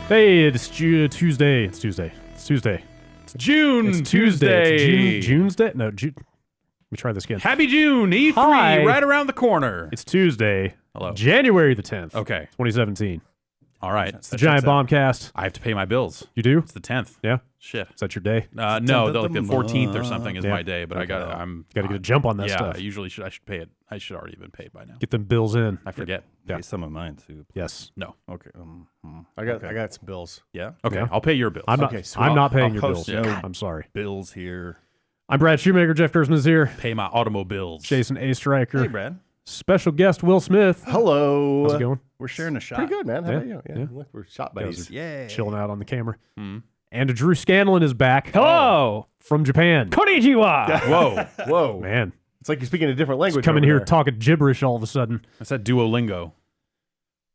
Hey, it's Tuesday. It's Tuesday. It's Tuesday. It's June. It's Tuesday. It's June's Day? No, June. Let me try this again. Happy June. E3 Hi. right around the corner. It's Tuesday. Hello. January the 10th. Okay. 2017. All right. It's the Giant Bombcast. I have to pay my bills. You do? It's the 10th. Yeah. Shit. Is that your day? No, like the 14th or something is my day, but I'm got to get a jump on that stuff. Yeah, usually I should pay it. I should already have been paid by now. Get them bills in. I forget. Yeah. Pay some of mine too. Yes. No. Okay. I got some bills. Yeah. Okay. Yeah. I'll pay your bills. I'm not. Okay, sweet. I'm not paying your post bills. no I'm sorry. bills here. I'm Brad Shoemaker. Jeff Gersman is here. Pay my automobiles. Jason A. Striker. Hey, Brad. Special guest Will Smith. Hello. How's it going? We're sharing a shot. Pretty good, man. How Yeah. about you? Yeah. Look, we're shot buddies. Yeah. Chilling out on the camera. Hmm. And Drew Scanlon is back. Hello. From Japan. Konnichiwa. Whoa. Whoa. Man. It's like you're speaking a different language. Coming over here there. talking gibberish all of a sudden. I said Duolingo.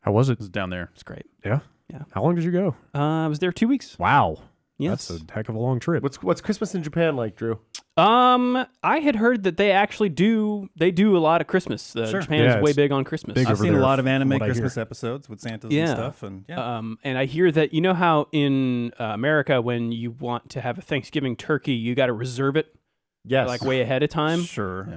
How was it? It's down there. It's great. Yeah? Yeah. How long did you go? I was there 2 weeks. Wow. Yes. That's a heck of a long trip. What's Christmas in Japan like, Drew? I had heard that they actually do a lot of Christmas. Sure. Japan Yeah, is way it's big on Christmas. big I've over seen a there, lot of anime what I hear. Christmas episodes with Santas Yeah. and stuff, and And I hear that you know how in America when you want to have a Thanksgiving turkey, you got to reserve it Yes. like way ahead of time. sure.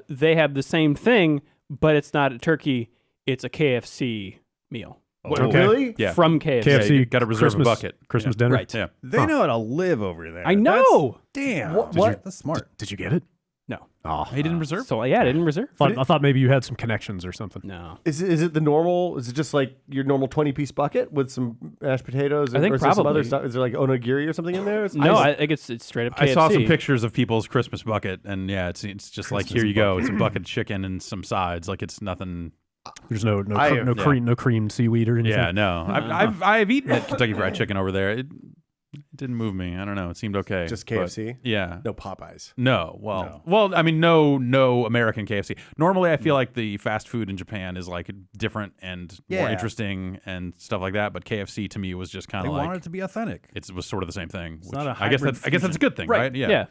They have the same thing, but it's not a turkey; it's a KFC meal Okay. Really? Yeah. from KFC. KFC. you gotta reserve a Christmas, bucket. Christmas Yeah. dinner. Right. Yeah. They know how to live over there. I know. Damn. What? That's smart. Did you get it? No. Oh. He didn't reserve? So yeah, I didn't reserve. I thought maybe you had some connections or something. No. Is it the normal? Is it just like your normal 20-piece bucket with some mashed potatoes? I think or is there some other probably. stuff? Is there like onigiri or something in there? No, I think it's straight up KFC. I saw some pictures of people's Christmas bucket, and yeah, it's just like, here you go. It's a bucket of chicken and some sides. Like, it's nothing. There's no yeah. creamed seaweed or anything. Yeah, no. I've eaten at Kentucky Fried Chicken over there. It didn't move me. I don't know. It seemed okay. Just but- KFC? yeah. No Popeyes. No. Well, I mean, no American KFC. Normally, I feel like the fast food in Japan is like different and more Yeah. interesting and stuff like that. But KFC to me was just kind They of want like it to be authentic. it was sort of the same thing. Which not a I guess hybrid that's a good thing, right? Yeah.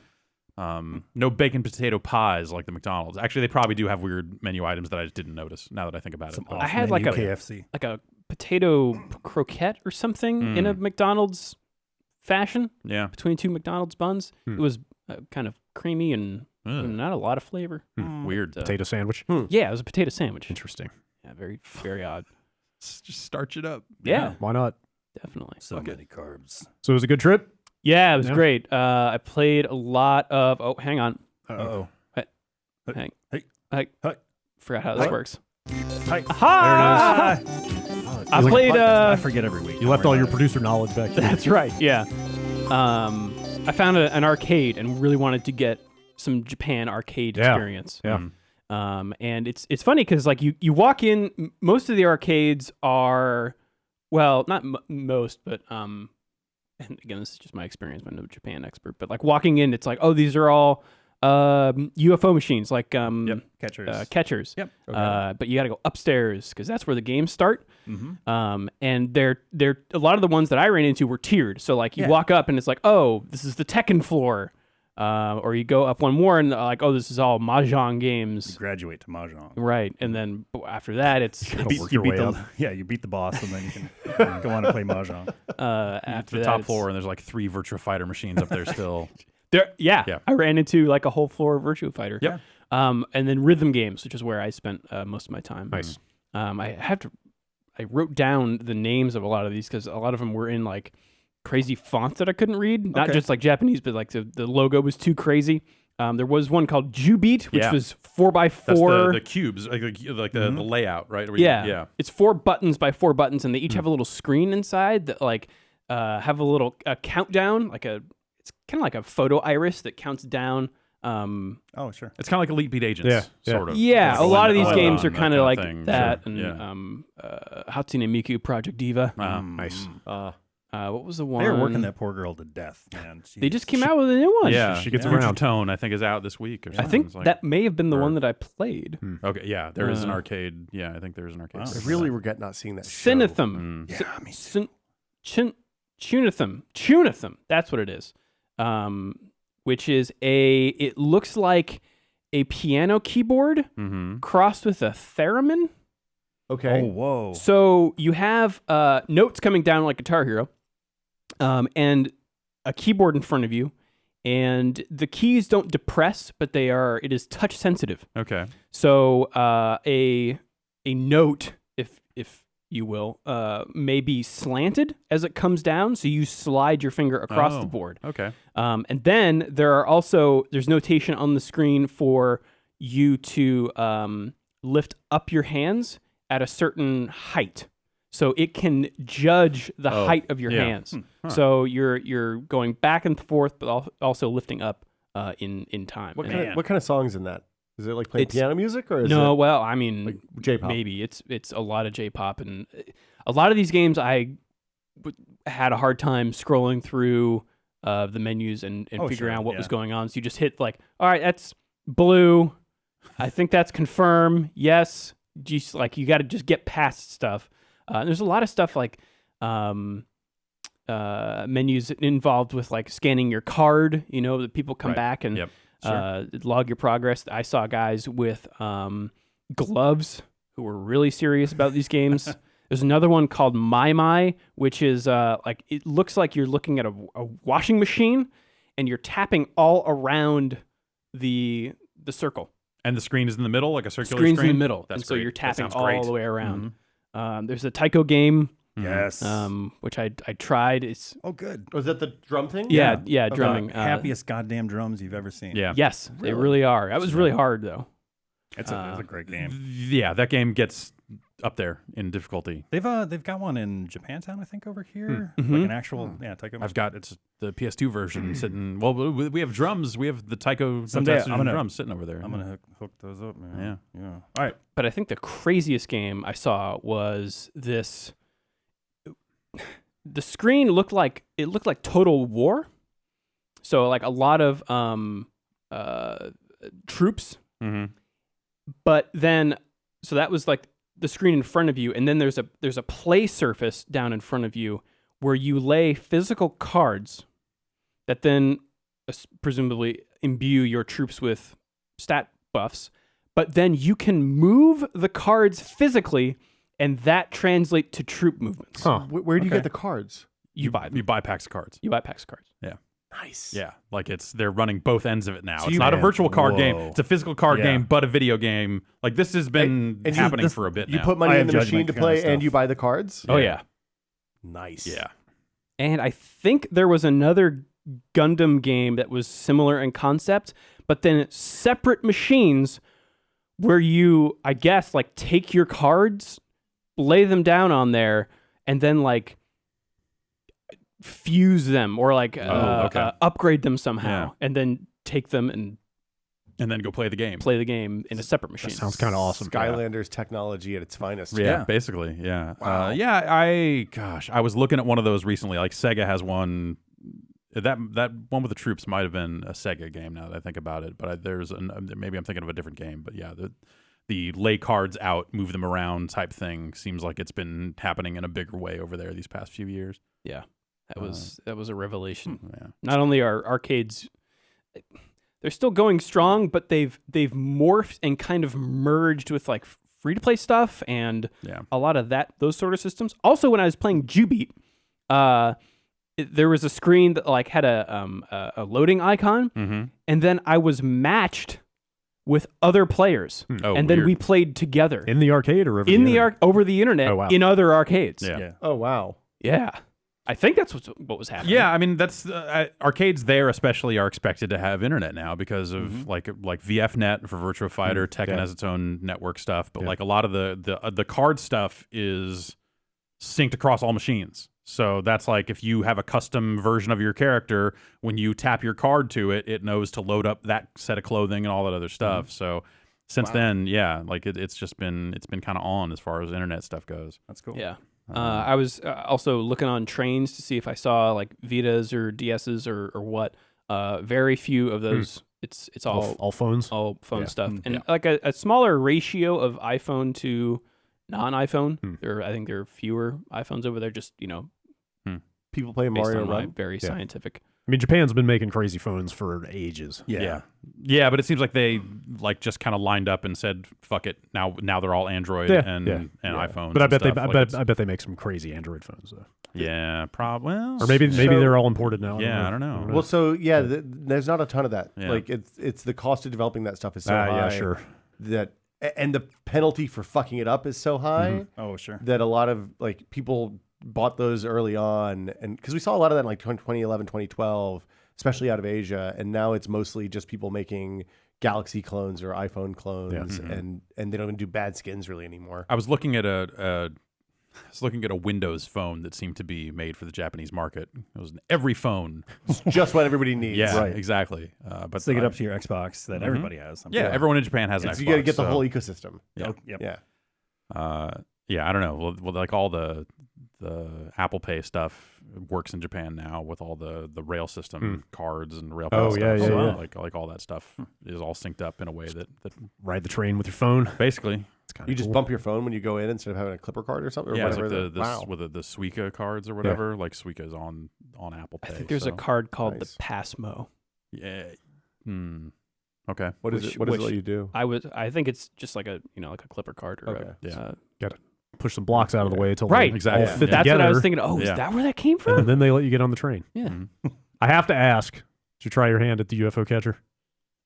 No bacon potato pies like the McDonald's. Actually, they probably do have weird menu items that I just didn't notice. Now that I think about it, But- I had like Off-menu a KFC. like a potato croquette or something in a McDonald's fashion yeah. between two McDonald's buns. It was kind of creamy and not a lot of flavor. Weird. Potato sandwich. Yeah, it was a potato sandwich. Interesting. Yeah, very odd. Just starch it up. Yeah, Why not? definitely. So many carbs. So it was a good trip? Yeah, it was Yeah. great. I played a lot of. Oh, hang on. Uh-oh. Hang. Hey. I Hey. forgot how this Hey. works. Hi. Aha! I played. I forget every week. You left all your producer knowledge back there. That's right. Yeah. I found an arcade and really wanted to get some Japan arcade Yeah. experience. Yeah. And it's funny because like you walk in, most of the arcades are, well, not most, but and again, this is just my experience. I'm no Japan expert, but like walking in, it's like, oh, these are all UFO machines, like Catchers. catchers. Yep. But you got to go upstairs because that's where the games start. Mm-hmm. And they're a lot of the ones that I ran into were tiered. So like you walk up and it's like, oh, this is the Tekken floor. Or you go up one more and like, oh, this is all Mahjong games. Graduate to Mahjong. Right. And then after that, it's Gotta work your way up. You beat the boss, and then you can go on and play Mahjong. after The that, top it's- floor, and there's like 3 Virtua Fighter machines up there still. Yeah. I ran into like a whole floor of Virtua Fighter. Yep. And then rhythm games, which is where I spent most of my time. Nice. I wrote down the names of a lot of these because a lot of them were in like crazy fonts that I couldn't read. Not Okay. just like Japanese, but like the logo was too crazy. There was one called Jubeat, which was 4x4. That's the cubes, like the layout, right? Where you- Yeah. yeah. It's 4 buttons by 4 buttons, and they each have a little screen inside that like have a little countdown, it's kind of like a photo iris that counts down. Oh, sure. It's kind of like Elite Beat Agents, Yeah. sort of. Yeah, a lot of these Going games on, are kind of kinda like thing. that, Sure. and Yeah. Hatsune Miku Project Diva. Nice. What was the one? They were working that poor girl to death, man. They just came out with a new one. Yeah, she gets Future around. Tone, I think, is out this week or I something. think It's like- that may have been the or- one that I played. Okay, yeah, there is an Uh, arcade. Yeah, I think there's an arcade. Wow. I version really of regret not seeing that show. Cinethum. that. Yeah, me too. Tunethum. That's what it is. Which is it looks like a piano keyboard Mm-hmm. crossed with a theremin. Okay. Oh, whoa. So you have notes coming down like Guitar Hero, and a keyboard in front of you, and the keys don't depress, but it is touch sensitive. Okay. So a note, if you will, may be slanted as it comes down, so you slide your finger across the Oh. board. Okay. And then there's notation on the screen for you to lift up your hands at a certain height, so it can judge the Oh, height of your yeah. hands. Huh. So you're going back and forth, but also lifting up in time. What And- kind, of, what kind of songs in that? Is it like playing It's- piano music or is no, it well, I mean, like J-pop? maybe it's a lot of J-pop, and a lot of these games had a hard time scrolling through the menus and Oh, figuring sure, out what was yeah. going on. So you just hit like, all right, that's blue. I think that's confirm. Yes, just like you got to just get past stuff. There's a lot of stuff like menus involved with like scanning your card. You know, that people come Right. back and Yep. log your progress. I saw guys with gloves who were really serious about these games. There's another one called My, which is like it looks like you're looking at a washing machine, and you're tapping all around the circle. And the screen is in the middle, like a circular Screen's screen? in the middle, That's and so great. you're That tapping sounds all great. the way around. Mhm. There's a Taiko game, Yes. which I tried. It's Oh, good. Was that the drum thing? yeah, Okay. drumming. Happiest goddamn drums you've ever seen. Yeah. Yes, they really are. That was really hard though. It's a great game. Yeah, that game gets up there in difficulty. They've got one in Japantown, I think, over here. Mhm. Like an actual, Taiko. I've got it's the PS2 version sitting. Well, we have drums. We have the Taiko Someday Tetsuya I'm gonna- drums sitting over there. I'm gonna hook those up, man. Yeah. All right. But I think the craziest game I saw was this. The screen looked like Total War. So like a lot of troops, Mm-hmm. but then so that was like the screen in front of you, and then there's a play surface down in front of you where you lay physical cards that then presumably imbue your troops with stat buffs, but then you can move the cards physically, and that translates to troop movements. Huh. Where do you Okay. get the cards? You buy them. You buy packs of cards. You buy packs of cards. Nice. Yeah, like they're running both ends of it now. So It's you- not a Man, virtual card game. whoa. It's a physical card Yeah. game, but a video game. Like this has been And happening this- for a bit You now. put money I in the have machine to judgment kind of play and stuff. you buy the cards? Oh yeah. Nice. yeah. And I think there was another Gundam game that was similar in concept, but then separate machines where you, I guess, like take your cards, lay them down on there, and then like fuse them or like okay. upgrade them somehow, Yeah. and then take them and And then go play the game. play the game in a separate machine. Sounds kind of awesome. Skylanders technology at its finest. Yeah, basically. Yeah. Wow. I was looking at one of those recently. Like Sega has one. That one with the troops might have been a Sega game now that I think about it. But maybe I'm thinking of a different game. But yeah, the lay cards out, move them around type thing seems like it's been happening in a bigger way over there these past few years. Yeah, that was a revelation. Yeah. Not only are arcades, they're still going strong, but they've morphed and kind of merged with like free to play stuff and Yeah. a lot of those sort of systems. Also, when I was playing Jubeat, there was a screen that like had a loading icon, Mm-hmm. and then I was matched with other players, Oh, and then weird. we played together In the arcade or over in the the internet? over the internet Oh, wow. in other arcades. Yeah. Oh, wow. Yeah. I think that's what was happening. Yeah, I mean that's arcades there especially are expected to have internet now because of Mm-hmm. like VFNet for Virtua Fighter. Tekken yeah. has its own network stuff, but Yeah. like a lot of the card stuff is synced across all machines. So that's like if you have a custom version of your character, when you tap your card to it, it knows to load up that set of clothing and all that other stuff. So since then, yeah, like it's been kind of on as far as internet stuff goes. That's cool. Yeah. I was also looking on trains to see if I saw like Vitas or DSs or what. Very few of those. It's all phones. all phone Yeah. stuff, and like a smaller ratio of iPhone to non-iPhone. I think there are fewer iPhones over there. Just People playing based Mario on my Run. very scientific. I mean, Japan's been making crazy phones for ages. Yeah, but it seems like they like just kind of lined up and said, "Fuck it." Now they're all Android and iPhones. But I bet and they, stuff. I bet they make some crazy Android phones though. Yeah, probably. Well, Or maybe they're all imported now. Yeah, I don't know. Well, so there's not a ton of that. Yeah. Like it's the cost of developing that stuff is so high. Yeah, sure. That and the penalty for fucking it up is so high Oh, sure. that a lot of like people bought those early on, and because we saw a lot of that in like 2011, 2012, especially out of Asia, and now it's mostly just people making Galaxy clones or iPhone clones, and they don't even do bad skins really anymore. I was looking at a Windows phone that seemed to be made for the Japanese market. It was in every phone. It's just what everybody needs. Yeah, Right. exactly. But Stick it up to your Xbox that everybody has. I'm Yeah, sure. everyone in Japan has an Xbox. You got to get the so- whole ecosystem. Yeah. Oh, yep. Yeah. Yeah, I don't know. Well, like all the Apple Pay stuff works in Japan now with all the rail system cards and rail. Oh, stuff. yeah, So, yeah. Like all that stuff is all synced up in a way that Ride the train with your phone. basically It's kind You of just cool. bump your phone when you go in instead of having a clipper card or something. Or yeah, it's whatever. like Wow. with the Suica cards or whatever. Like Suica's on Apple Pay. I think there's a so- card called Nice. the Passmo. Yeah. Okay. What is which- it? What does it which- let you do? I think it's just like a like a clipper card or Okay. Yeah. push some blocks out of the way until Right. they Exactly. all fit That's together, what I was thinking. Oh, is Yeah. that where that came and from? then they let you get on the train. Yeah. Mhm. I have to ask: did you try your hand at the UFO catcher?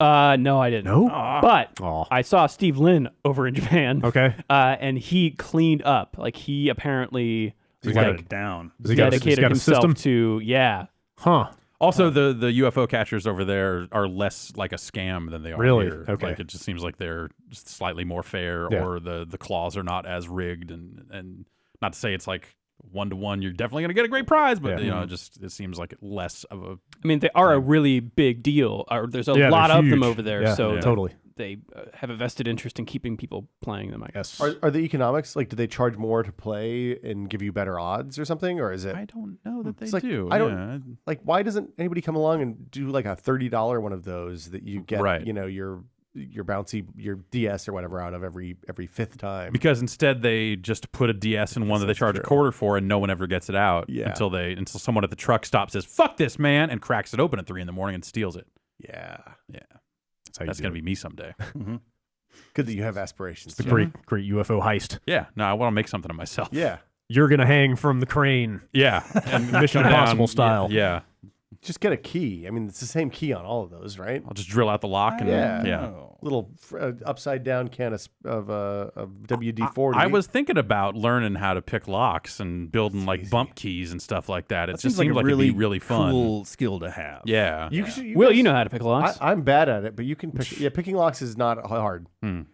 No, I didn't. No. But Oh. I saw Steve Lin over in Japan. Okay. And he cleaned up. Like he apparently He's like, got it down. Has he got dedicated a himself system? to Huh. Also, the UFO catchers over there are less like a scam than they are Really? here. Okay. Like it just seems like they're just slightly more fair, Yeah. or the claws are not as rigged, and not to say it's like 1-to-1. You're definitely gonna get a great prize, but Yeah. it seems like less of a. I mean, they are a really big deal. There's a Yeah, lot they're of them huge. over there, Yeah, so yeah. totally. they have a vested interest in keeping people playing them. I guess. Yes. Are the economics like? Do they charge more to play and give you better odds or something, or is it I don't know that they It's like, do. I don't- Yeah. like why doesn't anybody come along and do like a $30 one of those that you get? Right. You know your DS or whatever out of every fifth time. Because instead they just put a DS in one that they charge a quarter for, and no one ever gets it out Yeah. until someone at the truck stops, says "fuck this, man," and cracks it open at 3 a.m. and steals it. Yeah. Yeah, That's how you that's do gonna it. be me someday. Good that you have aspirations. The Jim. great UFO heist. Yeah, no, I want to make something of myself. Yeah. You're gonna hang from the crane, Yeah, and Mission come down, Impossible style. Yeah, Just get a key. I mean, it's the same key on all of those, right? I'll just drill out the lock and Yeah. Little upside down can of WD-40. I was thinking about learning how to pick locks and building like easy. bump keys and stuff like that. It That just seems seems like like a it'd be really fun. cool skill to have. Yeah. You Will, guys- you know how to pick locks. I'm bad at it, but you can pick. Yeah, picking locks is not hard.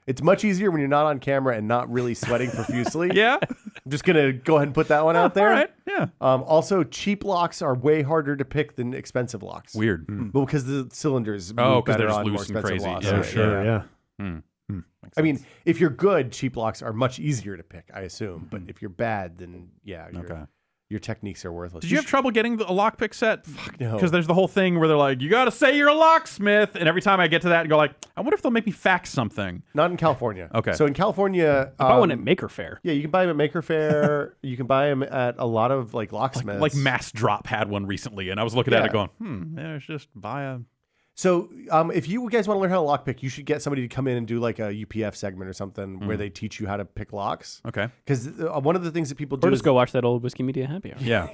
It's much easier when you're not on camera and not really sweating profusely. Yeah. I'm just gonna go ahead and put that one out there. All right. Yeah. Also, cheap locks are way harder to pick than expensive locks. Weird. Well, because the cylinders. Oh, move 'cause they're better just on more loose and expensive crazy. locks. Yeah, Oh, sure. Yeah. I mean, if you're good, cheap locks are much easier to pick, I assume. But if you're bad, then yeah, your techniques are worthless. Did you have trouble getting a lockpick set? Fuck no. Because there's the whole thing where they're like, you got to say you're a locksmith. And every time I get to that and go like, I wonder if they'll make me fax something. Not in California. Okay. So in California, I bought one at Maker Faire. yeah, you can buy them at Maker Faire. You can buy them at a lot of like locksmiths. Like Mass Drop had one recently. And I was looking at Yeah. it going, it's just buy a... So, if you guys want to learn how to lockpick, you should get somebody to come in and do like a UPF segment or something where they teach you how to pick locks. Okay. Because one of the things that people do Or is just go watch that old Whiskey Media Happy Hour. Yeah.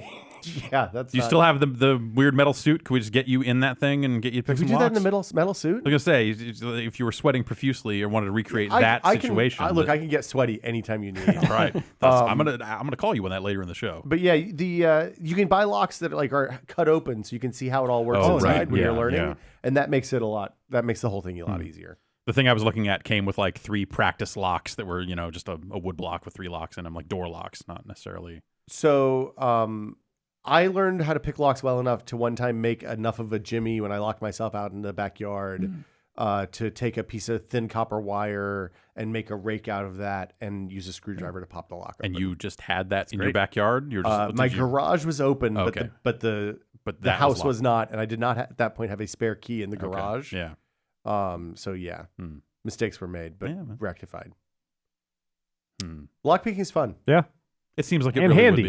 yeah, that's Do you not- still have the weird metal suit? Can we just get you in that thing and get you to pick Did we some do that in locks? the metal suit? I was going to say, if you were sweating profusely or wanted to recreate I that can- situation. I can get sweaty anytime you need. Right. I'm gonna call you on that later in the show. But yeah, you can buy locks that are cut open so you can see how it all works Oh, inside right. when you're Yeah, learning, yeah. and that makes it that makes the whole thing a lot easier. The thing I was looking at came with like 3 practice locks that were, just a wood block with 3 locks in them, like door locks, not necessarily. So I learned how to pick locks well enough to one time make enough of a jimmy when I locked myself out in the backyard to take a piece of thin copper wire and make a rake out of that and use a screwdriver to pop the lock open. And you just had that in your great. backyard? You're just, My garage was open, Okay. but the that house locked. was not, and I did not at that point have a spare key in the Okay. garage. Yeah. So yeah, Hmm. mistakes were made, but Yeah, man. rectified. Hmm. Lockpicking is fun. Yeah. It seems like it And really handy. would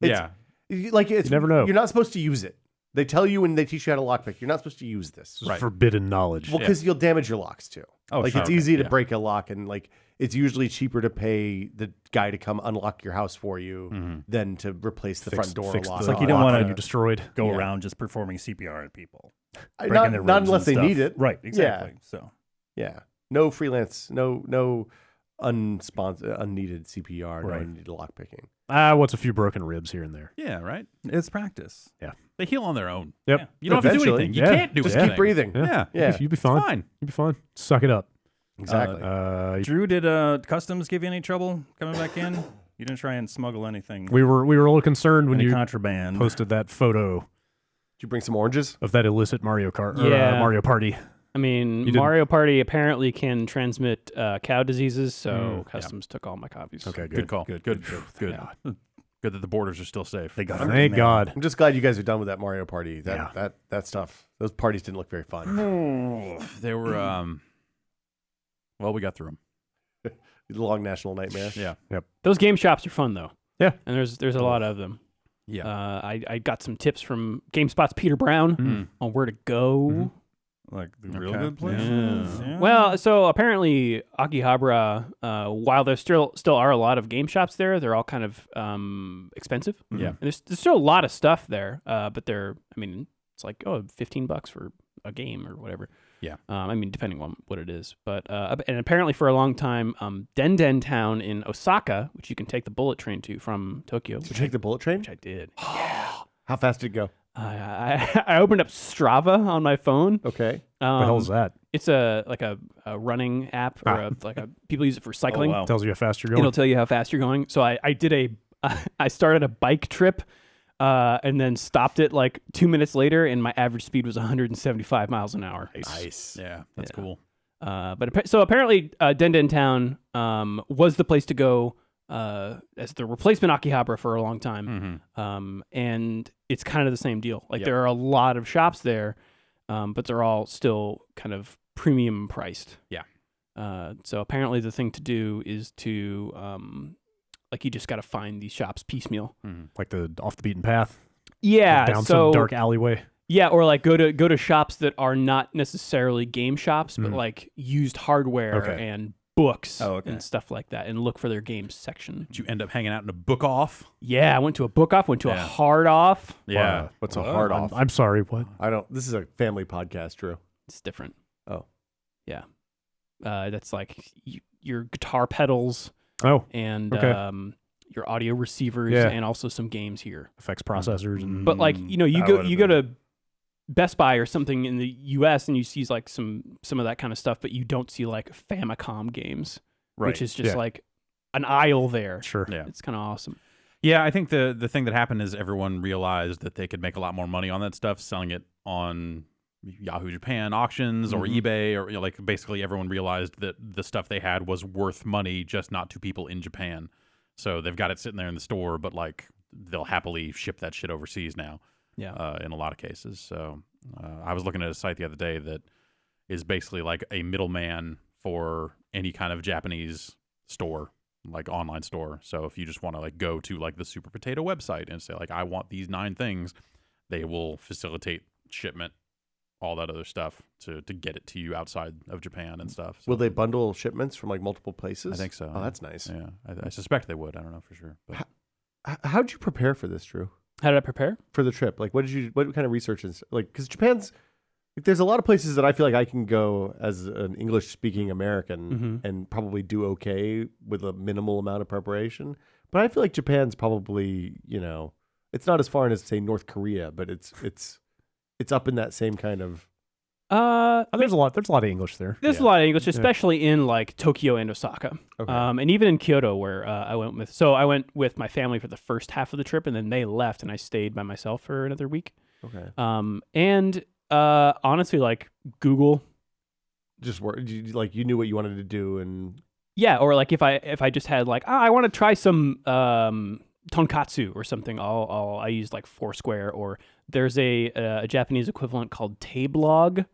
be. It's- Yeah. Like it's You never know. You're not supposed to use it. They tell you when they teach you how to lockpick, you're not supposed to use this. Right. Forbidden knowledge. Well, because you'll damage your locks too. Oh, like sure. it's easy to Yeah. break a lock, and like it's usually cheaper to pay the guy to come unlock your house for you Mhm. than to replace the front door fix lock. the like you don't lock wanna that you destroyed. Go Yeah. around just performing CPR at people. breaking not, their not ribs unless and they stuff. need it. Right, exactly. So Yeah. No freelance. No unneeded CPR. Right. No unneeded lockpicking. What's a few broken ribs here and there? Yeah, right? it's practice. They heal on their own. Yep. Yeah. You don't have to do Eventually. anything. You Yeah. can't do Just anything. keep breathing. Yeah. Yeah. You'd be It's fine. fine. You'd be fine. Suck it up. Exactly. Drew, did customs give you any trouble coming back in? You didn't try and smuggle anything. We were a little concerned when any you contraband. posted that photo Did you bring some oranges? of that illicit Mario Kart or Yeah. Mario Party. I mean, didn't- Mario Party apparently can transmit cow diseases, so customs took all my copies. Okay, Good call. Good. Good. Yeah. Good that the borders are still safe. They got Thank God. I'm just glad you guys are done with that Mario Party. Yeah. That stuff. Those parties didn't look very fun. They were, well, we got through them. The long national nightmare. Yeah. Those game shops are fun though. Yeah. And there's a lot of them. Yeah. I got some tips from GameSpot's Peter Brown Mm. on where to go. like the real Okay. good places. Yeah. Well, so apparently Akihabara, while there still are a lot of game shops there, they're all kind of expensive. Yeah. And there's still a lot of stuff there, but it's like $15 for a game or whatever. Yeah. Depending on what it is. But and apparently for a long time, Den Town in Osaka, which you can take the bullet train to from Tokyo, Did you take the bullet train? which I did. How fast did it go? I opened up Strava on my phone. Okay. What the hell is that? It's a running app or people use it for cycling. wow. Tells you how fast you're going. It'll tell you how fast you're going. So I did I started a bike trip and then stopped it like 2 minutes later, and my average speed was 175 miles an hour. Nice. Yeah. That's Yeah. cool. So apparently Den Town was the place to go as the replacement Akihabara for a long time. Mm-hmm. And it's kind of the same deal. Like Yep. there are a lot of shops there, but they're all still kind of premium priced. Yeah. So apparently the thing to do is to you just got to find these shops piecemeal. Mm-hmm. Like the off the beaten path. Yeah. Down so some dark alleyway. yeah, or like go to shops that are not necessarily game shops, but Mhm. like used hardware Okay. and books Oh, okay. and stuff like that, and look for their games section. Did you end up hanging out in a book off? Yeah, I went to a book off, went to a Yeah. hard off. Yeah. What's a What? hard off? I'm sorry. What? I don't. This is a family podcast, Drew. It's different. Oh. Yeah. That's like your guitar pedals Oh, and Okay. your audio receivers Yeah. and also some games here. effects processors and But like, you that go would've you go been- to Best Buy or something in the US and you see like some of that kind of stuff, but you don't see like Famicom games, right. which is just Yeah. like an aisle there. sure. Yeah. It's kind of awesome. Yeah, I think the thing that happened is everyone realized that they could make a lot more money on that stuff selling it on Yahoo Japan auctions or eBay, or like basically everyone realized that the stuff they had was worth money, just not to people in Japan. So they've got it sitting there in the store, but like they'll happily ship that shit overseas now. Yeah. In a lot of cases. So I was looking at a site the other day that is basically like a middleman for any kind of Japanese store, like online store. So if you just want to like go to like the Super Potato website and say like I want these 9 things, they will facilitate shipment, all that other stuff to get it to you outside of Japan and stuff. So Will they bundle shipments from like multiple places? I think so. Oh, that's nice. Yeah, I suspect they would. I don't know for sure. But How'd you prepare for this, Drew? How did I prepare? For the trip? Like, what kind of research is like? Because Japan's, like, there's a lot of places that I feel like I can go as an English-speaking American and probably do okay with a minimal amount of preparation. But I feel like Japan's probably, it's not as far as say North Korea, but it's up in that same kind of. There's a lot of English there. There's a lot of English, especially in like Tokyo and Osaka, Okay. and even in Kyoto, where I went with. So I went with my family for the first half of the trip, and then they left, and I stayed by myself for another week. Okay. And honestly, like Google just work. Like you knew what you wanted to do, and Yeah, or like if I just had like I want to try some tonkatsu or something, I use like Foursquare, or there's a Japanese equivalent called Tablog,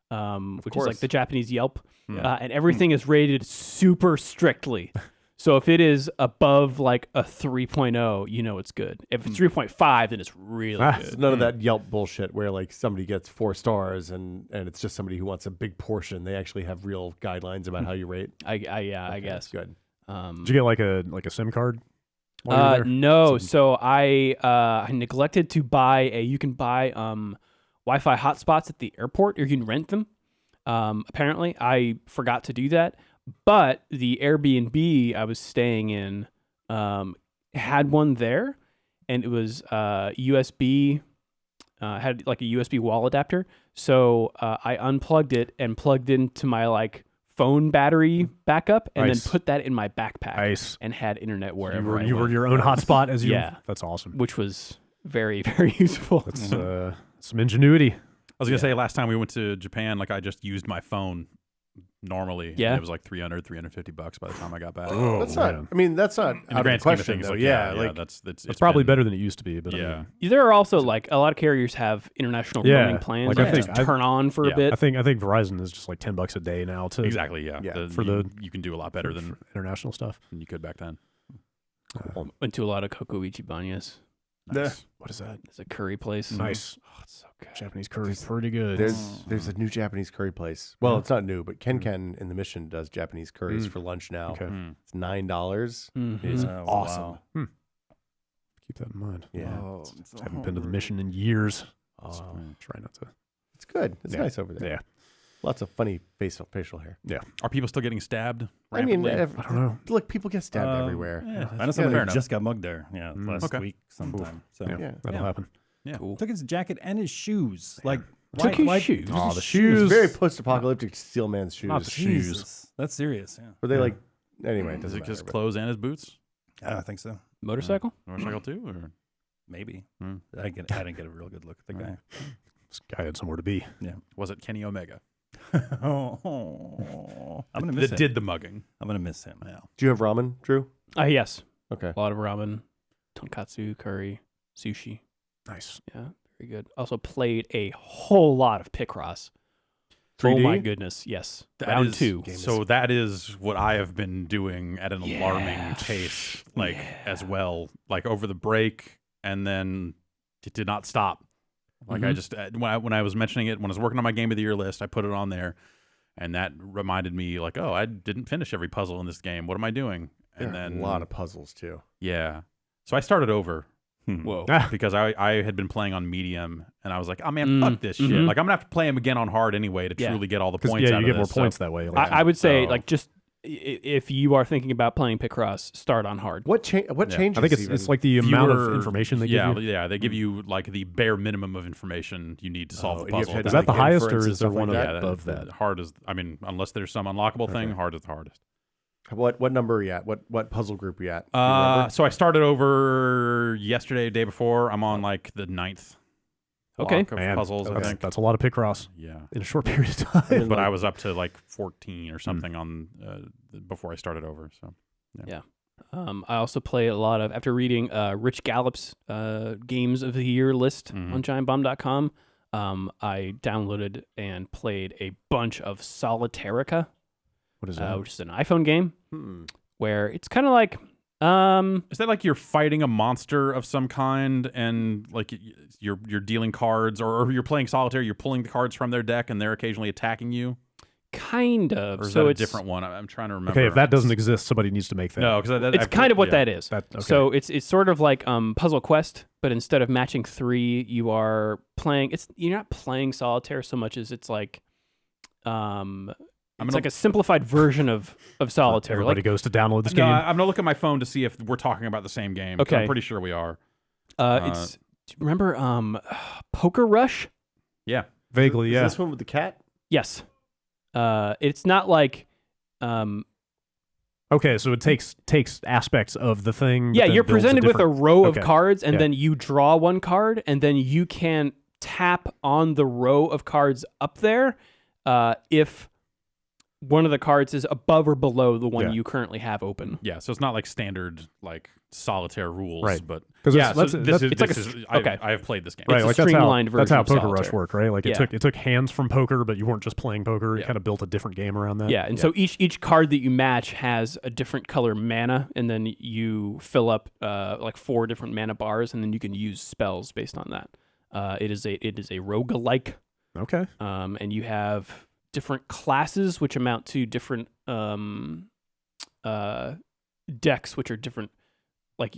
which is like the Japanese Yelp, and everything is rated super strictly. So if it is above like a 3.0, you know it's good. If it's 3.5, then it's really it's good. none of that Yelp bullshit where like somebody gets 4 stars and it's just somebody who wants a big portion. They actually have real guidelines about how you rate. I guess. Good. Did you get like a SIM card? while you were there? No. So I neglected to buy you can buy Wi-Fi hotspots at the airport, or you can rent them. Apparently, I forgot to do that. But the Airbnb I was staying in had one there, and it was USB, had like a USB wall adapter. So I unplugged it and plugged into my like phone battery backup, and Nice. then put that in my backpack Nice. and had internet You wherever were, I you were went, your own hotspot as you. Yeah. That's awesome. which was very, very useful. That's some ingenuity. I was gonna say last time we went to Japan, like I just used my phone normally. Yeah. And it was like $350 by the time I got back. That's not. I mean, that's not In the out of grand the scheme of question, things, though. like, Yeah, yeah, like that's It's it's probably been- better than it used to be, but Yeah, There are also like a lot of carriers have international Yeah, roaming plans like, that I just think- turn on for yeah, a bit. I think Verizon is just like $10 a day now to exactly. Yeah, Yeah, for you can do a lot better for than international stuff. you could back then. Went to a lot of Kokoichi Banyas. Nice. What is that? It's a curry place. Nice. Oh, it's so good. Japanese curry is pretty good. there's a new Japanese curry place. Well, it's not new, but Ken in the Mission does Japanese curries for lunch now. Okay. Mm. It's $9. Mhm. It is Oh, awesome. wow. Keep that in mind. Yeah, Oh, I haven't been to the mission in years. Oh, Try not to. it's good. It's Yeah. nice over there. Yeah. Lots of funny facial hair. Are people still getting stabbed? I mean, rampantly? I don't know. look, people get stabbed everywhere. Yeah, I know fair somebody enough. just got mugged there. Yeah, last Okay. week sometime. So Yeah, Yeah. that'll Yeah. happen. Cool. took his jacket and his shoes. Like Took his shoes? just Oh, his the It's shoes. very post-apocalyptic steel man's shoes. Not the shoes. Jesus, that's serious. Yeah, Were they like? Anyway, it Is doesn't it just matter, but- clothes and his boots? I don't think so. Motorcycle? Motorcycle too, or Maybe Hmm. I didn't get a real good look at the guy. This guy had somewhere to be. was it Kenny Omega I'm gonna miss that him. did the mugging? I'm gonna miss him. Yeah. Do you have ramen, Drew? Yes. Okay. A lot of ramen, tonkatsu, curry, sushi. Nice. Yeah, very good. Also played a whole lot of Picross. 3D? Oh my goodness, yes. That Round is- 2. So that is what I have been doing at an alarming pace, like as well, like over the break, and then it did not stop. Like I just when I was mentioning it, when I was working on my game of the year list, I put it on there, and that reminded me like, oh, I didn't finish every puzzle in this game. What am I doing? And There are then a lot of puzzles too. yeah, so I started over Whoa. because I had been playing on medium, and I was like, oh man, fuck this shit. Like I'm gonna have to play him again on hard anyway to Yeah. truly get all the Because points. yeah, out you of get more this, points so. that way. Like, I would say, Oh. like, just if you are thinking about playing Picross, start on hard. What changes? I think it's even? like the amount of Fewer- information they yeah, give you. Yeah, they give you like the bare minimum of information you need to solve the and you have puzzle. to hit Is that the like highest, or inference and is there stuff one like of that? above that? Hard is, I mean, unless there's some unlockable thing, hard is the hardest. What number are you at? What puzzle group are you at? Do you remember? So I started over yesterday, day before. I'm on like the 9th Okay. block of Man, puzzles, I think. that's a lot of Picross Yeah. in a short period of time. But I was up to like 14 or something on before I started over. So I also play a lot of, after reading Rich Gallup's Games of the Year list on GiantBomb.com, I downloaded and played a bunch of Solitarica, What is that? which is an iPhone game where it's kind of like, is that like you're fighting a monster of some kind, and like you're dealing cards, or you're playing solitaire, you're pulling the cards from their deck, and they're occasionally attacking you? kind of. Or is So that a it's different one? I'm trying to remember. Okay, if that doesn't exist, somebody needs to make that. No, because it's kind of what that is. That, okay. So it's sort of like Puzzle Quest, but instead of matching 3, you are playing. You're not playing solitaire so much as it's like, it's like a simplified version of solitaire. Everybody Like goes to download this No, game. I'm gonna look at my phone to see if we're talking about the same game. 'Cause Okay. I'm pretty sure we are. it's remember Poker Rush? Yeah. Vaguely, Is yeah. this one with the cat? Yes. It's not like Okay, so it takes aspects of the thing. but yeah, then you're builds presented with a different- row of Okay. cards, and Yeah. then you draw one card, and then you can tap on the row of cards up there if one of the cards is above or below the one Yeah. you currently have open. Yeah, so it's not like standard like solitaire rules, Right. but 'Cause yeah, it's- so that's- this it's like is okay. I have played this game. Right. Right, a like streamlined that's how version of Poker Rush solitaire. worked, right? Like Yeah. it took hands from poker, but you weren't just playing poker. It Yeah. kind of built a different game around that. Yeah, and so each card that you match has a different color mana, and then you fill up like 4 different mana bars, and then you can use spells based on that. It is a roguelike, Okay. and you have different classes which amount to different decks, which are different like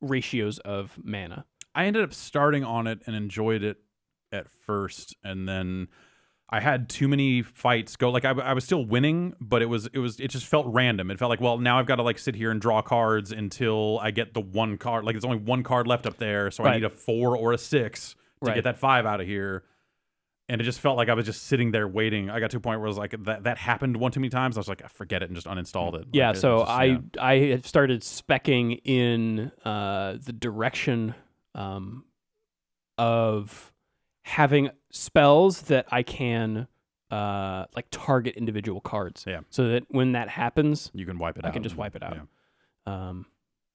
ratios of mana. I ended up starting on it and enjoyed it at first, and then I had too many fights go. Like I was still winning, but it just felt random. It felt like, well, now I've got to like sit here and draw cards until I get the one card. Like there's only one card left up there, so I Right. need a 4 or a 6 to Right. get that 5 out of here. And it just felt like I was just sitting there waiting. I got to a point where I was like, that happened one too many times. I was like, forget it, and just uninstalled it. Yeah, Like, it so was just, I had started specking in the direction of having spells that I can like target individual cards. Yeah. So that when that happens, you can wipe it I out. can just wipe it out. Yeah.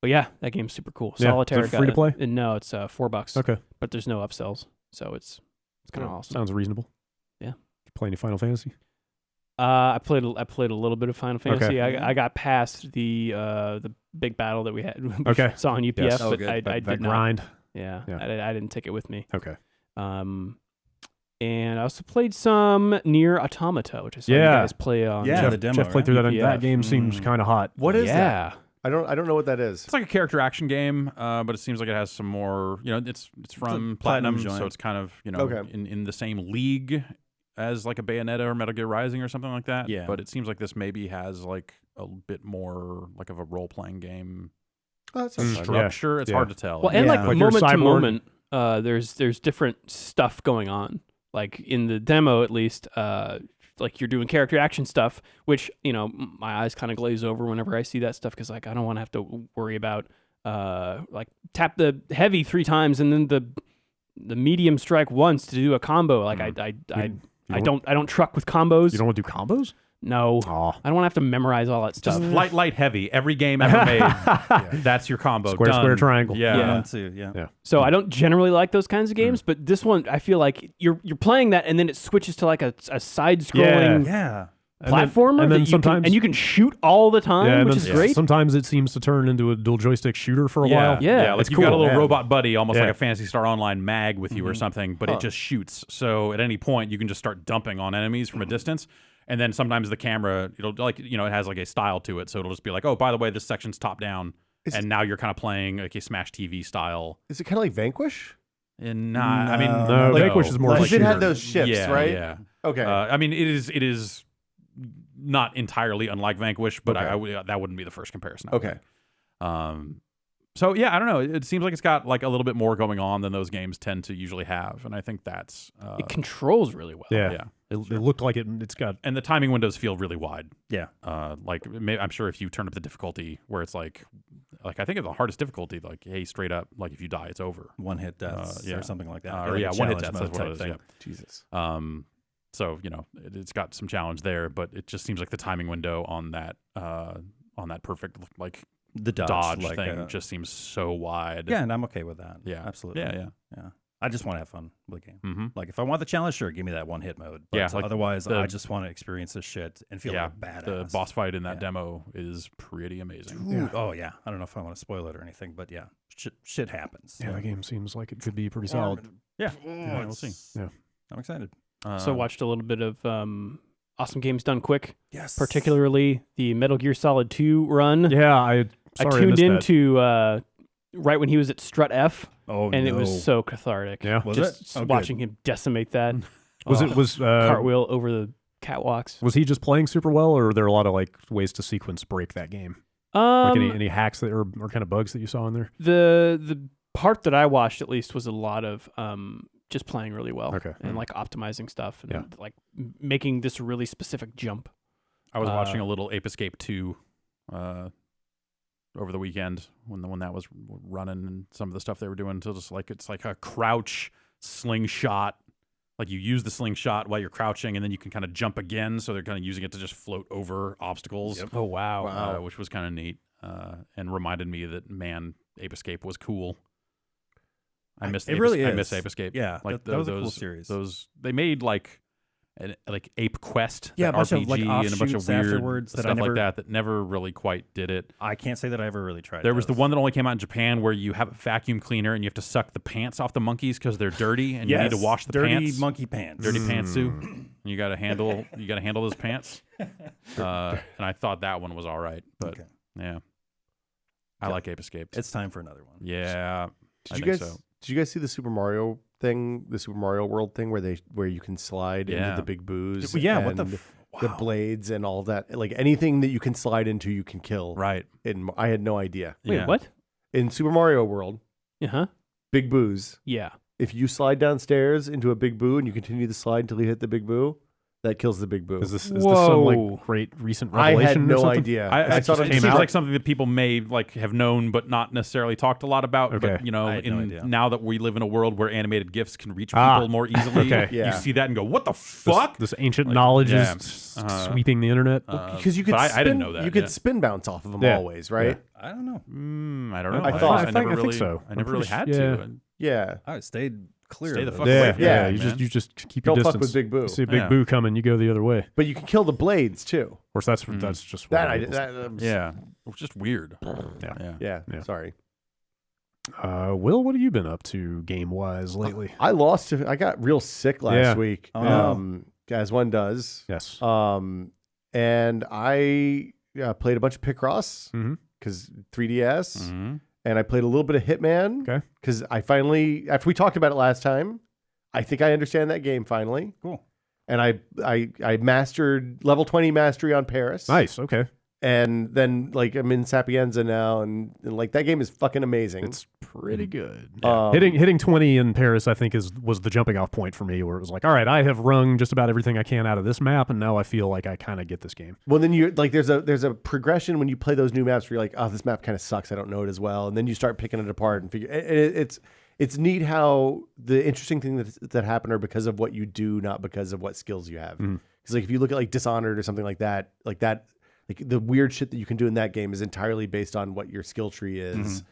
But yeah, that game's super cool. Yeah. Solitaire Is it free to play? No, it's $4. Okay. But there's no upsells, so it's kind of awesome. Sounds reasonable. Yeah. You play any Final Fantasy? I played a little bit of Final Fantasy. Okay. I got past the big battle that we had. We Okay. saw on UPF, Yes. Oh, but good. I That did not. grind. Yeah, Yeah. I didn't take it with me. Okay. And I also played some Nier Automata, which I saw you Yeah. guys play on. Yeah, Jeff, the demo, Jeff played right? through that. UPF. That game seems kind of hot. What is that? yeah. I don't know what that is. It's like a character action game, but it seems like it has some more. You know, it's from Platinum Platinum, joint. so it's kind of Okay. in the same league as like a Bayonetta or Metal Gear Rising or something like that. Yeah. But it seems like this maybe has like a bit more like of a role playing game Oh, that sounds fun. structure. It's Yeah. hard to tell. Well, and Yeah. like Like you're a moment to cyborg. moment, there's different stuff going on. Like in the demo, at least, like you're doing character action stuff, which my eyes kind of glaze over whenever I see that stuff because like I don't want to have to worry about like tap the heavy 3 times and then the medium strike once to do a combo. Like I don't truck with combos. You don't want to do combos? No, Aw. I don't want to have to memorize all that stuff. Just light, heavy. Every game ever made. That's your combo. Square, Done. square, triangle. Yeah. Yeah. One, two, yeah. So I don't generally like those kinds of games, but this one I feel like you're playing that and then it switches to like a side-scrolling Yeah. platformer and then that sometimes you can shoot all the time, and which then is great. Sometimes it seems to turn into a dual joystick shooter for a while. Yeah, like it's you've got a cool. little Yeah. robot buddy, almost Yeah. like a Phantasy Star Online mag with you or something, but it just shoots. So at any point, you can just start dumping on enemies from a distance. And then sometimes the camera, it'll like, it has like a style to it. So it'll just be like, oh, by the way, this section's top down. And now you're kind of playing like a Smash TV style. Is it kind of like Vanquish? And not, I mean, No, Vanquish is more Because like it had shooter. those shifts, yeah, right? Yeah. Okay. I mean, it is not entirely unlike Vanquish, but Okay. that wouldn't be the first comparison. I would Okay. think. So yeah, I don't know. It seems like it's got like a little bit more going on than those games tend to usually have, and I think that's It controls really well. Yeah. yeah. It looked like it's got. And the timing windows feel really wide. Yeah. Like I'm sure if you turn up the difficulty where it's like I think the hardest difficulty, like hey, straight up, like if you die, it's over. One hit deaths yeah. or something like that. Or Like a one hit challenge deaths. mode That's what type it is. thing. Yeah. Jesus. So it's got some challenge there, but it just seems like the timing window on that perfect like The dodge like, thing just seems so wide. Yeah, and I'm okay with that. Yeah. Absolutely. Yeah. I just want to have fun with the game. Mm-hmm. Like if I want the challenge, sure, give me that one hit mode. But Yeah, like otherwise, I just want to experience this shit and feel Yeah, like a badass. the boss fight in that Yeah. demo is pretty amazing. Ooh, oh yeah, I don't know if I want to spoil it or anything, but yeah, shit happens. Yeah, that game seems like it could be pretty solid. Yeah, we'll see. Yeah. I'm excited. So watched a little bit of Awesome Games Done Quick, Yes. particularly the Metal Gear Solid 2 run. Yeah, I tuned missed that. into right when he was at Strut F, Oh and no. it was so cathartic. Yeah. Was Just it? Oh, good. watching him decimate that Was cartwheel over the catwalks. was he just playing super well, or are there a lot of like ways to sequence break that game? Like any hacks that or kind of bugs that you saw in there? The part that I watched at least was a lot of just playing really well, Okay. and like optimizing stuff, and Yeah. like making this really specific jump. I was watching a little Ape Escape 2 over the weekend when that was running, and some of the stuff they were doing. So just like it's like a crouch slingshot like you use the slingshot while you're crouching, and then you can kind of jump again. So they're kind of using it to just float over obstacles. Oh wow. Which was kind of neat, and reminded me that Ape Escape was cool. I miss Ape Escape. Yeah, like that was a those cool series. Those they made like Ape Quest, yeah, a bunch RPG, of like and a bunch of offshoots weird afterwards that stuff like that never really quite did it. I can't say that I ever really tried. There was the those. one that only came out in Japan where you have a vacuum cleaner and you have to suck the pants off the monkeys because they're dirty and you need to wash the dirty pants. monkey pants. Dirty pantsuit. And you got to handle those pants. And I thought that one was all right, but Okay. yeah, I like Ape Escape. It's time for another one. Yeah, Did you guys see the Super Mario thing, the Super Mario World thing, where you can slide into the big boos? Yeah, what and the the blades and all that, like anything that you can slide into, you can kill. Right. And I had no idea. Wait, Yeah. what? In Super Mario World, Uh-huh. big boos. Yeah. If you slide downstairs into a big boo and you continue to slide until you hit the big boo, that kills the big boo. Is this some Whoa. like great recent I revelation? had or no something? idea. I thought it it seems came out. like something that people may like have known but not necessarily talked a lot about. Okay. But you know, I had no idea. now that we live in a world where animated GIFs can reach Ah. people more easily, Okay. Yeah. you see that and go, "What the fuck?" This ancient Like, knowledge yeah. is sweeping the internet. Because you could, but I didn't know that. You could yeah. spin bounce off of them Yeah. always, right? I don't know. I don't know. I thought- I I never think really, so. I I'm never really pretty had yeah. to. Yeah. I stayed clear. Stay of the those. fuck away from Yeah. that, You man. just keep Don't your fuck distance. with big boo. You see a big Yeah. boo coming, you go the other way. Of But you can kill the blades too. course, that's just That what I it is. Yeah, it was just weird. Yeah. Yeah. Yeah. Sorry. Will, what have you been up to game wise lately? I lost. I got real sick last Yeah. week. Oh, no. As one does. Yes. And I played a bunch of Picross Mhm. because 3DS, Mhm. and I played a little bit of Hitman. Okay. Because I finally, after we talked about it last time, I think I understand that game finally. Cool. And I mastered level 20 mastery on Paris. Nice. Okay. And then like I'm in Sapienza now, and like that game is fucking amazing. It's pretty good. Um, Hitting 20 in Paris, I think, was the jumping off point for me, where it was like, all right, I have wrung just about everything I can out of this map, and now I feel like I kind of get this game. Well, then you like there's a progression when you play those new maps where you're like, oh, this map kind of sucks. I don't know it as well, and then you start picking it apart and figure. It's neat how the interesting things that happen are because of what you do, not because of what skills you have. Because like if you look at like Dishonored or something like that, like the weird shit that you can do in that game is entirely based on what your skill tree is.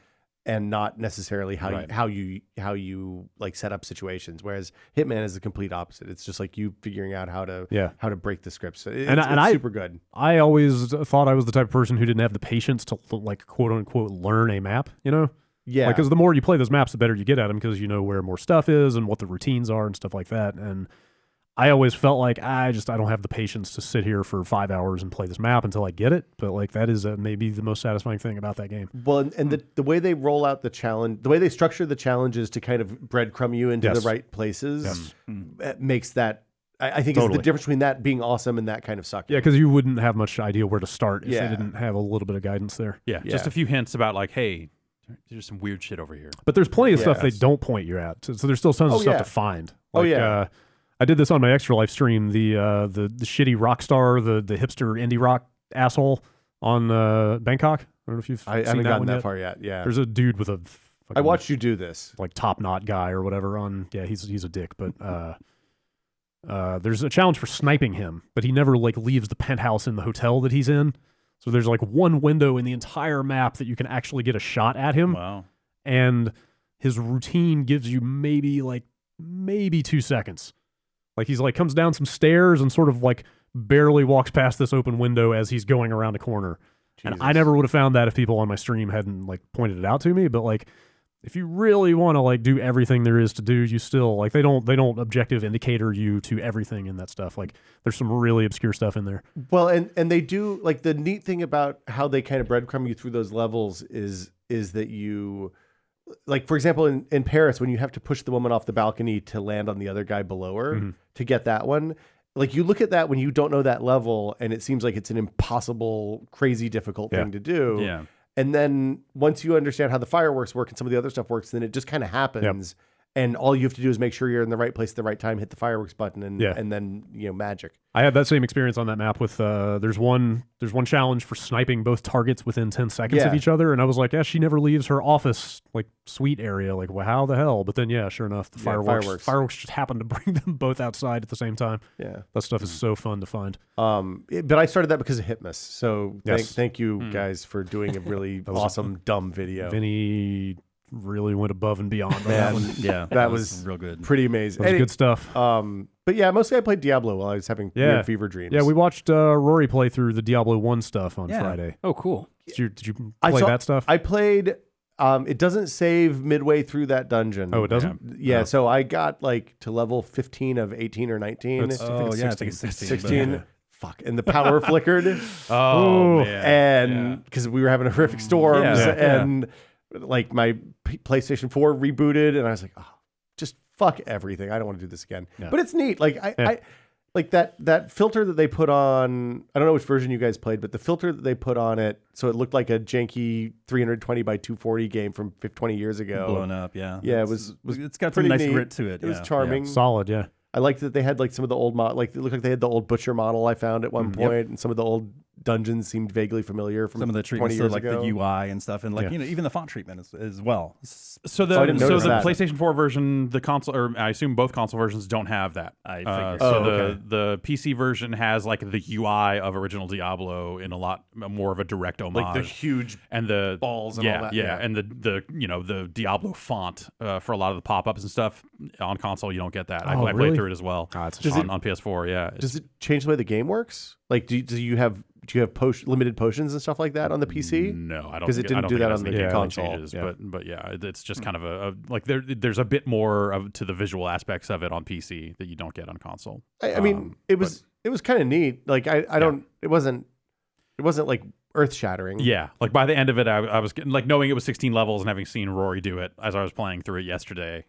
And not necessarily how you like set up situations. Whereas Hitman is the complete opposite. It's just like you figuring out how to break the scripts. So it's super good. I always thought I was the type of person who didn't have the patience to like quote unquote learn a map. You know, Yeah, because the more you play those maps, the better you get at them because you know where more stuff is and what the routines are and stuff like that. And I always felt like I don't have the patience to sit here for 5 hours and play this map until I get it. But like that is maybe the most satisfying thing about that game. well, and the way they roll out the challenge, the way they structure the challenges to kind of breadcrumb you into Yes. the right places, Yes. it makes that. I think is Totally. the difference between that being awesome and that kind of sucking. Yeah, because you wouldn't have much idea where to start if Yeah. they didn't have a little bit of guidance there. Yeah, just Yeah. a few hints about like, hey, there's some weird shit over here. But there's plenty of stuff they Yes. don't point you at. So there's still tons Oh, of stuff yeah. to find. Oh, Like, yeah. I did this on my Extra Life stream. The shitty rock star, the hipster indie rock asshole on Bangkok. I don't know if you've I seen haven't that gotten one that yet. far yet. Yeah, There's a dude with a I watched you do this. like top knot guy or whatever on. Yeah, he's a dick. But there's a challenge for sniping him, but he never like leaves the penthouse in the hotel that he's in. So there's like one window in the entire map that you can actually get a shot at him. Wow. And his routine gives you maybe 2 seconds. Like he's like comes down some stairs and sort of like barely walks past this open window as he's going around a corner. And I Jesus. never would have found that if people on my stream hadn't like pointed it out to me. But like if you really want to like do everything there is to do, you still like they don't objective indicator you to everything in that stuff. Like there's some really obscure stuff in there. Well, and they do like the neat thing about how they kind of breadcrumb you through those levels is that you like, for example, in Paris, when you have to push the woman off the balcony to land on the other guy below her to get that one, like you look at that when you don't know that level and it seems like it's an impossible, crazy difficult thing to do. Yeah. And then once you understand how the fireworks work and some of the other stuff works, then it just kind of happens. and all you have to do is make sure you're in the right place at the right time, hit the fireworks button, and Yeah. and then magic. I had that same experience on that map with there's one challenge for sniping both targets within 10 seconds of Yeah. each other, and I was like, yeah, she never leaves her office like suite area. Like, well, how the hell? But then yeah, sure enough, the fireworks just happened to bring them both outside at the same time. Yeah. That stuff is so fun to find. But I started that because of Hitmas. So Yes. thank you guys for doing a really awesome dumb video. Vinny really went above and beyond on that Man, one. Yeah, that was real good. pretty amazing. That was good stuff. But yeah, mostly I played Diablo while I was having weird fever dreams. Yeah, we watched Rory play through the Diablo 1 stuff on Friday. Oh, cool. Did you play that stuff? I played. It doesn't save midway through that dungeon. Oh, it doesn't? Yeah, No. so I got like to level 15 of 18 or 19. It's- I think it's I 16. think it's 16. 16. but- Fuck. And the power flickered. Oh, man. And because we were having horrific storms, Yeah. and like my PlayStation 4 rebooted, and I was like, oh, just fuck everything. I don't want to do this again. Yeah. But it's neat. Like I like that filter that they put on. I don't know which version you guys played, but the filter that they put on it, so it looked like a janky 320 by 240 game from 20 years ago. blown up. Yeah, Yeah, it It's was got some pretty nice neat. grit to it. It was yeah. charming. Solid, yeah. I liked that they had like some of the old like it looked like they had the old butcher model I found at one point, and some of the old dungeons seemed vaguely familiar from Some of the 20 treatments, years like ago. the UI and stuff, and like Yeah. even the font treatment as well. So I didn't notice that. PlayStation 4 version, the console, or I assume both console versions don't have that. I figured. So okay. the PC version has like the UI of original Diablo in a lot more of a direct homage, like the huge and the balls and all that, yeah. and the Diablo font for a lot of the pop-ups and stuff on console. You don't get that. I really? played through it as well It's a Does shame. on PS4. Yeah, Does it change the way the game works? Like, do you have limited potions and stuff like that on the PC? No, I don't. 'Cause it think didn't I don't do think that it has on the any gameplay console. changes, Yeah. But yeah, it's just kind of a like there's a bit more to the visual aspects of it on PC that you don't get on console. I mean, it was kind of neat. Like, I don't. It wasn't like earth shattering. Yeah, like by the end of it, I was getting, like knowing it was 16 levels and having seen Rory do it as I was playing through it yesterday.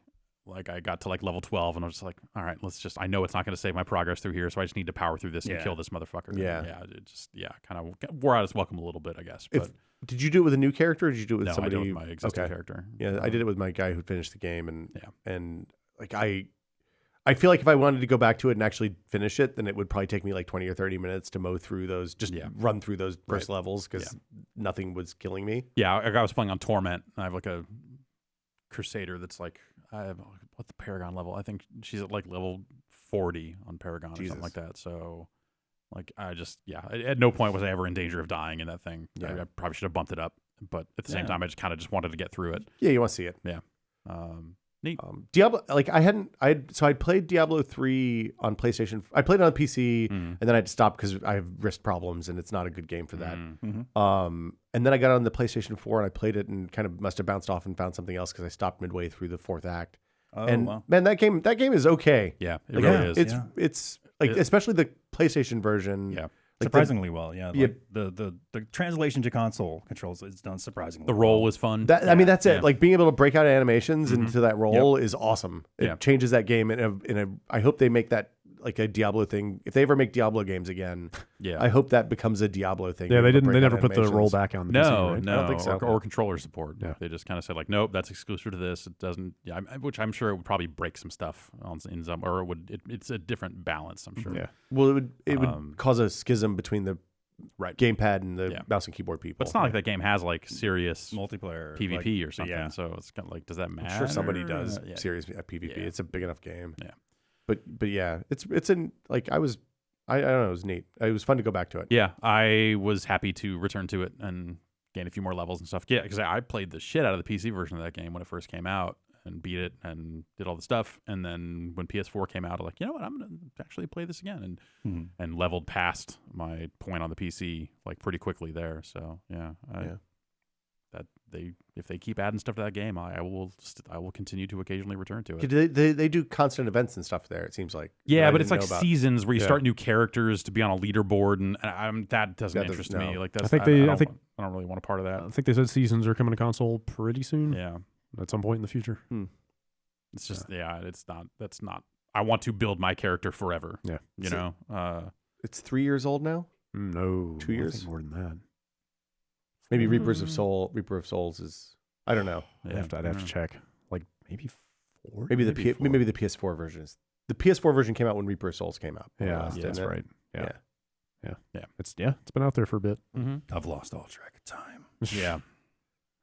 Like I got to like level 12 and I was just like, all right, I know it's not going to save my progress through here, so I just need to power through this and Yeah. kill this motherfucker. Yeah. It just kind of wore out its welcome a little bit, I guess. But Did you do it with a new character, or did you do it with no, I somebody? did it with my existing Okay. character. Yeah, I did it with my guy who finished the game, and Yeah. and like I feel like if I wanted to go back to it and actually finish it, then it would probably take me like 20 or 30 minutes to mow through those, just run through those first levels, because nothing was killing me. Yeah, I was playing on Torment. And I have like a Crusader that's like, what's the Paragon level? I think she's at like level 40 on Paragon or something like that. So, like, at no point was I ever in danger of dying in that thing. Yeah. I probably should have bumped it up, but at the same time, I just kind of just wanted to get through it. Yeah, you want to see it. Yeah. Neat. Diablo, like I played Diablo 3 on PlayStation. I played it on PC, and then I had to stop because I have wrist problems, and it's not a good game for that. And then I got on the PlayStation 4 and I played it, and kind of must have bounced off and found something else because I stopped midway through the fourth act. Oh, and wow. man, that game is okay. Yeah, it Like, really is. It's like, especially the PlayStation version. Yeah. Like Surprisingly well, yeah. Yeah. Like the translation to console controls is done surprisingly The well. role was fun. I mean, that's it. Yeah. Like being able to break out animations into that role is awesome. It Yeah. changes that game in a. I hope they make that like a Diablo thing. If they ever make Diablo games again, Yeah. I hope that becomes a Diablo thing. Yeah, Being they able to didn't. They break out never put the animations. rollback on the No, PC, right? no, I don't think so. or controller support. Yeah. They just kind of said like, nope, that's exclusive to this. It doesn't. Yeah, which I'm sure it would probably break some stuff in some, or it would. It's a different balance. I'm sure. Yeah. Well, it would cause a schism between the Right. gamepad and the mouse and keyboard people. But it's not like that game has like serious multiplayer PvP like, or something. Yeah. So it's kind of like, does that matter? I'm sure somebody does Yeah. serious PvP. Yeah. It's a big enough game. Yeah. But yeah, it's in like I don't know. It was neat. It was fun to go back to it. Yeah, I was happy to return to it and gain a few more levels and stuff. Yeah, because I played the shit out of the PC version of that game when it first came out and beat it and did all the stuff. And then when PS4 came out, I'm like, you know what, I'm gonna actually play this again, and leveled past my point on the PC like pretty quickly there. So if they keep adding stuff to that game, I will continue to occasionally return to it. They do constant events and stuff there. It seems like. Yeah, that I but it's didn't like know about. seasons where you Yeah. start new characters to be on a leaderboard, and that doesn't That interest doesn't- me. no. Like that's, I think I they- don't, I think- I don't really want a part of that. I think they said seasons are coming to console pretty soon. Yeah, At some point in the future. it's just it's not. That's not. I want to build my character forever. Yeah. you So- know. It's 3 years old now. No, 2 I years? think more than that. Maybe Reaper of Souls is. I don't know. Yeah, I'd have to check. Like maybe Maybe the PS4 version is. The PS4 version came out when Reaper of Souls came out. Yeah, didn't that's it? right. Yeah. Yeah. It's been out there for a bit. I've lost all track of time. Yeah.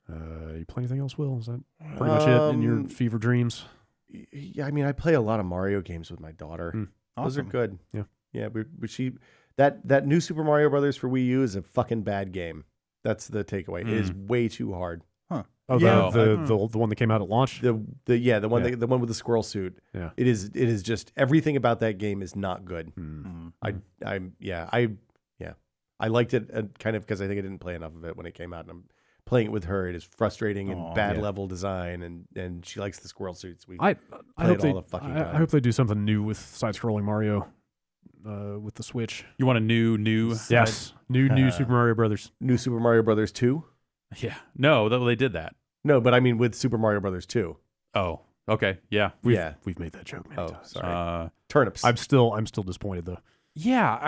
You play anything else, Will? Is that pretty much it in your fever dreams? Yeah, I mean, I play a lot of Mario games with my daughter. Those are Awesome. good. Yeah. Yeah, but that new Super Mario Brothers for Wii U is a fucking bad game. That's the takeaway. It is way too hard. Oh, Yeah. the one that came out at launch. The one the one with the squirrel suit. Yeah. It is just everything about that game is not good. I liked it kind of because I think I didn't play enough of it when it came out, and I'm playing it with her. It is frustrating and bad level design, and she likes the squirrel suits. I hope it all the fucking time. I hope they do something new with side-scrolling Mario with the Switch. You want a new? Yes, new Super Mario Brothers. New Super Mario Brothers 2? Yeah. No, they did that. No, but I mean with Super Mario Brothers 2. Oh, okay. Yeah. We've made that joke many Oh, times. sorry. Turnips. I'm still disappointed though. Yeah,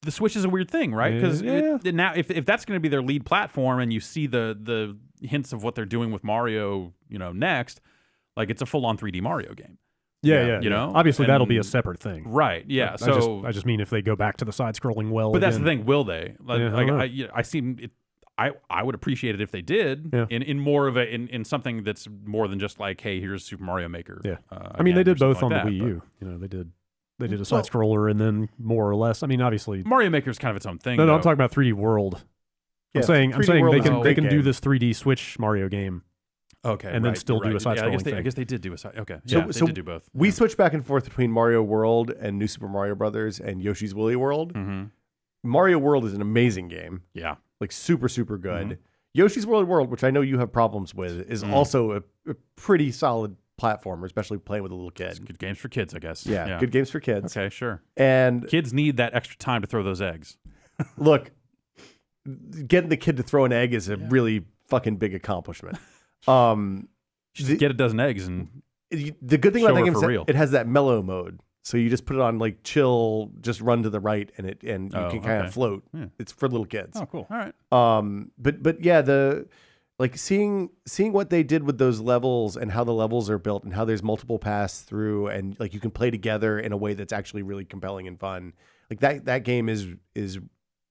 the Switch is a weird thing, right? Because now, if that's going to be their lead platform, and you see the hints of what they're doing with Mario, next, like it's a full-on 3D Mario game. Yeah. You know? Obviously, that'll be a And- separate thing. Right. Yeah. So, I just mean if they go back to the side-scrolling well. but that's the again. thing. Will they? Like, Yeah, I don't know. I seem it. I would appreciate it if they did Yeah. in more of in something that's more than just like, hey, here's Super Mario Maker. Yeah. I again, mean, they or did both something on like the that, Wii U. They did a side scroller and then more or less. I mean, obviously. but Mario Maker is kind of its own thing. No, I'm though. talking about 3D World. Yeah, I'm saying 3D World they is a can great do game. this 3D Switch Mario game. Okay, and then right, still do a right. side-scrolling I thing. guess they did do a side. Okay, So- yeah, so they did do both. We switched back and forth between Mario World and New Super Mario Brothers and Yoshi's Woolly World. Mm-hmm. Mario World is an amazing game, Yeah, like super, super good. Yoshi's Woolly World, which I know you have problems with, is also a pretty solid platformer, especially playing with a little kid. good games for kids, I guess. Yeah, good games for kids. Okay, sure. And Kids need that extra time to throw those eggs. look, getting the kid to throw an egg is a really fucking big accomplishment. Just get a dozen eggs and The good thing Show about that her game for is that real. it has that mellow mode. So you just put it on like chill, just run to the right, and you can kind okay. of float. Yeah. It's for little kids. Oh, cool. all right. But yeah, seeing what they did with those levels and how the levels are built and how there's multiple paths through and like you can play together in a way that's actually really compelling and fun. Like that game is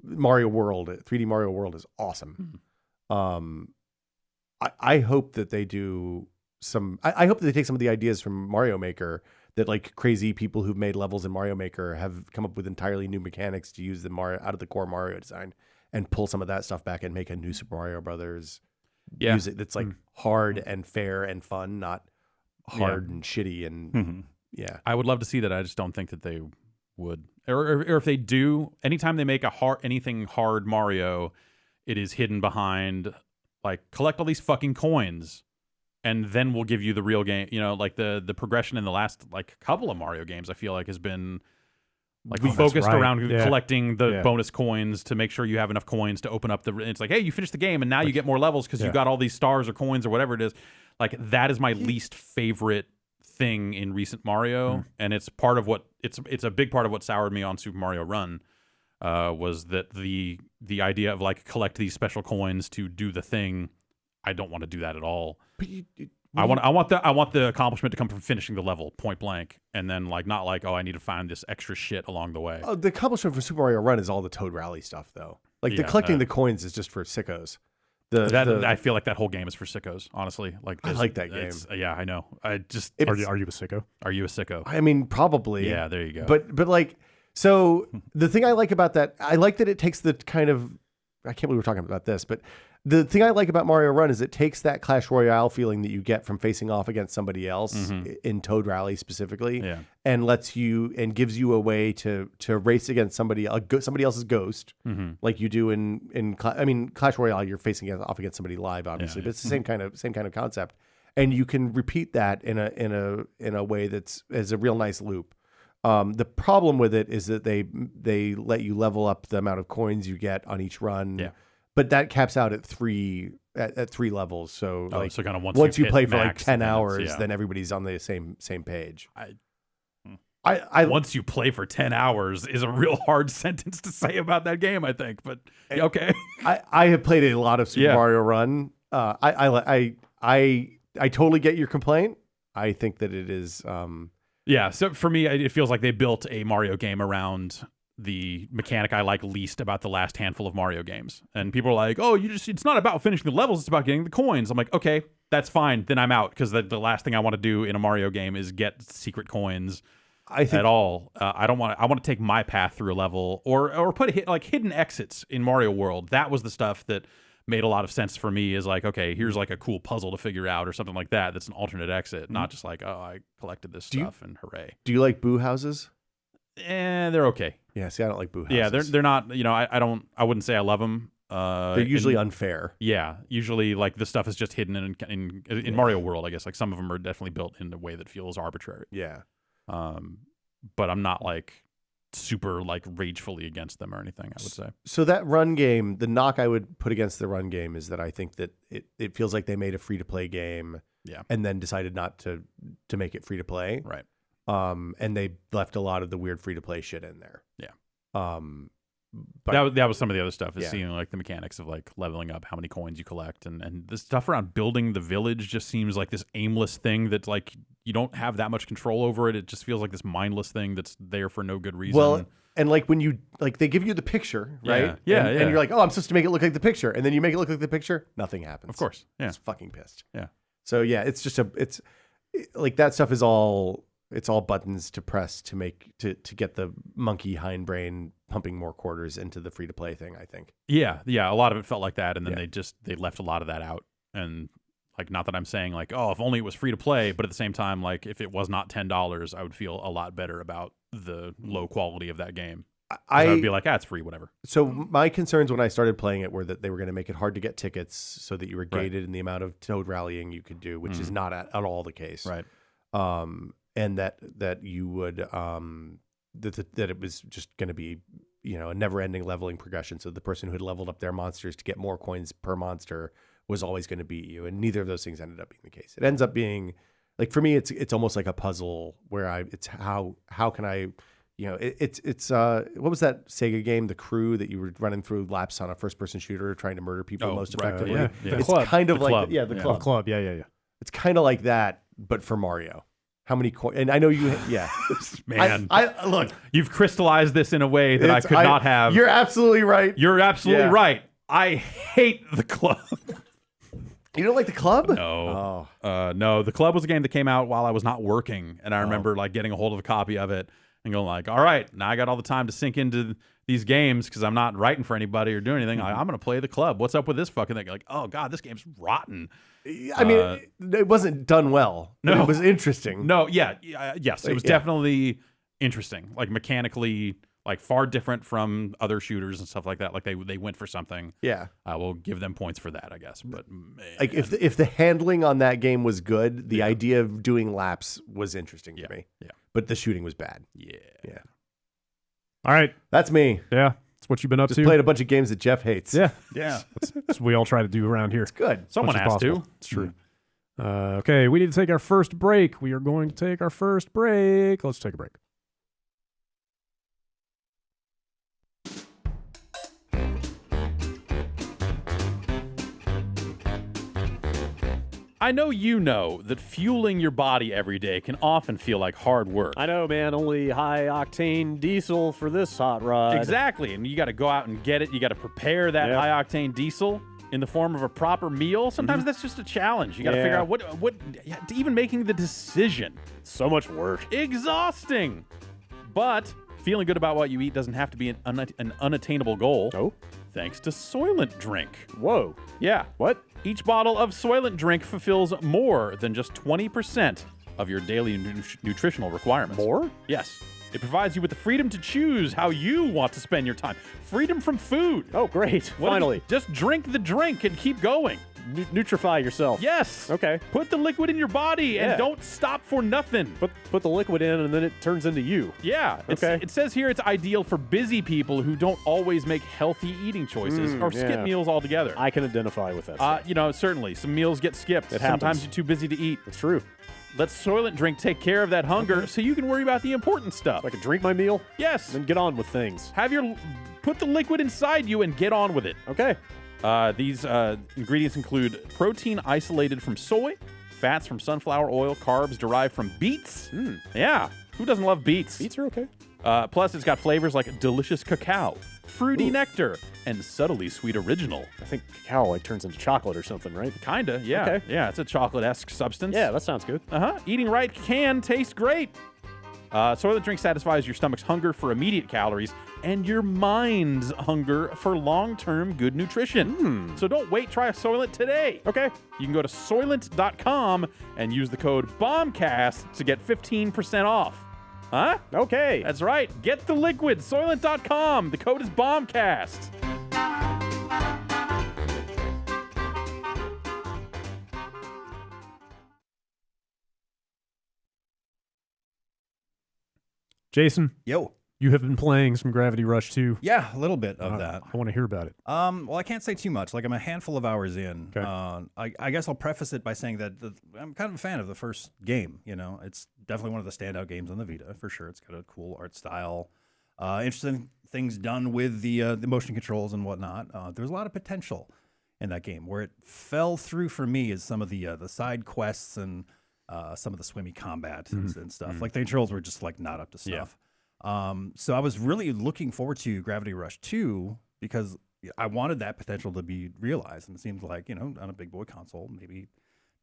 Mario World. 3D Mario World is awesome. I hope that they do some. I hope that they take some of the ideas from Mario Maker that like crazy people who've made levels in Mario Maker have come up with entirely new mechanics to use the Mario out of the core Mario design and pull some of that stuff back and make a new Super Mario Brothers music that's like hard and fair and fun, not hard and shitty and yeah. I would love to see that. I just don't think that they would, or if they do, anytime they make anything hard Mario, it is hidden behind like collect all these fucking coins. And then we'll give you the real game. Like the progression in the last like couple of Mario games, I feel like has been like focused right. around Yeah. collecting the Yeah. bonus coins to make sure you have enough coins to open up the. It's like, hey, you finished the game and now you get more levels because you got all these stars or coins or whatever it is. Like that is my least favorite thing in recent Mario, and it's part of what it's a big part of what soured me on Super Mario Run. Was that the idea of like collect these special coins to do the thing. I don't want to do that at all. But I want the accomplishment to come from finishing the level point blank, and then like not like, oh, I need to find this extra shit along the way. the accomplishment for Super Mario Run is all the Toad Rally stuff, though. Like the Yeah, collecting the coins is just for sickos. I feel like that whole game is for sickos. Honestly, like I like that game. Yeah, I know. I just Are you a sicko? are you a sicko? I mean, probably. Yeah, there you go. But like, so the thing I like about that, I like that it takes the kind of, I can't believe we're talking about this, but the thing I like about Mario Run is it takes that Clash Royale feeling that you get from facing off against somebody else in Toad Rally specifically, Yeah. and gives you a way to race against somebody else's ghost, like you do in Clash Royale. You're facing off against somebody live, obviously, but it's the same kind of concept, and you can repeat that in a way that's as a real nice loop. The problem with it is that they let you level up the amount of coins you get on each run. Yeah. But that caps out at three levels. So so kind of once you hit play for like max, 10 then it's- hours, yeah. then everybody's on the same page. I once you play for 10 hours is a real hard sentence to say about that game, I think. But okay. I have played a lot of Super Yeah. Mario Run. I I totally get your complaint. I think that it is. Yeah, so for me, it feels like they built a Mario game around the mechanic I like least about the last handful of Mario games. And people are like, oh, it's not about finishing the levels, it's about getting the coins. I'm like, okay, that's fine. Then I'm out, because the last thing I want to do in a Mario game is get secret coins at all. I want to take my path through a level, or put hidden exits in Mario World. That was the stuff that made a lot of sense for me, is like, okay, here's like a cool puzzle to figure out or something like that. That's an alternate exit, not just like, oh, I collected this stuff and hooray. Do you like boo houses? They're okay. Yeah, see, I don't like boo houses. Yeah, they're not, I wouldn't say I love them. They're usually unfair. Yeah, usually like the stuff is just hidden in Mario World, I guess. Like some of them are definitely built in a way that feels arbitrary. Yeah. But I'm not like super like ragefully against them or anything, I would say. So that run game, the knock I would put against the run game is that I think that it feels like they made a free-to-play game and then decided not to make it free-to-play. Right. And they left a lot of the weird free-to-play shit in there. Yeah. But that was some of the other stuff, is Yeah. seeing like the mechanics of like leveling up, how many coins you collect, and the stuff around building the village just seems like this aimless thing that's like you don't have that much control over it. It just feels like this mindless thing that's there for no good reason. Well, and like when you they give you the picture, right? Yeah, and you're like, oh, I'm supposed to make it look like the picture, and then you make it look like the picture, nothing happens. Of course, yeah. It's fucking pissed. Yeah. So yeah, it's just like that stuff is all. It's all buttons to press to make to get the monkey hindbrain pumping more quarters into the free to play thing, I think. Yeah, a lot of it felt like that, and then they left a lot of that out. And like, not that I'm saying like, oh, if only it was free to play, but at the same time, like if it was not $10, I would feel a lot better about the low quality of that game. I would be like, it's free, whatever. So my concerns when I started playing it were that they were going to make it hard to get tickets, so that you were gated in the amount of Toad rallying you could do, which is not at all the case. Right. And that you would that it was just going to be a never-ending leveling progression. So the person who had leveled up their monsters to get more coins per monster was always going to beat you, and neither of those things ended up being the case. It ends up being like, for me, it's almost like a puzzle where it's how can I, it's what was that Sega game, The Crew, that you were running through laps on a first-person shooter trying to murder people most effectively. Yeah. It's Club. kind of The like Club. the club. Club. Yeah. It's kind of like that, but for Mario. How many coins? And I know you, Man, I look. you've crystallized this in a way that I could not have. You're absolutely right. You're absolutely Yeah. right. I hate the club. You don't like the club? No. No, the club was a game that came out while I was not working, and I remember like getting a hold of a copy of it and going like, all right, now I got all the time to sink into these games because I'm not writing for anybody or doing anything. I'm going to play the club. What's up with this fucking thing? Like, oh God, this game's rotten. I mean, it wasn't done well. No. It was interesting. No, yes, it was definitely interesting. Like mechanically, like far different from other shooters and stuff like that. Like they went for something. Yeah. I will give them points for that, I guess. But man. Like if the handling on that game was good, the idea of doing laps was interesting to me. Yeah. But the shooting was bad. Yeah. All right. That's me. Yeah. That's what you've been up Just to. played a bunch of games that Jeff hates. Yeah. Yeah. That's what we all try to do around here. It's good. Someone Much as has to. possible. It's true. Okay, we need to take our first break. We are going to take our first break. Let's take a break. I know you know that fueling your body every day can often feel like hard work. I know, man. Only high-octane diesel for this hot rod. Exactly. And you got to go out and get it. You got to prepare that Yep. high-octane diesel in the form of a proper meal. Sometimes that's just a challenge. You got to figure out what even making the decision. So much work. Exhausting. But feeling good about what you eat doesn't have to be an unattainable goal. Oh? Thanks to Soylent Drink. Whoa. Yeah. What? Each bottle of Soylent Drink fulfills more than just 20% of your daily nutritional requirements. More? Yes. It provides you with the freedom to choose how you want to spend your time. Freedom from food. Oh, great. What if Finally. you just drink the drink and keep going. Nutrify yourself. Yes. Okay. Put the liquid in your body and Yeah. don't stop for nothing. Put the liquid in, and then it turns into you. Yeah. Okay. It says here it's ideal for busy people who don't always make healthy eating choices or skip yeah. meals altogether. I can identify with that. Certainly. Some meals get skipped. It Sometimes happens. you're too busy to eat. It's true. Let Soylent Drink take care of that hunger so you can worry about the important stuff. So I can drink my meal, Yes. then get on with things. Put the liquid inside you and get on with it. Okay. These ingredients include protein isolated from soy, fats from sunflower oil, carbs derived from beets. Yeah, who doesn't love beets? Beets are okay. Plus, it's got flavors like delicious cacao, fruity nectar, and subtly sweet original. I think cacao like turns into chocolate or something, right? Kinda, yeah. Okay. Yeah, it's a chocolate-esque substance. Yeah, that sounds good. Eating right can taste great. Soylent drink satisfies your stomach's hunger for immediate calories and your mind's hunger for long-term good nutrition. So don't wait. Try a Soylent today. Okay. You can go to Soylent.com and use the code BOMBCAST to get 15% off. Huh? Okay. That's right. Get the liquid. Soylent.com. The code is BOMBCAST. Jason, Yo. you have been playing some Gravity Rush 2. Yeah, a little bit of that. I want to hear about it. Well, I can't say too much. Like, I'm a handful of hours in. Okay. I guess I'll preface it by saying that I'm kind of a fan of the first game. You know, it's definitely one of the standout games on the Vita, for sure. It's got a cool art style, interesting things done with the motion controls and whatnot. There's a lot of potential in that game. Where it fell through for me is some of the side quests and some of the swimmy combat and stuff. Like, the controls were just like not up to snuff. So I was really looking forward to Gravity Rush 2 because I wanted that potential to be realized, and it seems like, you know, on a big boy console, maybe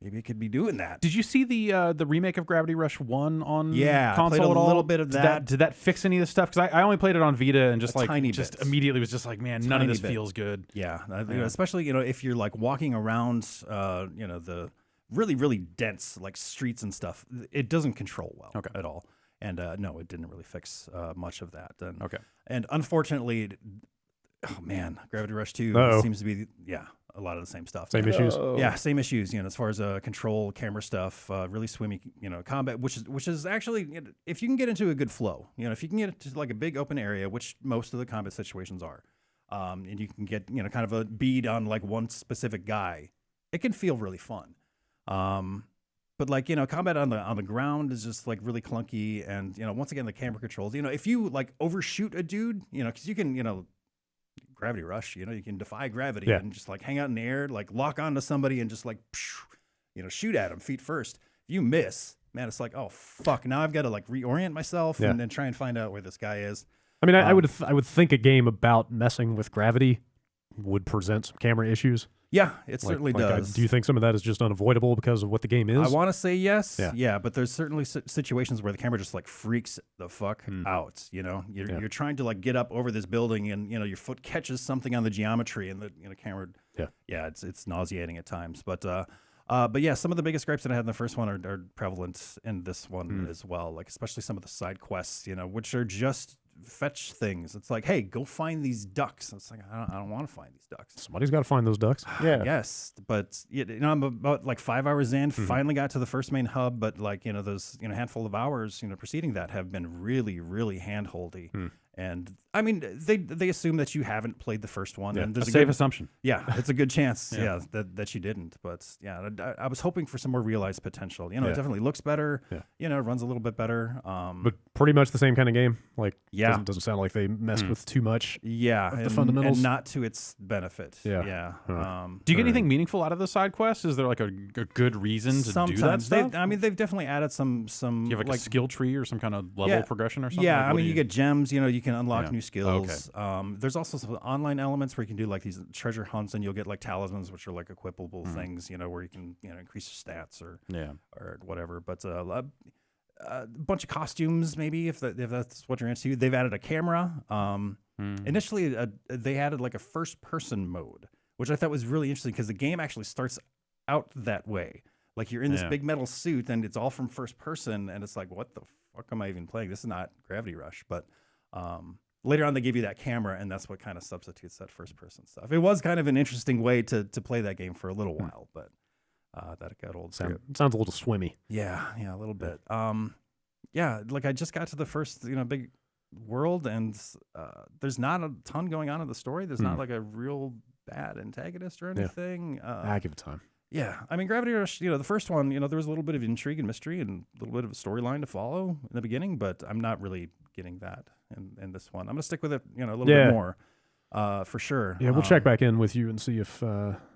it could be doing that. Did you see the remake of Gravity Rush 1 on Yeah, I console played a at all? little bit of that. Did that fix any of this stuff? Because I only played it on Vita and just A tiny just bit. immediately was just like, man, none of Tiny this bit. feels good. Yeah, you know, especially, you know, if you're like walking around, you know, the really, really dense like streets and stuff, it doesn't control well at all. And no, it didn't really fix much of that. And, and unfortunately, oh man, Gravity Rush 2 seems to be, a lot of the same stuff. Same issues. Yeah, same issues. You know, as far as control, camera stuff, really swimmy, you know, combat, which is actually, you know, if you can get into a good flow, you know, if you can get into like a big open area, which most of the combat situations are, and you can get, you know, kind of a bead on like one specific guy, it can feel really fun. But like, you know, combat on the ground is just like really clunky, and, you know, once again, the camera controls, you know, if you like overshoot a dude, you know, because you can, you know, Gravity Rush, you know, you can defy gravity and just like hang out in the air, like lock onto somebody and just like, you know, shoot at them feet first. If you miss, man, it's like, oh fuck, now I've got to like reorient myself and then try and find out where this guy is. I mean, I would think a game about messing with gravity would present some camera issues. Yeah, it certainly does. Do you think some of that is just unavoidable because of what the game is? I want to say yes. Yeah, but there's certainly situations where the camera just like freaks the fuck out. You know, you're trying to like get up over this building, and, you know, your foot catches something on the geometry, and the, you know, camera. Yeah, it's nauseating at times. But yeah, some of the biggest gripes that I had in the first one are prevalent in this one as well. Like, especially some of the side quests, you know, which are just fetch things. It's like, hey, go find these ducks. It's like, I don't want to find these ducks. Somebody's got to find those ducks. Yeah. Yes, but, you know, I'm about like 5 hours in, finally got to the first main hub, but like, you know, those, you know, handful of hours, you know, preceding that have been really, really hand-holdy. And I mean, they assume that you haven't played the first one, and there's a safe assumption. Yeah, it's a good chance. That you didn't. But yeah, I was hoping for some more realized potential. You know, it definitely looks better. You know, it runs a little bit better. But pretty much the same kind of game. Like, doesn't sound like they messed with too much. The fundamentals, and not to its benefit. Do you get anything meaningful out of the side quests? Is there like a good reason to do that stuff? I mean, they've definitely added some. Do you have like a skill tree or some kind of level progression or something? Yeah, like, I mean, you get gems. You know, you can unlock new skills. Okay. There's also some online elements where you can do like these treasure hunts, and you'll get like talismans, which are like equipable things, you know, where you can, you know, increase your stats or whatever. But a bunch of costumes, maybe, if that's what you're into. They've added a camera. Initially, they added like a first-person mode, which I thought was really interesting because the game actually starts out that way. Like, you're in this big metal suit, and it's all from first person, and it's like, what the fuck am I even playing? This is not Gravity Rush, but later on they give you that camera, and that's what kind of substitutes that first person stuff. It was kind of an interesting way to play that game for a little while, but that got old. Sounds a little swimmy. Yeah, a little bit. Like, I just got to the first, you know, big world, and there's not a ton going on in the story. There's not like a real bad antagonist or anything. I give it time. Yeah, I mean, Gravity Rush, you know, the first one, you know, there was a little bit of intrigue and mystery and a little bit of a storyline to follow in the beginning, but I'm not really getting that in this one. I'm going to stick with it, you know, a little bit more, for sure. Yeah, we'll check back in with you and see if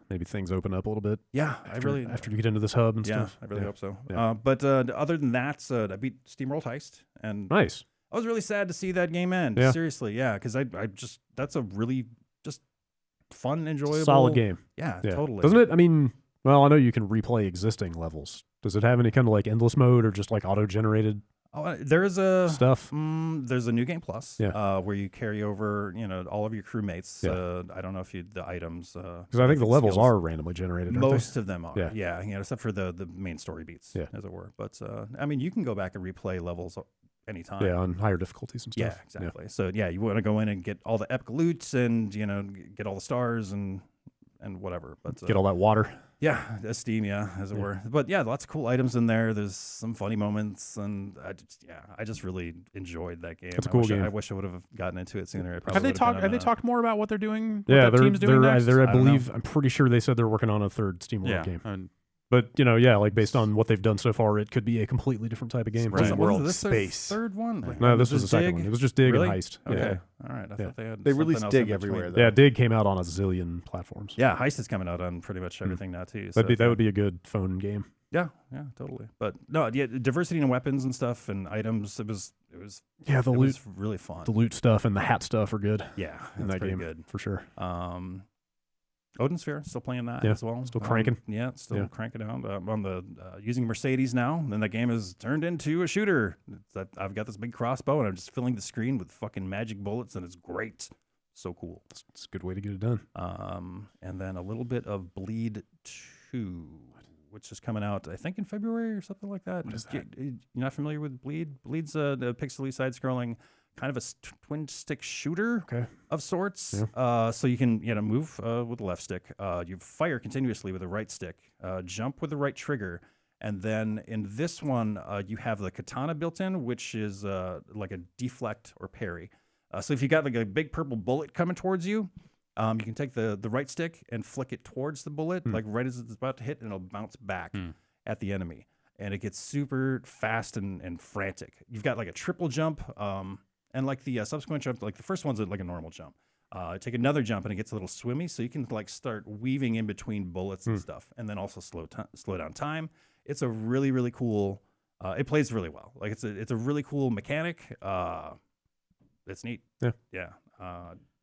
maybe things open up a little bit. Yeah, After you get into this hub and yeah, stuff. I really hope so. Yeah. But other than that, I beat SteamWorld Heist, and Nice. I was really sad to see that game end. Yeah. Seriously, yeah, because I just that's a really just fun, enjoyable, Solid game. Yeah, Yeah. totally. Doesn't it? I mean, well, I know you can replay existing levels. Does it have any kind of like endless mode or just like auto-generated There is a stuff? there's a new game plus, Yeah. where you carry over, all of your crewmates. Yeah. I don't know if the items, Because I think the levels skills. are randomly generated. Aren't Most of them are, Yeah. except for the main story beats, Yeah. as it were. But I mean, you can go back and replay levels anytime. they? Yeah, on higher difficulties and stuff. Yeah, exactly. So yeah, you want to go in and get all the epic loot and get all the stars and whatever. But Get all that water. yeah, esteem, as it were. But yeah, lots of cool items in there. There's some funny moments, and I just really enjoyed that game. It's a cool game. I wish I would have gotten into it sooner. Have they talked more about what they're doing? What Yeah, that team's doing next? I I don't believe I'm pretty sure they said they're working on a third SteamWorld Yeah, game. and But like based on what they've done so far, it could be a completely different type of game. Right. Wasn't World this their space. third one? Like, No, this was the just second Dig? one. It was just Dig Really? and Heist. Okay, Yeah. all right. I Yeah. thought they had. They something released else Dig in between. everywhere, though. Yeah, Dig came out on a zillion platforms. Yeah, Heist has coming out on pretty much everything now too. So That would be a good phone game. Yeah, totally. But no, diversity in weapons and stuff and items. It was Yeah, the it loot, was really fun. the loot stuff and the hat stuff are good Yeah, in that's that game good. for sure. Odin Sphere, still playing that Yeah, as well. still cranking. Still cranking out. I'm on the using Mercedes now, and that game has turned into a shooter. I've got this big crossbow, and I'm just filling the screen with fucking magic bullets, and it's great. So cool. It's a good way to get it done. And then a little bit of Bleed 2, which is coming out, I think, in February or something like that. What is that? You're not familiar with Bleed? Bleed's a pixely side-scrolling kind of a twin-stick shooter Okay. of sorts. Yeah. So you can move with the left stick. You fire continuously with the right stick. Jump with the right trigger. And then in this one, you have the katana built in, which is like a deflect or parry. So if you got like a big purple bullet coming towards you, you can take the right stick and flick it towards the bullet, like right as it's about to hit, and it'll bounce back at the enemy. And it gets super fast and frantic. You've got like a triple jump, and like the subsequent jump, like the first one's like a normal jump. Take another jump and it gets a little swimmy, so you can like start weaving in between bullets and stuff, and then also slow down time. It's a really, really cool. It plays really well. Like it's a really cool mechanic. It's neat. Yeah.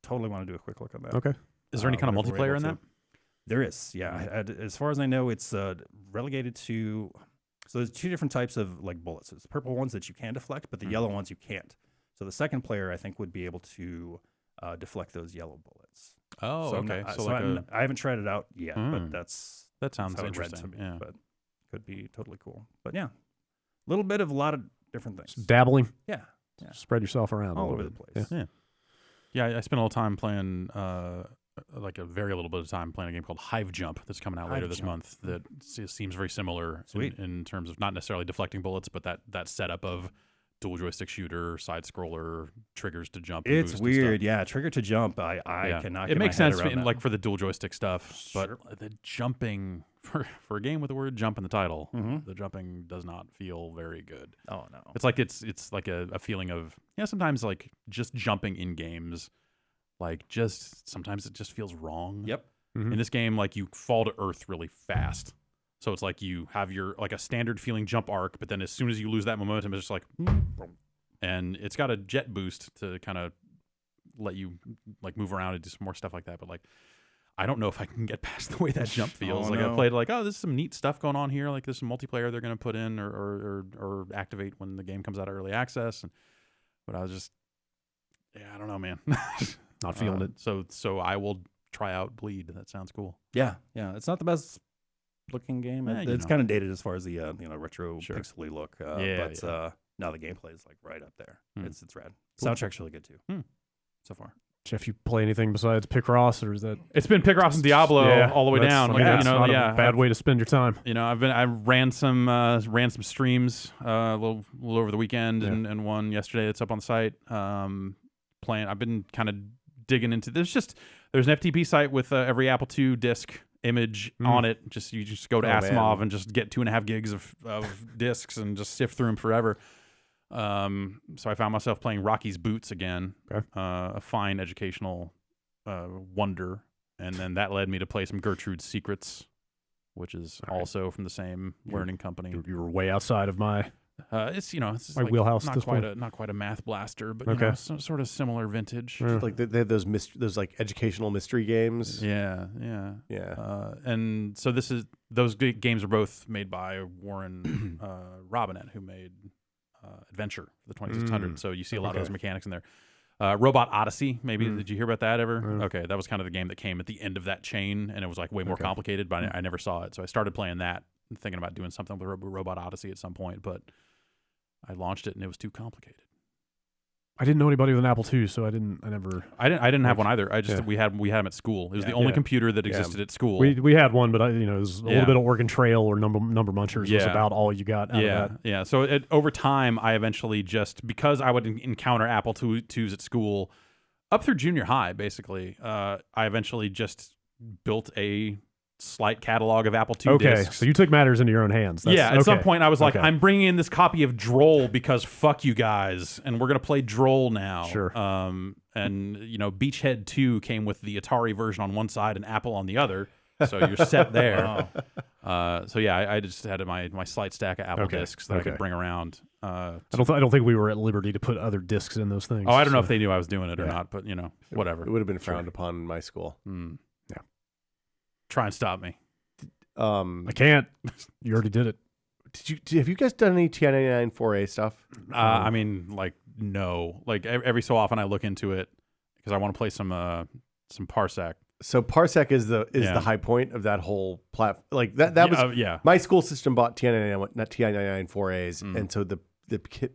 Totally want to do a quick look on that. Okay. is there any kind of whenever we're multiplayer in able that? to. There is, yeah. As far as I know, it's relegated to. So there's two different types of like bullets. There's the purple ones that you can deflect, but the yellow ones you can't. So the second player, I think, would be able to deflect those yellow bullets. Oh, So I'm okay. not- So so like I haven't tried it out yet, but Hmm. that's that sounds how it read interesting. to me. Yeah. But could be totally cool. But yeah, a little bit of a lot of different things. Dabbling. Yeah, Spread yourself around. a all little over the bit. place. Yeah. I spent a little time playing, like a very little bit of time playing a game called Hive Jump that's coming out later Hive this Jump. month. That seems very similar Sweet. in terms of not necessarily deflecting bullets, but that setup of dual joystick shooter, side scroller, triggers to jump. And It's boost and stuff. weird. Yeah, trigger to jump. I Yeah. cannot. It get makes my head sense around in, that. like for the dual joystick stuff, Sure. but the jumping for a game with the word jump in the title, Mhm. the jumping does not feel very good. Oh no. It's like it's like a feeling of sometimes like just jumping in games, like just sometimes it just feels wrong. Yep. Mhm. In this game, like you fall to earth really fast. So it's like you have your like a standard feeling jump arc, but then as soon as you lose that momentum, it's just like and it's got a jet boost to kind of let you like move around and do some more stuff like that. But like I don't know if I can get past the way that jump feels. Oh, like no. I played like, oh, there's some neat stuff going on here. Like there's some multiplayer they're going to put in or activate when the game comes out of early access. But I was just, I don't know, man. Not feeling it. So I will try out Bleed. That sounds cool. Yeah. It's not the best looking game. Yeah, It's kind of dated as far as the retro Sure. pixely look. Yeah, but no, the gameplay is like right up there. Hmm. It's rad. Soundtrack's really good too. So far. Jeff, you play anything besides Picross, or is that It's been Picross and Diablo all the way that's- down. I mean, Like, that's not a bad I've- way to spend your time. I ran some streams a little over the weekend Yeah. and one yesterday that's up on the site. Playing. I've been kind of digging into. There's an FTP site with every Apple II disc image on it. You just go to Oh, Asimov man. and just get 2.5 gigs of discs and just sift through them forever. So I found myself playing Rocky's Boots again. Okay. A fine educational wonder. And then that led me to play some Gertrude's Secrets, which is also from the same learning company. You were way outside of my It's it's my like wheelhouse. not at this quite point. not quite a math blaster, but Okay. sort of similar vintage. Yeah. Like they had those those like educational mystery games. Yeah. And so those games are both made by Warren Robinette, who made Adventure for the 2600. So you see a lot of those mechanics in there. Robot Odyssey, maybe. Did you hear about that ever? Okay, that was kind of the game that came at the end of that chain, and it was like way more complicated, but I never saw it. So I started playing that and thinking about doing something with Robot Odyssey at some point, but I launched it and it was too complicated. I didn't know anybody with an Apple II, so I never. I didn't have one either. I just we had them at school. It was the only computer that existed at school. We had one, but it was a little bit of Oregon Trail or number munchers was about all you got out of that. Yeah. So over time, I eventually just, because I would encounter Apple IIs at school up through junior high, basically, I eventually just built a slight catalog of Apple II discs. So you took matters into your own hands. At some point I was like, I'm bringing in this copy of Droll because fuck you guys, and we're going to play Droll now. Sure. And, Beachhead 2 came with the Atari version on one side and Apple on the other, so you're set there. So yeah, I just had my slight stack of Apple discs that I could bring around. I don't think we were at liberty to put other discs in those things. Oh, I don't know if they knew I was doing it or not, but, whatever. It would have been frowned upon in my school. Try and stop me. I can't. You already did it. Have you guys done any TI-99 4A stuff? I mean, no. Like every so often I look into it because I want to play some Parsec. So Parsec is the high point of that whole platform. Like that was my school system bought TI-99, not TI-99 4As, and so the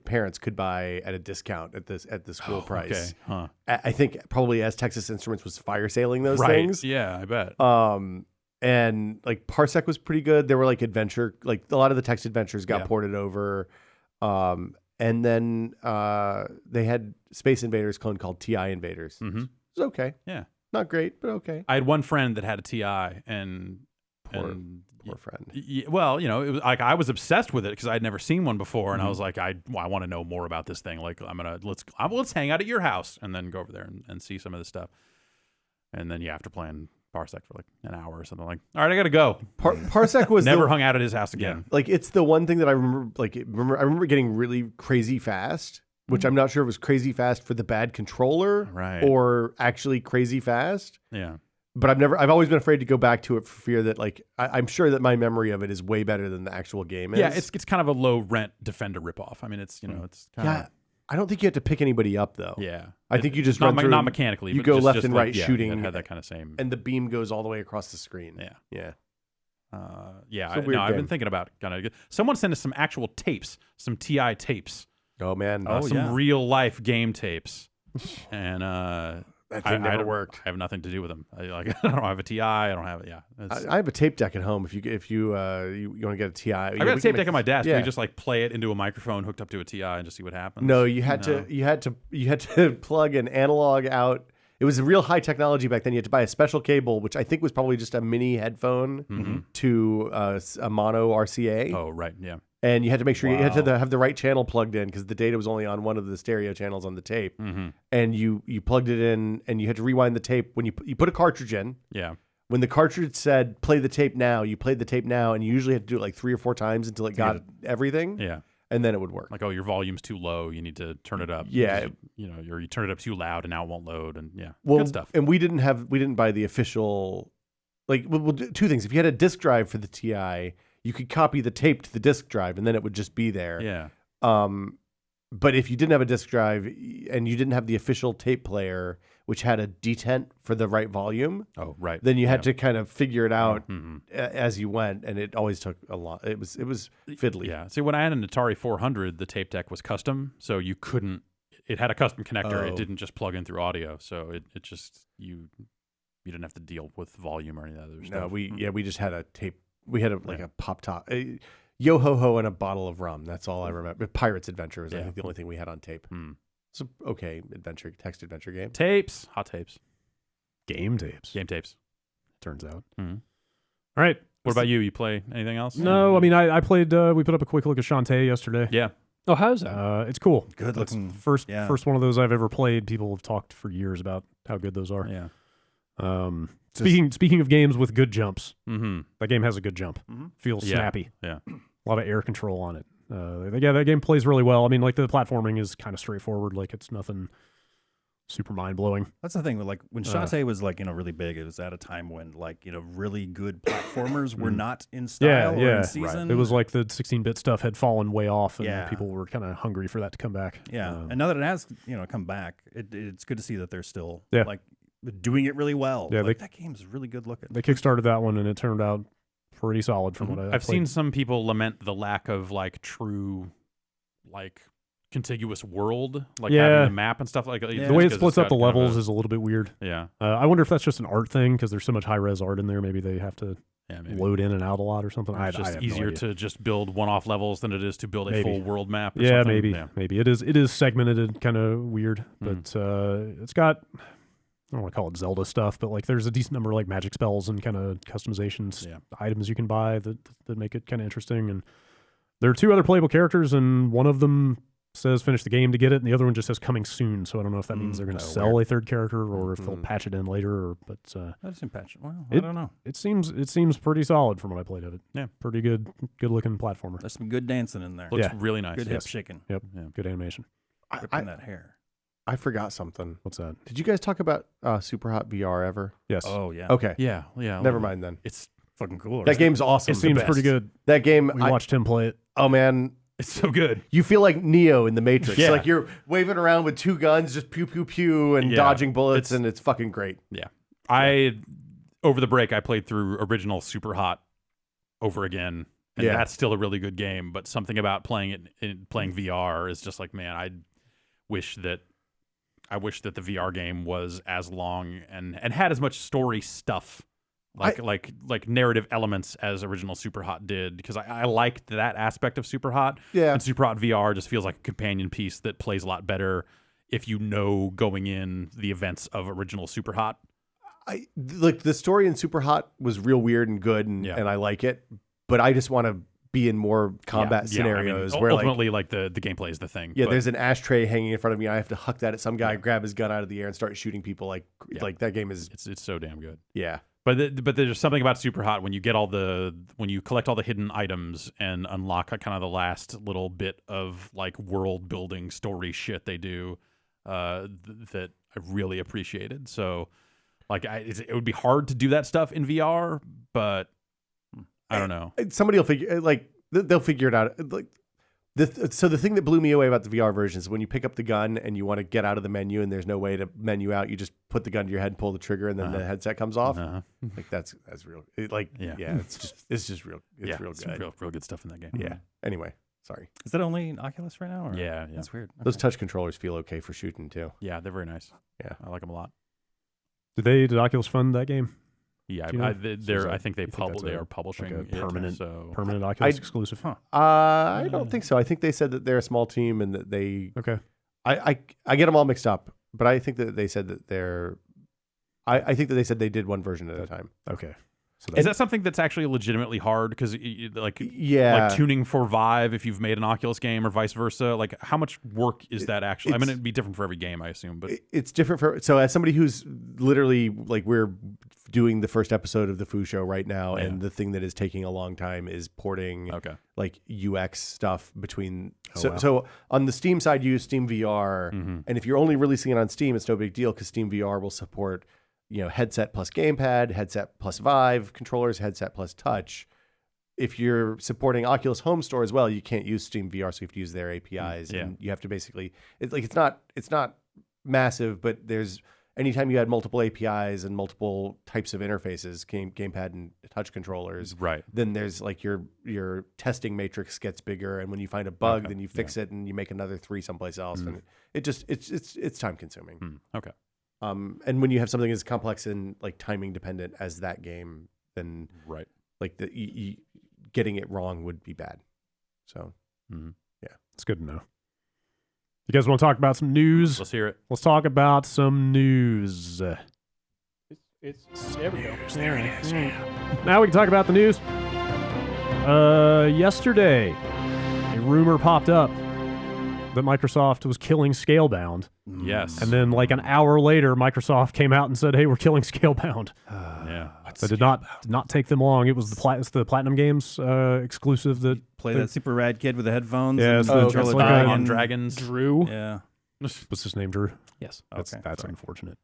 parents could buy at a discount at the school price. Okay. Huh. I think probably as Texas Instruments was fire sailing those things. Yeah, I bet. And like Parsec was pretty good. There were like adventure, like a lot of the text adventures got ported over. And then they had Space Invaders clone called TI Invaders. Mm-hmm. It was okay. Yeah. Not great, but okay. I had one friend that had a TI and Poor friend. Well, it was like I was obsessed with it because I'd never seen one before, and I was like, I want to know more about this thing. Like, let's hang out at your house and then go over there and see some of this stuff. And then after playing Parsec for like an hour or something, like, all right, I gotta go. Parsec was never hung out at his house again. Like, it's the one thing that I remember. Like, I remember getting really crazy fast, which I'm not sure it was crazy fast for the bad controller, or actually crazy fast. Yeah. But I've always been afraid to go back to it for fear that, like, I'm sure that my memory of it is way better than the actual game is. Yeah, it's kind of a low rent Defender ripoff. I mean, it's it's kind of. I don't think you have to pick anybody up though. Yeah, I think you just not run through, not mechanically. You but go just, left and right shooting. It had that kind of same, and the beam goes all the way across the screen. Yeah. It's a weird I've been game. thinking about someone sent us some actual tapes, some TI tapes. Oh man, some real life game tapes, and that thing never worked. I have nothing to do with them. I don't have a TI. I don't have it. Yeah, I have a tape deck at home. If you want to get a TI, I got a tape deck on my desk. Yeah. You just like play it into a microphone hooked up to a TI and just see what happens. No, you had to plug an analog out. It was a real high technology back then. You had to buy a special cable, which I think was probably just a mini headphone to a mono RCA. Oh, right, yeah. And you had to make sure you had to have the right channel plugged in because the data was only on one of the stereo channels on the tape. And you plugged it in, and you had to rewind the tape when you put a cartridge in. Yeah. When the cartridge said "play the tape now," you played the tape now, and you usually had to do it like 3 or 4 times until it got everything. Yeah. And then it would work. Like, your volume's too low. You need to turn it up. Yeah. Or you turn it up too loud, and now it won't load. And good stuff. And we didn't buy the official. Like, we'll do 2 things. If you had a disk drive for the TI, you could copy the tape to the disk drive, and then it would just be there. Yeah. But if you didn't have a disk drive and you didn't have the official tape player, which had a detent for the right volume, then you had to kind of figure it out as you went, and it always took a lot. It was fiddly. Yeah. See, when I had an Atari 400, the tape deck was custom, so you couldn't. It had a custom connector. It didn't just plug in through audio, so it just you didn't have to deal with volume or any other stuff. No, we just had a tape. We had a pop top. Yo ho ho and a bottle of rum. That's all I remember. Pirates Adventure was I think the only thing we had on tape. So text adventure game. Tapes, hot tapes, game tapes. Turns out. All right. What about you? You play anything else? No, I mean I played. We put up a quick look at Shantae yesterday. Yeah. Oh, how's that? It's cool. Good That's looking. First one of those I've ever played. People have talked for years about how good those are. Yeah. Speaking of games with good jumps, Mm-hmm. that game has a good jump. Feels Yeah. snappy. Yeah. A lot of air control on it. That game plays really well. I mean, like the platforming is kind of straightforward. Like it's nothing super mind blowing. That's the thing with like when Shantae was like really big. It was at a time when like really good platformers were not in style or in season. It was like the 16-bit stuff had fallen way off, and Yeah. people were kind of hungry for that to come back. Yeah, and now that it has come back, it's good to see that they're still Yeah. like doing it really well. Yeah, like, that game's really good looking. They kickstarted that one, and it turned out pretty solid from what I've played. seen some people lament the lack of like true, like contiguous world, like having the map and stuff like the way it splits up the levels is a little bit weird. Yeah. I wonder if that's just an art thing because there's so much high-res art in there. Maybe they have to maybe. load in and out a lot or something. It's I just have no easier idea. to just build one-off levels than it is to build a Maybe. full world map. Or Yeah, something. maybe. Yeah. Maybe it is segmented, kind of weird, but it's got. I don't want to call it Zelda stuff, but like there's a decent number of like magic spells and kind of customizations items you can buy that make it kind of interesting. And there are two other playable characters, and one of them says finish the game to get it, and the other one just says coming soon. So I don't know if that means they're going to sell a third character or if they'll patch it in later. But That's in patch. Well, I don't know. it seems pretty solid from what I played of it. Yeah. Pretty good looking platformer. There's some good dancing in there. Looks Yeah. really nice. Good hip shaking. Yep, Yeah. good animation. Ripping that hair. I forgot something. What's that? Did you guys talk about Super Hot VR ever? Yes. Oh yeah. Okay. Yeah. Yeah. Never mind then. It's Fucking cool. That game's awesome. It seems pretty good. That game, We watched him play it. oh man, it's so good. you feel like Neo in the Matrix. Yeah. Like you're waving around with two guns, just pew pew pew, and Yeah. dodging bullets, It's- and it's fucking great. Yeah. Over the break I played through original Super Hot over again. And Yeah. that's still a really good game, but something about playing VR is just like, man, I wish that the VR game was as long and had as much story stuff, like narrative elements as original Super Hot did, because I liked that aspect of Super Hot. Yeah. And Super Hot VR just feels like a companion piece that plays a lot better if you know going in the events of original Super Hot. Like the story in Super Hot was real weird and good, and I like it, but I just want to be in more combat scenarios where ultimately like the gameplay is the thing. Yeah, but there's an ashtray hanging in front of me. I have to huck that at some guy, grab his gun out of the air, and start shooting people. Like that game is. it's so damn good. Yeah. But there's something about Super Hot when you get when you collect all the hidden items and unlock kind of the last little bit of like world building story shit they do that I really appreciated. So like it would be hard to do that stuff in VR, but I don't know. Somebody will figure they'll figure it out. Like so the thing that blew me away about the VR version is when you pick up the gun and you want to get out of the menu and there's no way to menu out, you just put the gun to your head and pull the trigger and then the headset comes off. Like that's real. It's just real. It's real good. Real good stuff in that game. Yeah. Anyway, sorry. Is that only in Oculus right now? Or? Yeah. That's weird. Those touch controllers feel okay for shooting too. Yeah, they're very nice. Yeah. I like them a lot. Did Oculus fund that game? Yeah, Do you know? I think they are publishing like a permanent so permanent Oculus exclusive. Huh. I don't think so. I think they said that they're a small team and that they. Okay. I get them all mixed up, but I think that they said that they're. I think that they said they did one version at a time. Okay. So is that something that's actually legitimately hard? Because like tuning for Vive, if you've made an Oculus game or vice versa, like how much work is that actually? I mean, it'd be different for every game, I assume, but it's different for. So as somebody who's literally like we're doing the first episode of the Foo Show right now, and the thing that is taking a long time is porting like UX stuff between. So on the Steam side, you use Steam VR, and if you're only releasing it on Steam, it's no big deal because Steam VR will support. Headset plus gamepad, headset plus Vive controllers, headset plus touch. If you're supporting Oculus Home Store as well, you can't use Steam VR, so you have to use their APIs, and you have to basically. It's not massive, but there's anytime you add multiple APIs and multiple types of interfaces, gamepad and touch controllers, right? Then there's like your testing matrix gets bigger, and when you find a bug, then you fix it and you make another 3 someplace else, and it's time consuming. Okay. And when you have something as complex and like timing dependent as that game, then like getting it wrong would be bad. So yeah, it's good to know. You guys want to talk about some news? Let's hear it. Let's talk about some news. It's there we go. Now we can talk about the news. Yesterday, a rumor popped up that Microsoft was killing Scalebound. Yes. And then like an hour later, Microsoft came out and said, "Hey, we're killing Scalebound." yeah. That did not take them long. It was it's the Platinum Games exclusive that Play that super rad kid with the headphones. Yeah, and it's the the- controller it's like dying a- on and- Dragons. Drew. Yeah. what's his name, Drew. Yes. That's Okay, that's sorry. unfortunate.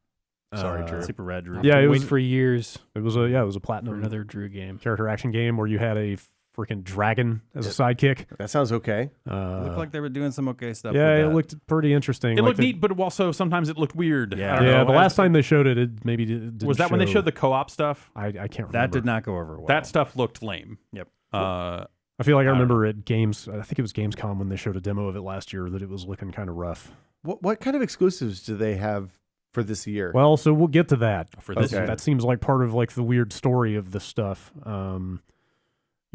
Sorry, Drew. Super rad Drew. Yeah, it Wait was for years it was a for Platinum another Drew game. character action game where you had a freaking dragon as a sidekick. That sounds okay. Looked like they were doing some okay stuff. Yeah, with it that. looked pretty interesting. It Like looked neat, but also sometimes it looked weird. Yeah. I don't Yeah, know. the last time they showed it, it maybe didn't was that when they show- showed the co-op stuff? I can't remember. That did not go over well. That stuff looked lame. Yep. Uh, I feel like I I don't remember at Games. I think it was Gamescom when they showed a demo of it last year that it was looking kind of rough. What kind of exclusives do they have for this year? Well, so we'll get to that. for this Okay. year. That seems like part of like the weird story of this stuff.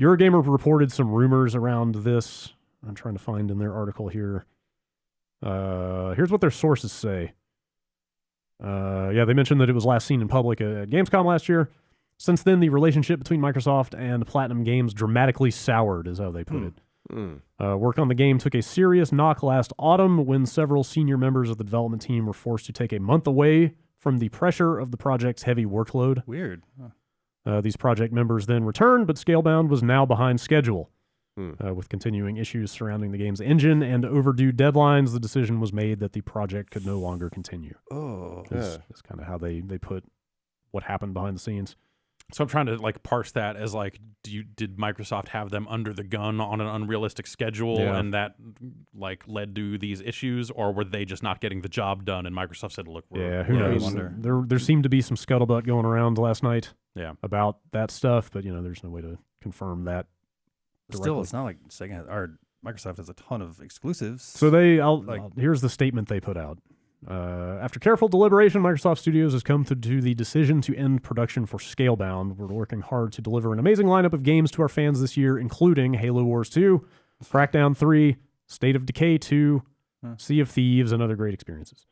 Eurogamer reported some rumors around this. I'm trying to find in their article here. Here's what their sources say. Yeah, they mentioned that it was last seen in public at Gamescom last year. Since then, the relationship between Microsoft and Platinum Games dramatically soured, is how they put it. Work on the game took a serious knock last autumn when several senior members of the development team were forced to take a month away from the pressure of the project's heavy workload. Weird. Huh. These project members then returned, but Scalebound was now behind schedule. With continuing issues surrounding the game's engine and overdue deadlines, the decision was made that the project could no longer continue. Oh. That's kind of how they put what happened behind the scenes. So I'm trying to like parse that as like, did Microsoft have them under the gun on an unrealistic schedule, Yeah. and that like led to these issues, or were they just not getting the job done? And Microsoft said, "Look, Yeah, who Yeah, I knows? wonder. There seemed to be some scuttlebutt going around last night yeah, about that stuff, but there's no way to confirm that. Still, directly. it's not like Sega has, or Microsoft has a ton of exclusives. So Like- here's the statement they put out. After careful deliberation, Microsoft Studios has come to the decision to end production for Scalebound. We're working hard to deliver an amazing lineup of games to our fans this year, including Halo Wars 2, Crackdown 3, State of Decay 2, Sea of Thieves, and other great experiences.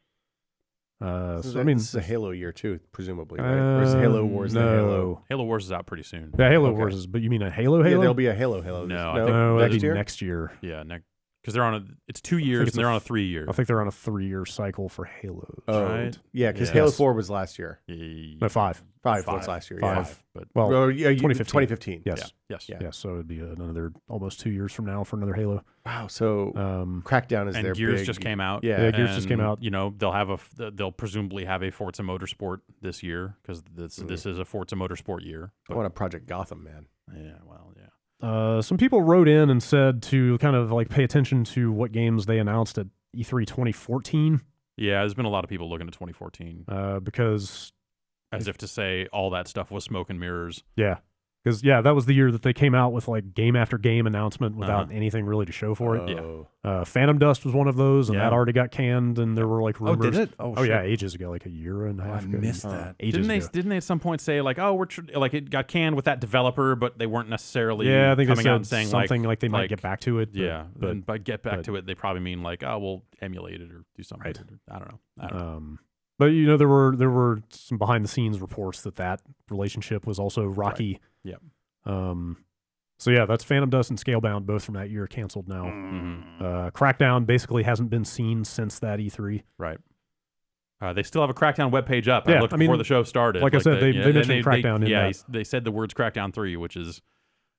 So I mean, this is a Halo year too, presumably, right? Or is Halo Wars the Halo? Halo Wars is out pretty soon. Yeah, Halo Okay. Wars is, but you mean a Halo? Yeah, there'll be a Halo. No, I no, think- No, that'd next be year. next year. Yeah, because they're on it's 2 years it's and they're a on a 3 year. I think they're on a 3-year cycle for Halos. Oh, Right? yeah, because Yeah. Halo Yes. 4 was last year. No, 5. 5 was last year. Yeah. 5. but Well, Well, yeah, 2015. 2015. yes. yes, Yeah. Yeah, so it'd be another almost 2 years from now for another Halo. Wow. So Um, Crackdown is and their Gears big, just came out. Yeah. Yeah, Gears just came and, out. They'll have they'll presumably have a Forza Motorsport this year because this is a Forza Motorsport year. I want a Project Gotham, man. Yeah, well, yeah. some people wrote in and said to kind of like pay attention to what games they announced at E3 2014 Yeah, there's been a lot of people looking at 2014 because as if to say all that stuff was smoke and mirrors. because that was the year that they came out with like game after game announcement without anything really to show for it. Yeah. Phantom Dust was one of those, and Yeah. that already got canned, and there were like oh, rumors. did it? Oh yeah, ages ago, like a year and a Oh, half I ago. missed that. Ages ago. Didn't they at some point say like, oh, we're like it got canned with that developer, but they weren't necessarily Yeah, I think they coming said out and saying something like they might like- get back to it. But, yeah, but and by get back but- to it, they probably mean like, oh, we'll emulate it or do something. Right. with it, or- I don't know. But there were some behind the scenes reports that relationship was also rocky. Yep. So yeah, that's Phantom Dust and Scalebound, both from that year, canceled now. Mhm. Crackdown basically hasn't been seen since that E3. Right. They still have a Crackdown webpage up. Yeah, I looked I mean, before the show started. like I said, they and mentioned Crackdown in yeah, that. they said the words Crackdown 3, which is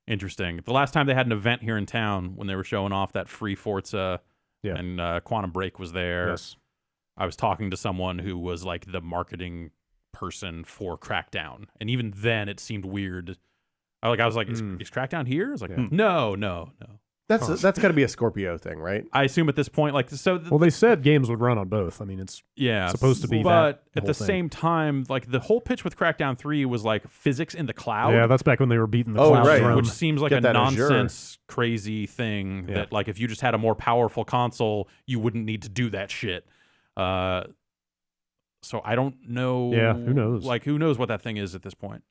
interesting. The last time they had an event here in town when they were showing off that free Forza Yeah. and Quantum Break was there. Yes. I was talking to someone who was like the marketing person for Crackdown. And even then it seemed weird. I was like, is Crackdown here? I was like, Yeah. no. That's got to be a Scorpio thing, right? I assume at this point, like, so Well, they said games would run on both. I mean, it's yeah, supposed to be but that at whole the thing. same time, like the whole pitch with Crackdown 3 was like physics in the cloud. yeah, that's back when they were beating the Oh, cloud right, drum. which seems like Get a that Azure. nonsense, crazy thing Yeah. that like if you just had a more powerful console, you wouldn't need to do that shit. So I don't know. Yeah, who knows? Like who knows what that thing is at this point?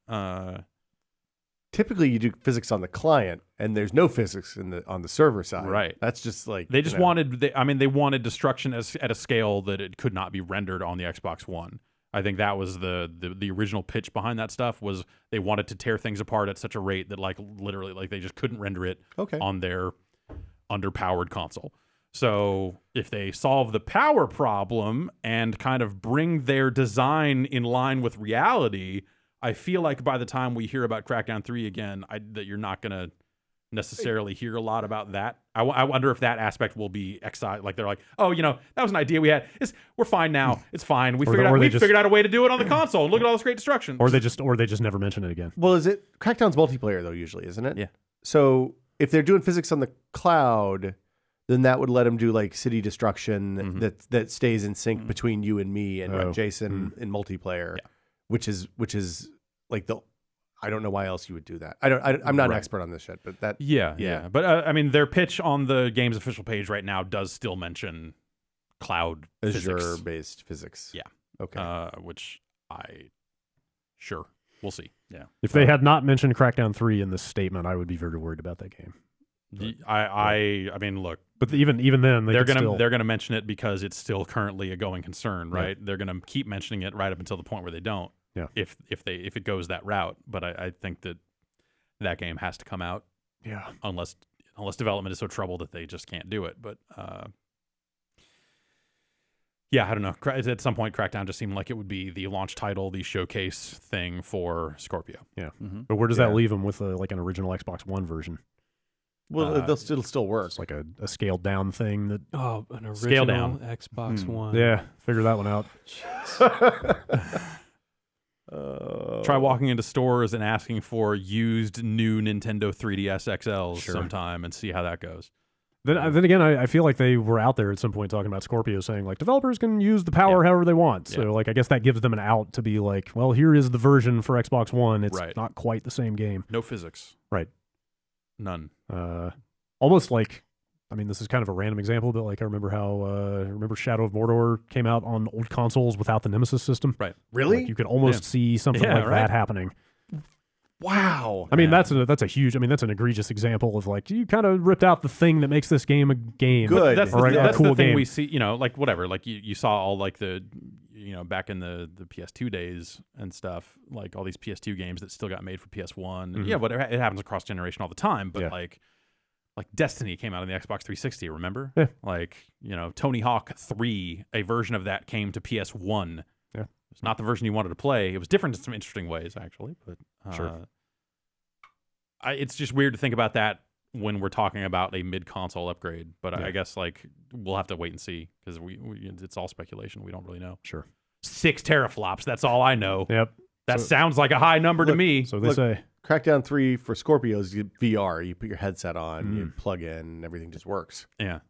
Typically, you do physics on the client, and there's no physics on the server side. Right. That's just like They just wanted. They wanted destruction at a scale that it could not be rendered on the Xbox One. I think that was the original pitch behind that stuff. Was they wanted to tear things apart at such a rate that like literally like they just couldn't render it Okay. on their underpowered console. So if they solve the power problem and kind of bring their design in line with reality, I feel like by the time we hear about Crackdown 3 again, that you're not going to necessarily hear a lot about that. I wonder if that aspect will be excised. Like they're like, oh, that was an idea we had. We're fine now. It's fine. We figured out a way to do it on the console. And look at all this great destruction. Or they just never mention it again. Well, is it Crackdown's multiplayer though? Usually, isn't it? Yeah. So if they're doing physics on the cloud, then that would let them do like city destruction that stays in sync between you and me and Jason in multiplayer, which is like I don't know why else you would do that. I'm not an expert on this shit, but that. Yeah. But I mean, their pitch on the game's official page right now does still mention cloud Azure-based physics. Yeah. Okay. Which we'll see. Yeah. If they had not mentioned Crackdown 3 in this statement, I would be very worried about that game. I mean, look. But even then, they're gonna mention it because it's still currently a going concern, right? They're gonna keep mentioning it right up until the point where they don't. Yeah. If it goes that route, but I think that game has to come out. Yeah. Unless development is so troubled that they just can't do it. But yeah, I don't know. At some point, Crackdown just seemed like it would be the launch title, the showcase thing for Scorpio. Yeah. But where does that leave them with like an original Xbox One version? Well, it'll still work. It's like a scaled down thing that. Oh, an original Scale down. Xbox One. Yeah, figure that one out. Try walking into stores and asking for used new Nintendo 3DS XLs sometime and see how that goes. Then again, I feel like they were out there at some point talking about Scorpio, saying like developers can use the power however they want. So like I guess that gives them an out to be like, well, here is the version for Xbox One. It's not quite the same game. No physics. Right. None. Almost like, I mean, this is kind of a random example, but like I remember Shadow of Mordor came out on old consoles without the Nemesis system. Right. Really? Like you could almost see something like that happening. Wow. I mean, that's a huge. I mean, that's an egregious example of like you kind of ripped out the thing that makes this game a game. Good. That's or the a cool thing game. we see. Like whatever. Like you saw all like the back in the PS2 days and stuff. Like all these PS2 games that still got made for PS1. And yeah, whatever. It happens across generation all the time. But like Destiny came out on the Xbox 360. Remember? Yeah. Like Tony Hawk 3, a version of that came to PS1. Yeah. It's not the version you wanted to play. It was different in some interesting ways, actually. But it's just weird to think about that when we're talking about a mid-console upgrade. But I guess like we'll have to wait and see because it's all speculation. We don't really know. Sure. 6 teraflops. That's all I know. Yep. That sounds like a high number to me. So they say. Crackdown 3 for Scorpios, VR. You put your headset on, you plug in, and everything just works. Yeah.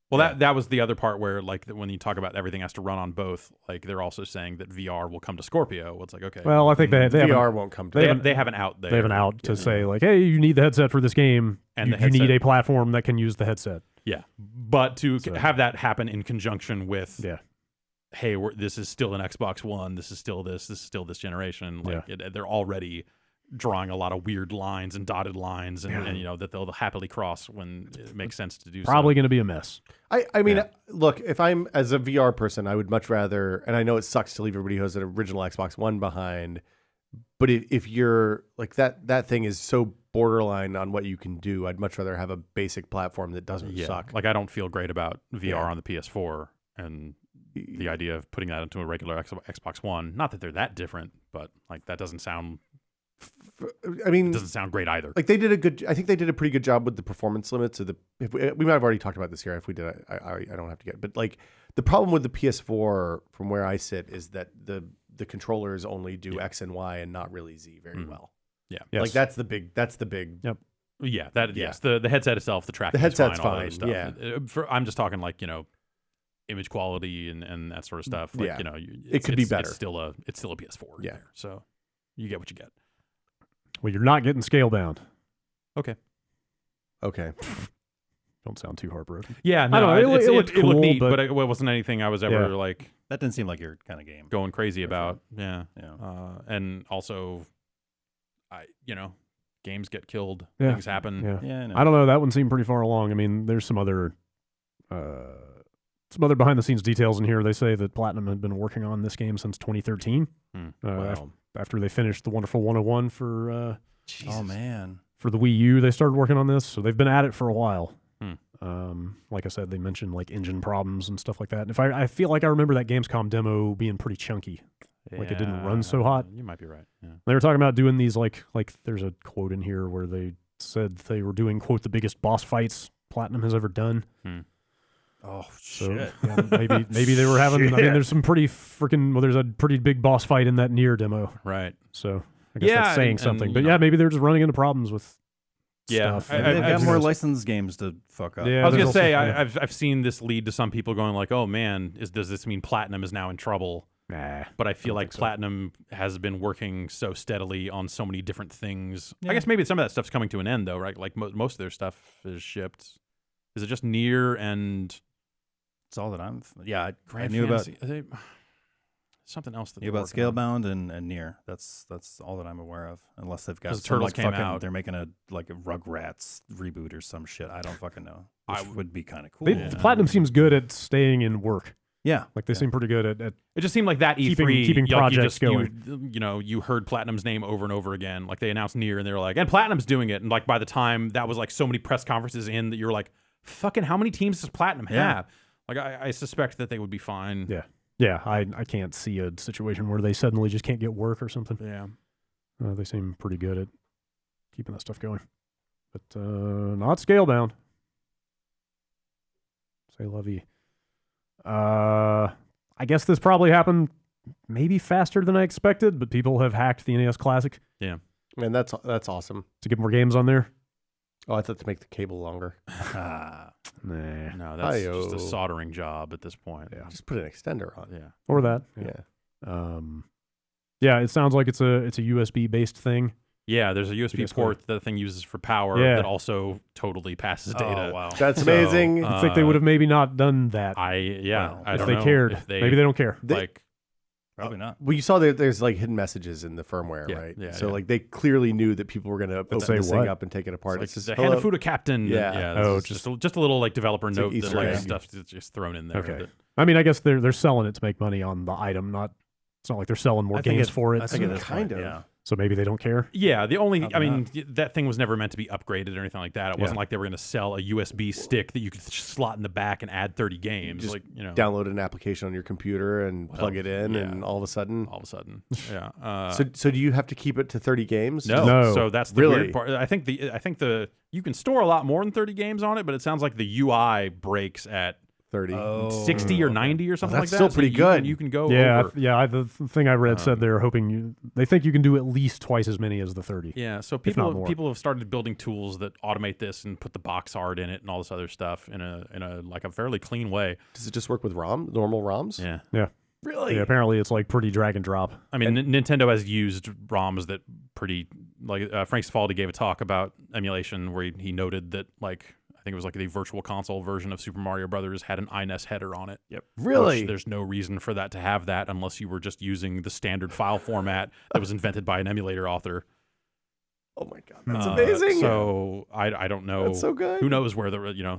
Well, that was the other part where, like, when you talk about everything has to run on both, like, they're also saying that VR will come to Scorpio. Well, it's like, okay. Well, I think they VR won't come to they have an out there. They have an out to say, like, hey, you need the headset for this game, and you need a platform that can use the headset. Yeah. But to have that happen in conjunction with, hey, this is still an Xbox One, this is still this generation. Like, they're already drawing a lot of weird lines and dotted lines and that they'll happily cross when it makes sense to do. Probably going to be a mess. I mean, look, if I'm as a VR person, I would much rather, and I know it sucks to leave everybody who has an original Xbox One behind, but if you're like that thing is so borderline on what you can do, I'd much rather have a basic platform that doesn't suck. Like I don't feel great about VR on the PS4 and the idea of putting that into a regular Xbox One. Not that they're that different, but like that doesn't sound. I mean, it doesn't sound great either. Like I think they did a pretty good job with the performance limits. We might have already talked about this here. If we did, I don't have to get it. But like the problem with the PS4 from where I sit is that the controllers only do X and Y and not really Z very well. Yeah. Like that's the big. Yep. Yeah. Yes. The headset itself, the tracking. The headset's fine. All fine. that stuff. I'm just talking like image quality and that sort of stuff. Like it could be better. It's still a PS4. Yeah. There, so you get what you get. Well, you're not getting scale bound. Okay. Don't sound too heartbroken. Yeah, no, I don't know. It looked cool, looked neat, but it wasn't anything I was ever like. That didn't seem like your kind of game. Going crazy about. Yeah. Yeah. And also, games get killed. Yeah. Things happen. Yeah. I don't know. That one seemed pretty far along. I mean, there's some other behind the scenes details in here. They say that Platinum had been working on this game since 2013. Wow. After they finished the wonderful 101 for oh man, for the Wii U, they started working on this. So they've been at it for a while. Like I said, they mentioned like engine problems and stuff like that. And if I feel like I remember that Gamescom demo being pretty chunky. Like it didn't run so hot. You might be right. Yeah. They were talking about doing these like there's a quote in here where they said they were doing, quote, the biggest boss fights Platinum has ever done. Oh So shit! maybe they were having. I mean, there's some pretty freaking. Well, there's a pretty big boss fight in that Nier demo. Right. So I guess Yeah, that's saying and, something. you But know. yeah, maybe they're just running into problems with stuff. They've got I've- more licensed games to fuck up. Yeah, I was there's gonna say also- yeah. I've seen this lead to some people going like, "Oh man, does this mean Platinum is now in trouble?" Nah. But I feel don't like think so. Platinum has been working so steadily on so many different things. Yeah. I guess maybe some of that stuff's coming to an end though, right? Like most of their stuff is shipped. Is it just Nier and It's all that I Grand knew about. Fantasy? Are they- something else that Knew they're about working on? Scalebound and Nier. That's all that I'm aware of. Unless they've got 'Cause some, Turtles like, came fucking, out. They're making a Rugrats reboot or some shit. I don't fucking know. I Which would be kind of cool. They, Platinum seems good at staying in work. Yeah, Like they seem pretty good at It just seemed like that E3 Keeping like, you projects just, going. You heard Platinum's name over and over again. Like they announced Nier and they were like, and Platinum's doing it. And like by the time that was like so many press conferences in that you were like, fucking how many teams does Platinum have? Yeah. Like I suspect that they would be fine. Yeah, I can't see a situation where they suddenly just can't get work or something. Yeah. They seem pretty good at keeping that stuff going. But not Scalebound. Say lovey. I guess this probably happened maybe faster than I expected, but people have hacked the NES Classic And that's awesome. to get more games on there. Oh, I thought to make the cable longer. Nah. No, that's just Hi-yo. a soldering job at this point. Yeah. Just put an extender on. Yeah. Or that. Yeah. Yeah, it sounds like it's a USB based thing. Yeah, there's a USB Just port that the thing uses for power Yeah. that also totally passes data. Oh wow. That's So, amazing. I think they would have maybe not done that I Well, I if don't they know cared. if they, Maybe they don't care. They- like Probably not. Well, you saw there's like hidden messages in the firmware, Yeah, right? yeah, so yeah. like they clearly knew that people were going to open say this thing what? up and take it apart. like It's just, the hello. Hanafuda captain. Yeah. Oh, Oh, just a little like developer It's note like that Easter like egg. stuff that's just thrown in there. Okay. that- I mean, I guess they're selling it to make money on the item, not. It's not like they're selling more I think games it- for it. I think so, it is kind of. Yeah. so maybe they don't care. Yeah, the only Probably I mean that thing was never meant to be upgraded or anything like that. It wasn't Yeah. like they were going to sell a USB stick that you could slot in the back and add 30 games. Just like Download an application on your computer and plug it in, yeah. and all of a sudden. all of a sudden, yeah. So do you have to keep it to 30 games? No. No. So that's the Really? weird part. I think the you can store a lot more than 30 games on it, but it sounds like the UI breaks at 30. 60 or 90 or something that's like that. still pretty you good. Can, you can go Yeah, over. the thing I read said they're hoping they think you can do at least twice as many as the 30. Yeah, so not people more. people have started building tools that automate this and put the box art in it and all this other stuff in a like a fairly clean way. Does it just work with normal ROMs? Yeah. Yeah. Really? Yeah, apparently it's like pretty drag and drop. I mean, Nintendo has used ROMs that pretty like Frank Cifaldi gave a talk about emulation where he noted that like I think it was like the virtual console version of Super Mario Brothers had an iNES header on it. Yep. Really? There's no reason for that to have that unless you were just using the standard file format that was invented by an emulator author. Oh my god, that's amazing. So I don't know. That's so good. Who knows where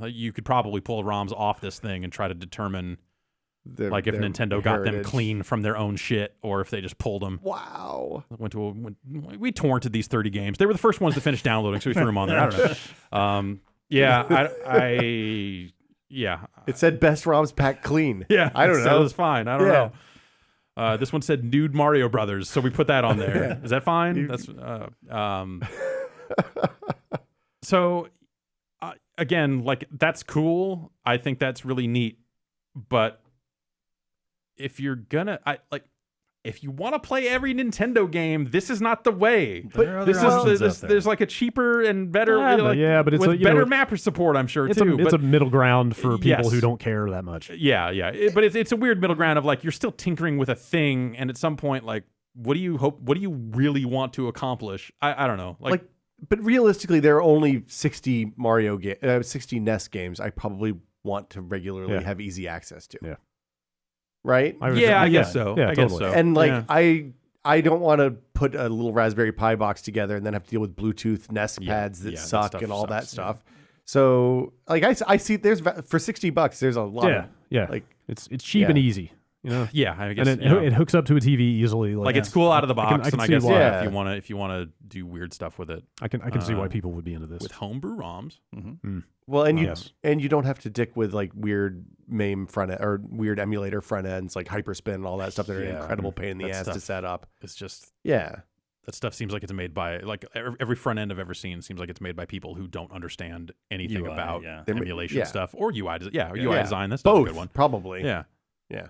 you could probably pull ROMs off this thing and try to determine like if Their Nintendo got them heritage. clean from their own shit or if they just pulled them. Wow. We torrented these 30 games. They were the first ones to finish downloading, so we threw them on there. I don't know. Yeah. It said best ROMs packed clean. Yeah, I don't so know. It's fine. I don't Yeah. know. This one said nude Mario Brothers, so we put that on there. Is that fine? That's so again, like that's cool. I think that's really neat. But if you're gonna, if you want to play every Nintendo game, this is not the way. There are other This options out is there. there's like a cheaper and better, but it's with a, you better know, mapper support, I'm sure it's too. it's but, a middle ground for people Yes. who don't care that much. yeah. But it's a weird middle ground of like you're still tinkering with a thing, and at some point, like, what do you really want to accomplish? I don't know. Like But realistically, there are only 60 60 NES games I probably want to regularly Yeah. have easy access to. Yeah. Right? I guess so. Yeah, I guess totally. so. And like Yeah. I don't want to put a little Raspberry Pi box together and then have to deal with Bluetooth NES Yeah, pads that yeah, that suck stuff and all that sucks, yeah. stuff. So like I see there's for $60 there's a lot. Yeah, Of, yeah. Like it's cheap yeah. and easy. You know, Yeah, I guess and you know, it hooks up to a TV easily. like it's cool out of the I can- box, I can and I see guess why. yeah, if you want to do weird stuff with it I can see why people would be into this. with homebrew ROMs. Well, and you Yes. and you don't have to dick with like weird MAME front end or weird emulator front ends like Hyperspin and all that stuff that are an Yeah. incredible pain in the That ass to stuff. set up. It's just Yeah. that stuff seems like it's made by like every front end I've ever seen seems like it's made by people who don't understand anything UI, about yeah. emulation Yeah. stuff or UI. UI Yeah. design. That's not a Both, good one. probably. Yeah. Yeah.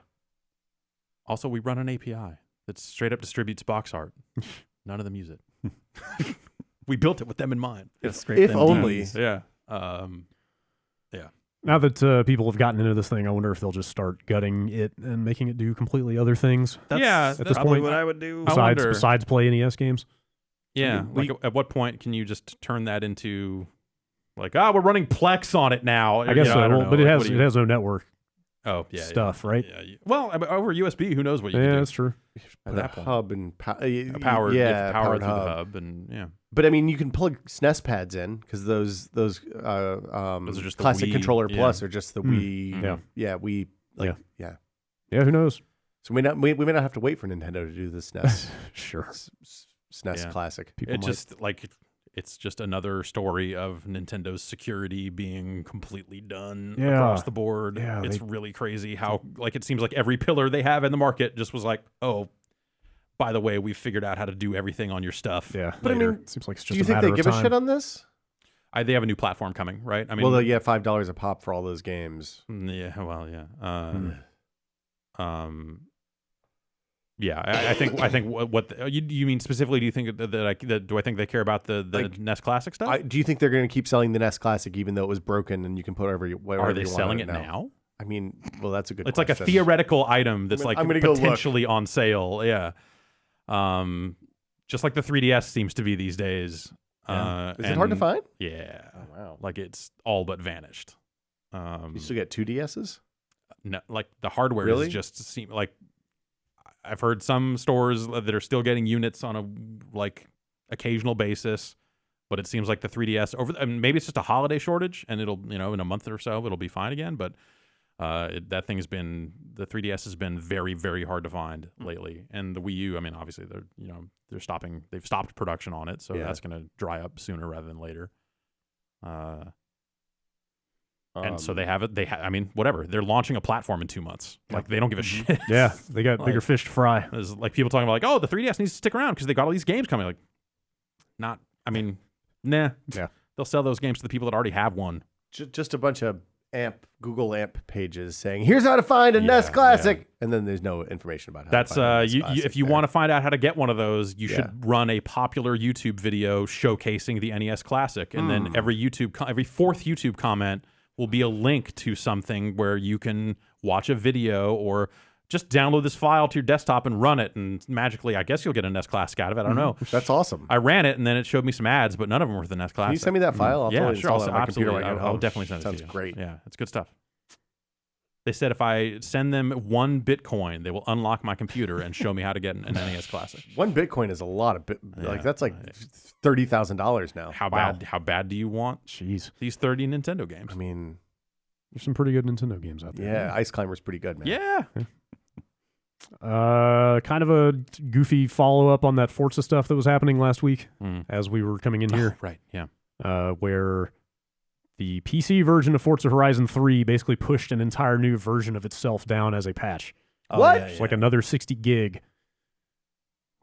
Also, we run an API that straight up distributes box art. None of them use it. We built it with them in mind. If only. Yeah. Now that people have gotten into this thing, I wonder if they'll just start gutting it and making it do completely other things. Yeah, at that's this probably point, what I would do. wonder- besides play NES games. Yeah. I mean, like at what point can you just turn that into like, we're running Plex on it now? I guess You know, so. I don't Well, know. but it Like, has what do you- it has no network stuff, right? Yeah. Well, over USB, who knows what you Yeah, can do that's true. at Put that a point. hub and A power, yeah, power powered through hub. the hub, and yeah. But I mean, you can plug SNES pads in because those are just the classic Wii, controller yeah. plus are just the Wii. Yeah. Yeah, we like yeah. Yeah, who knows? So we may not have to wait for Nintendo to do the SNES Sure. SNES Yeah. classic. People It might- just like it's just another story of Nintendo's security being completely done Yeah. across the board. Yeah, It's really crazy how like it seems like every pillar they have in the market just was like, oh, by the way, we've figured out how to do everything on your stuff. Yeah, But I later. mean, it seems like it's Do just you a think matter they of give time. a shit on this? They have a new platform coming, right? I mean, Well, yeah, $5 a pop for all those games. yeah, well, yeah. Yeah, I think you mean specifically? Do you think that do I think they care about the Like, NES Classic stuff? Do you think they're going to keep selling the NES Classic even though it was broken and you can put whatever you Are they you want selling on it now? I mean, well, that's a good. It's like a question. theoretical item that's I'm gonna go look. potentially on sale. Yeah. Just like the 3DS seems to be these days. Is it hard to find? Yeah. Oh, wow. Like it's all but vanished. You still get 2DSs? No, like the hardware Really? is just seem like I've heard some stores that are still getting units on a like occasional basis, but it seems like the 3DS maybe it's just a holiday shortage and it'll in a month or so it'll be fine again. But the 3DS has been very, very hard to find lately, and the Wii U. I mean, obviously they've stopped production on it, so Yeah. that's going to dry up sooner rather than later. And so they have it. I mean, whatever. They're launching a platform in 2 months. Like they don't give a shit. Yeah, they got bigger fish to fry. There's like people talking about like, oh, the 3DS needs to stick around because they got all these games coming. Like, not. I mean, nah. Yeah. They'll sell those games to the people that already have one. Just a bunch of Google AMP pages saying, "Here's how to find a NES Classic," and then there's no information about how. That's to find a NES Classic if you there. want to find out how to get one of those, you Yeah. should run a popular YouTube video showcasing the NES Classic, and then every fourth YouTube comment will be a link to something where you can watch a video or just download this file to your desktop and run it, and magically, I guess you'll get a NES Classic out of it. I don't know. That's awesome. I ran it, and then it showed me some ads, but none of them were the NES Classic. Can you send me that file? I'll Yeah, totally sure. install it on my computer Absolutely. when I get I'll home. definitely send it Sounds to you. great. Yeah, it's good stuff. They said if I send them 1 Bitcoin, they will unlock my computer and show me how to get an NES Classic. One Bitcoin is a lot of Yeah. like that's like $30,000 now. How Wow. bad? How bad do you want Jeez, these 30 Nintendo games? I mean, there's some pretty good Nintendo games out there. yeah, Ice Climber's pretty good, man. Yeah. Kind of a goofy follow up on that Forza stuff that was happening last week Mm. as we were coming in here, Right. Yeah. where the PC version of Forza Horizon 3 basically pushed an entire new version of itself down as a patch. What? It's like another 60 gig.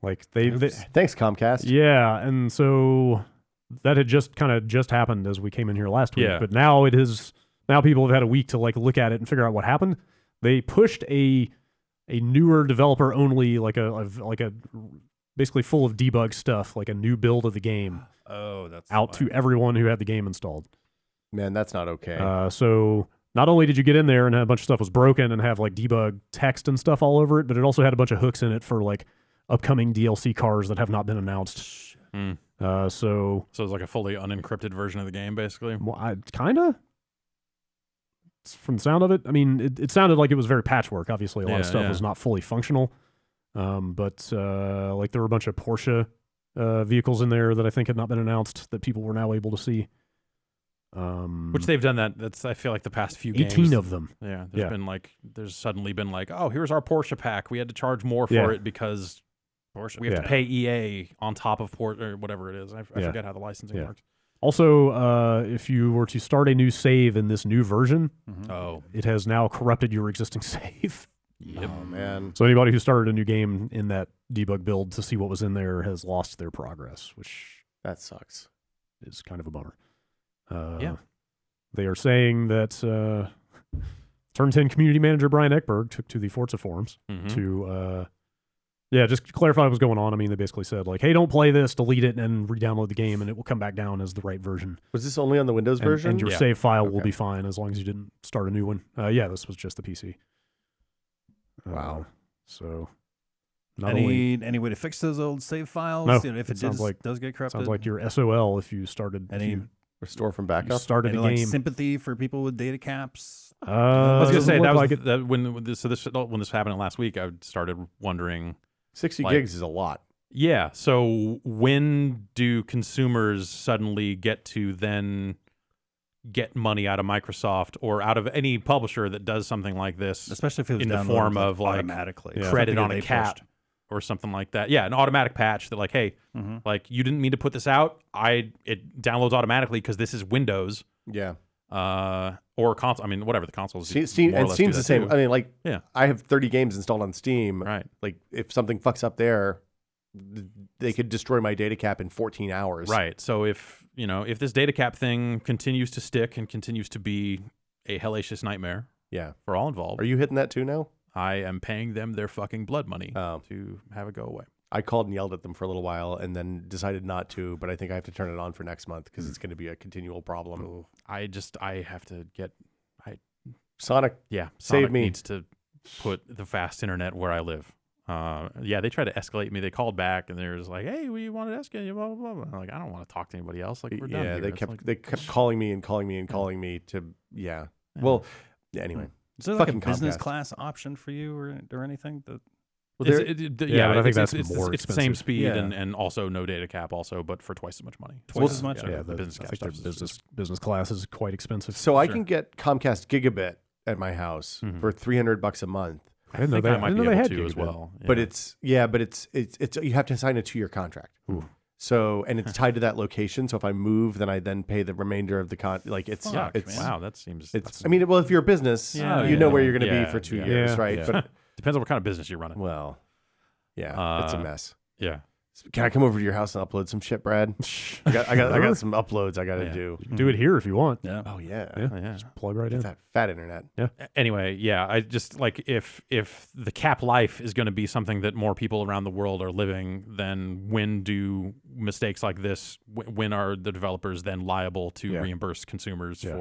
Like they Thanks, Comcast. yeah, and so that had just happened as we came in here last week. Yeah. But now now people have had a week to like look at it and figure out what happened. They pushed a newer developer only like a basically full of debug stuff, like a new build of the game Oh, that's out to everyone who had the game installed. Man, that's not okay. So not only did you get in there and a bunch of stuff was broken and have like debug text and stuff all over it, but it also had a bunch of hooks in it for like upcoming DLC cars that have not been announced. Mm. So So it's like a fully unencrypted version of the game, basically. well, kind of. From the sound of it, I mean, it sounded like it was very patchwork. Obviously, a lot of Yeah, stuff yeah. was not fully functional. But like there were a bunch of Porsche vehicles in there that I think had not been announced that people were now able to see. Which they've done that. That's I feel like the past few 18 games. of them. Yeah, there's suddenly been like, oh, here's our Porsche pack. We had to charge more for it because we have to pay EA on top of Porsche or whatever it is. I forget how the licensing works. Also, if you were to start a new save in this new version, Mm-hmm. it has now corrupted your existing save. Yep. Oh man. So anybody who started a new game in that debug build to see what was in there has lost their progress, which That sucks. is kind of a bummer. Yeah. They are saying that Turn 10 community manager Brian Ekberg took to the Forza forums Mhm. to just clarify what was going on. I mean, they basically said, like, hey, don't play this, delete it, and re-download the game, and it will come back down as the right version. Was this only on the Windows version? And your Yeah. save file will Okay. be fine as long as you didn't start a new one. Yeah, this was just the PC. Wow. So, not only Any way to fix those old save files? No, You know, if it it sounds does get corrupted. sounds like your SOL if you started. Any- if you Restore from you backup. started any the like game. sympathy for people with data caps. I was gonna doesn't say look that was like it. that when this happened last week. I started wondering. 60 like- gigs is a lot. Yeah. So when do consumers suddenly get to then get money out of Microsoft or out of any publisher that does something like this, Especially if it was in the downloaded, form of, like, automatically. Yeah. credit Something on that a they cap pushed. or something like that? Yeah, an automatic patch that like, hey, Mhm. like you didn't mean to put this out. It downloads automatically because this is Windows. Yeah. Or console. I mean, whatever the consoles. Steam, more or and less Steam's do the that same. too. I mean, like, Yeah. I have 30 games installed on Steam. Right. Like, if something fucks up there, they could destroy my data cap in 14 hours. Right. So if this data cap thing continues to stick and continues to be a hellacious nightmare Yeah. for all involved, Are you hitting that too now? I am paying them their fucking blood money Oh. to have it go away. I called and yelled at them for a little while and then decided not to, but I think I have to turn it on for next month because it's going to be a continual problem. I have to get. Sonic, Yeah, Save Sonic me. needs to put the fast internet where I live. They tried to escalate me. They called back and they were just like, "Hey, we wanted to escalate you." Blah blah blah. I'm like, I don't want to talk to anybody else. Like, we're done. yeah, here. they It's kept like- they kept calling me and calling me and calling me to Yeah. Well, yeah, anyway. Is there like a Fucking business Comcast. class option for you or anything? Well, It's- there- Yeah, but I think it's- that's it's, more it's the same expensive. speed Yeah. and also no data cap, also, but for twice as much money. Twice as much? Yeah, Yeah, the the business I cap think their stuff is business class is quite expensive. So I Sure. can get Comcast Gigabit at my house Mhm. for $300 a month. I didn't know think they, I might I didn't be know they able had to as gigabit. well. But yeah. it's you have to sign a 2-year contract. Ooh. So and it's tied to that location. So if I move, then I then pay the remainder of the it's Fuck, it's man. Wow, that seems. it's. I mean, well, if you're a business, Yeah, you know yeah. where you're going to Yeah, be for 2 yeah. years, Yeah. right? Yeah. But depends on what kind of business you're running. well, yeah, it's a Uh, mess. Yeah. Can I come over to your house and upload some shit, Brad? I got some uploads I got to Yeah. do. You can do it here if you want. Yeah. Oh yeah, Yeah. Yeah. Plug right Get in. that fat internet. Anyway, yeah, I just like if the cap life is going to be something that more people around the world are living, then when do mistakes like this? When are the developers then liable to Yeah. reimburse consumers Yeah.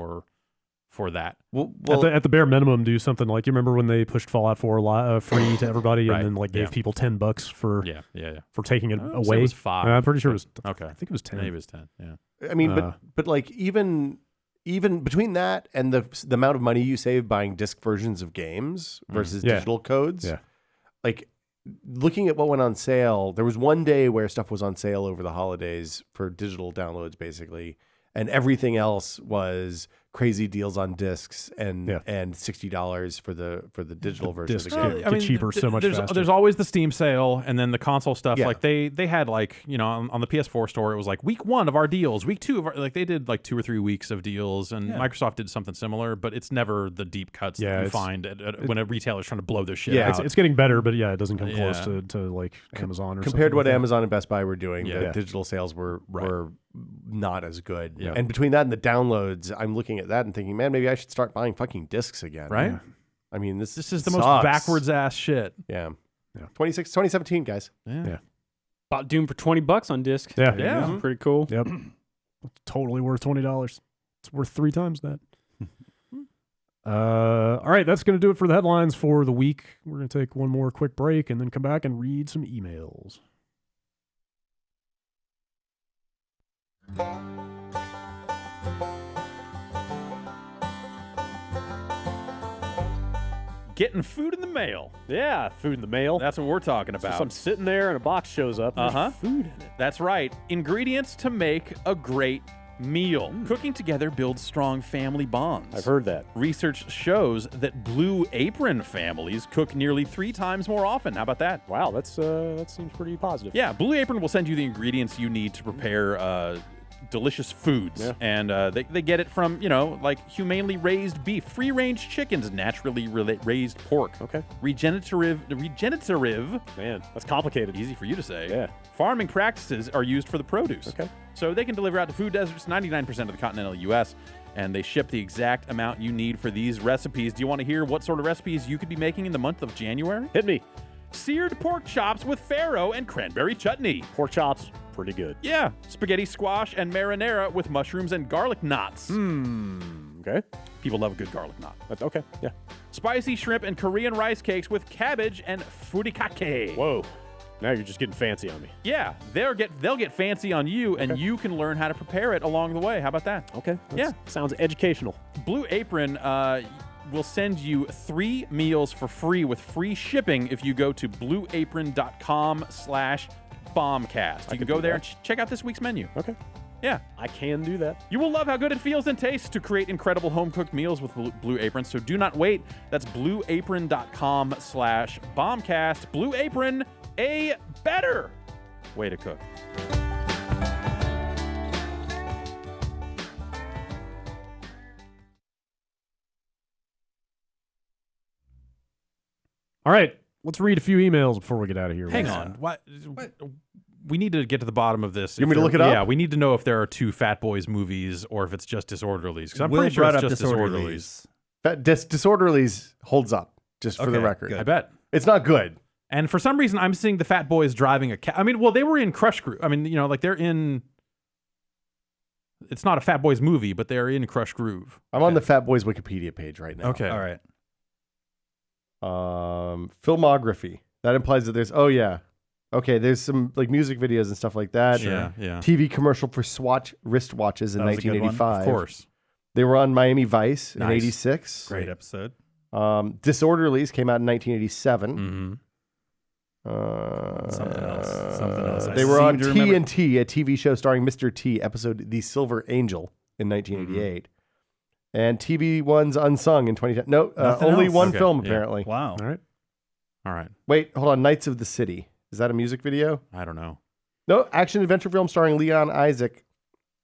for that? Well, At the bare minimum, do something like you remember when they pushed Fallout 4 free to everybody, Right. and then like gave Yeah. people $10 for Yeah. for taking it I would say away. it was 5. I'm pretty sure it was. Okay. I think it was 10. Maybe it was 10. Yeah. I mean, Uh, but like even between that and the amount of money you save buying disc versions of games versus Yeah. digital codes, Yeah. like looking at what went on sale, there was one day where stuff was on sale over the holidays for digital downloads, basically, and everything else was crazy deals on discs and Yeah. and $60 for the digital version of discs the get- game. get cheaper so much there's, faster. There's always the Steam sale, and then the console stuff. Yeah. Like they had like on the PS4 store, it was like week 1 of our deals, week 2 of our, like they did like 2 or 3 weeks of deals, and Yeah. Microsoft did something similar, but it's never the deep cuts Yeah, that you it's- find when a retailer's trying to blow their shit Yeah, out. It's getting better, but yeah, it doesn't come close Yeah. to like Amazon or Compared something to what like that. Amazon and Best Buy were doing, Yeah. the Yeah. digital sales were not as good. Yeah. And between that and the downloads, I'm looking at that and thinking, man, maybe I should start buying fucking discs again. right? Yeah. I mean, this This is the most sucks. backwards ass shit. Yeah. Yeah. 2017, guys. Yeah. Bought Doom for $20 on disc. Yeah. Yeah. That's pretty cool. Yep. It's totally worth $20. It's worth 3 times that. All right, that's going to do it for the headlines for the week. We're going to take one more quick break and then come back and read some emails. Getting food in the mail. Yeah, food in the mail. That's what we're talking So about. I'm sitting there and a box shows up. And Uh-huh. there's food in it. That's right. Ingredients to make a great meal. Cooking together builds strong family bonds. I've heard that. Research shows that Blue Apron families cook nearly 3 times more often. How about that? Wow, that seems pretty positive. Yeah, Blue Apron will send you the ingredients you need to prepare delicious foods. Yeah. And they get it from, like humanely raised beef, free-range chickens, naturally raised pork. Okay. Regenerative, Man, that's complicated. easy for you to say. Yeah. Farming practices are used for the produce. Okay. So they can deliver out to food deserts 99% of the continental U.S., and they ship the exact amount you need for these recipes. Do you want to hear what sort of recipes you could be making in the month of January? Hit me. Seared pork chops with farro and cranberry chutney. Pork chops, pretty good. Yeah, spaghetti squash and marinara with mushrooms and garlic knots. Okay. People love a good garlic knot. That's okay. Yeah. Spicy shrimp and Korean rice cakes with cabbage and furikake. Whoa. Now you're just getting fancy on me. Yeah, they'll get fancy on you, and you can learn how to prepare it along the way. How about that? Okay. Yeah. Sounds educational. Blue Apron will send you 3 meals for free with free shipping if you go to blueapron.com/bombcast. You can go there and check out this week's menu. Okay. Yeah. I can do that. You will love how good it feels and tastes to create incredible home-cooked meals with Blue Apron, so do not wait. That's blueapron.com/bombcast. Blue Apron, a better way to cook. All right, let's read a few emails before we get out of here. Hang on. What? We need to get to the bottom of this. You want me to look it up? Yeah, we need to know if there are 2 Fat Boys movies or if it's just Disorderlies. Because I'm Will pretty sure brought it's up just Disorderlies. That Disorderlies holds up, just for the Okay, record. good. I bet. It's not good. And for some reason, I'm seeing the Fat Boys driving a cat. I mean, well, they were in Crush Groove. I mean, like they're in. It's not a Fat Boys movie, but they're in Crush Groove. I'm on the Fat Boys Wikipedia page right now. Okay. All right. Filmography. That implies that there's. Oh yeah. Okay. There's some like music videos and stuff like that. Yeah, yeah. TV commercial for Swatch wristwatches in That was a good one. 1985. Of course. They were on Miami Vice in Nice. '86. Great episode. Disorderlies came out in 1987. Mm-hmm. Something else. I They were seem on to remember- TNT, a TV show starring Mr. T, episode The Silver Angel in 1988. And TV One's Unsung in 2010. No, Nothing only else? one Okay, film, yeah. apparently. Wow. All right. All right. Wait, hold on. Knights of the City. Is that a music video? I don't know. No, action adventure film starring Leon Isaac.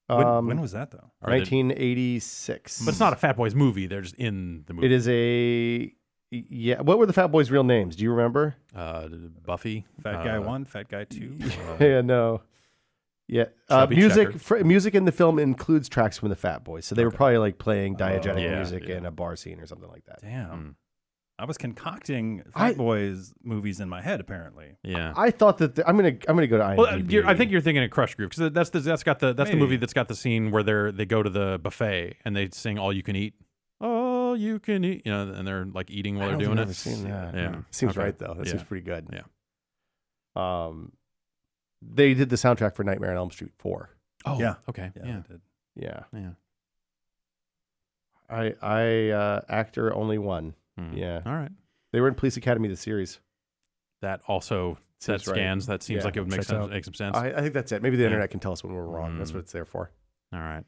When was that though? Are they- 1986. But it's not a Fat Boys movie. They're just in the movie. It is a. Yeah. What were the Fat Boys' real names? Do you remember? Buffy. Fat guy 1, fat guy 2. Yeah, no. Yeah. Chubby Music Checker. music in the film includes tracks from the Fat Boys. So they were probably like playing diegetic yeah, music yeah. in a bar scene or something like that. Damn. I was concocting Fat Boys movies in my head apparently. Yeah. I thought that I'm gonna go to IMDb. Well, I think you're thinking of Crush Groove because that's the Maybe. movie that's got the scene where they go to the buffet and they sing "All You Can Eat." All you can eat, and they're like eating while I they're don't doing think it. I've ever seen that. Yeah, Seems Okay. right though. That Yeah. seems pretty good. Yeah. They did the soundtrack for Nightmare on Elm Street 4. Oh, Yeah. Okay. Yeah. Yeah. they did. Yeah. Yeah. Actor only one. Hmm. Yeah. All right. They were in Police Academy the series. That also that Seems right. scans. That seems Yeah. like it would make Checks sense. out. Make some sense. I think that's it. Maybe the Yeah. internet can tell us when we're wrong. That's Mm. what it's there for. All right.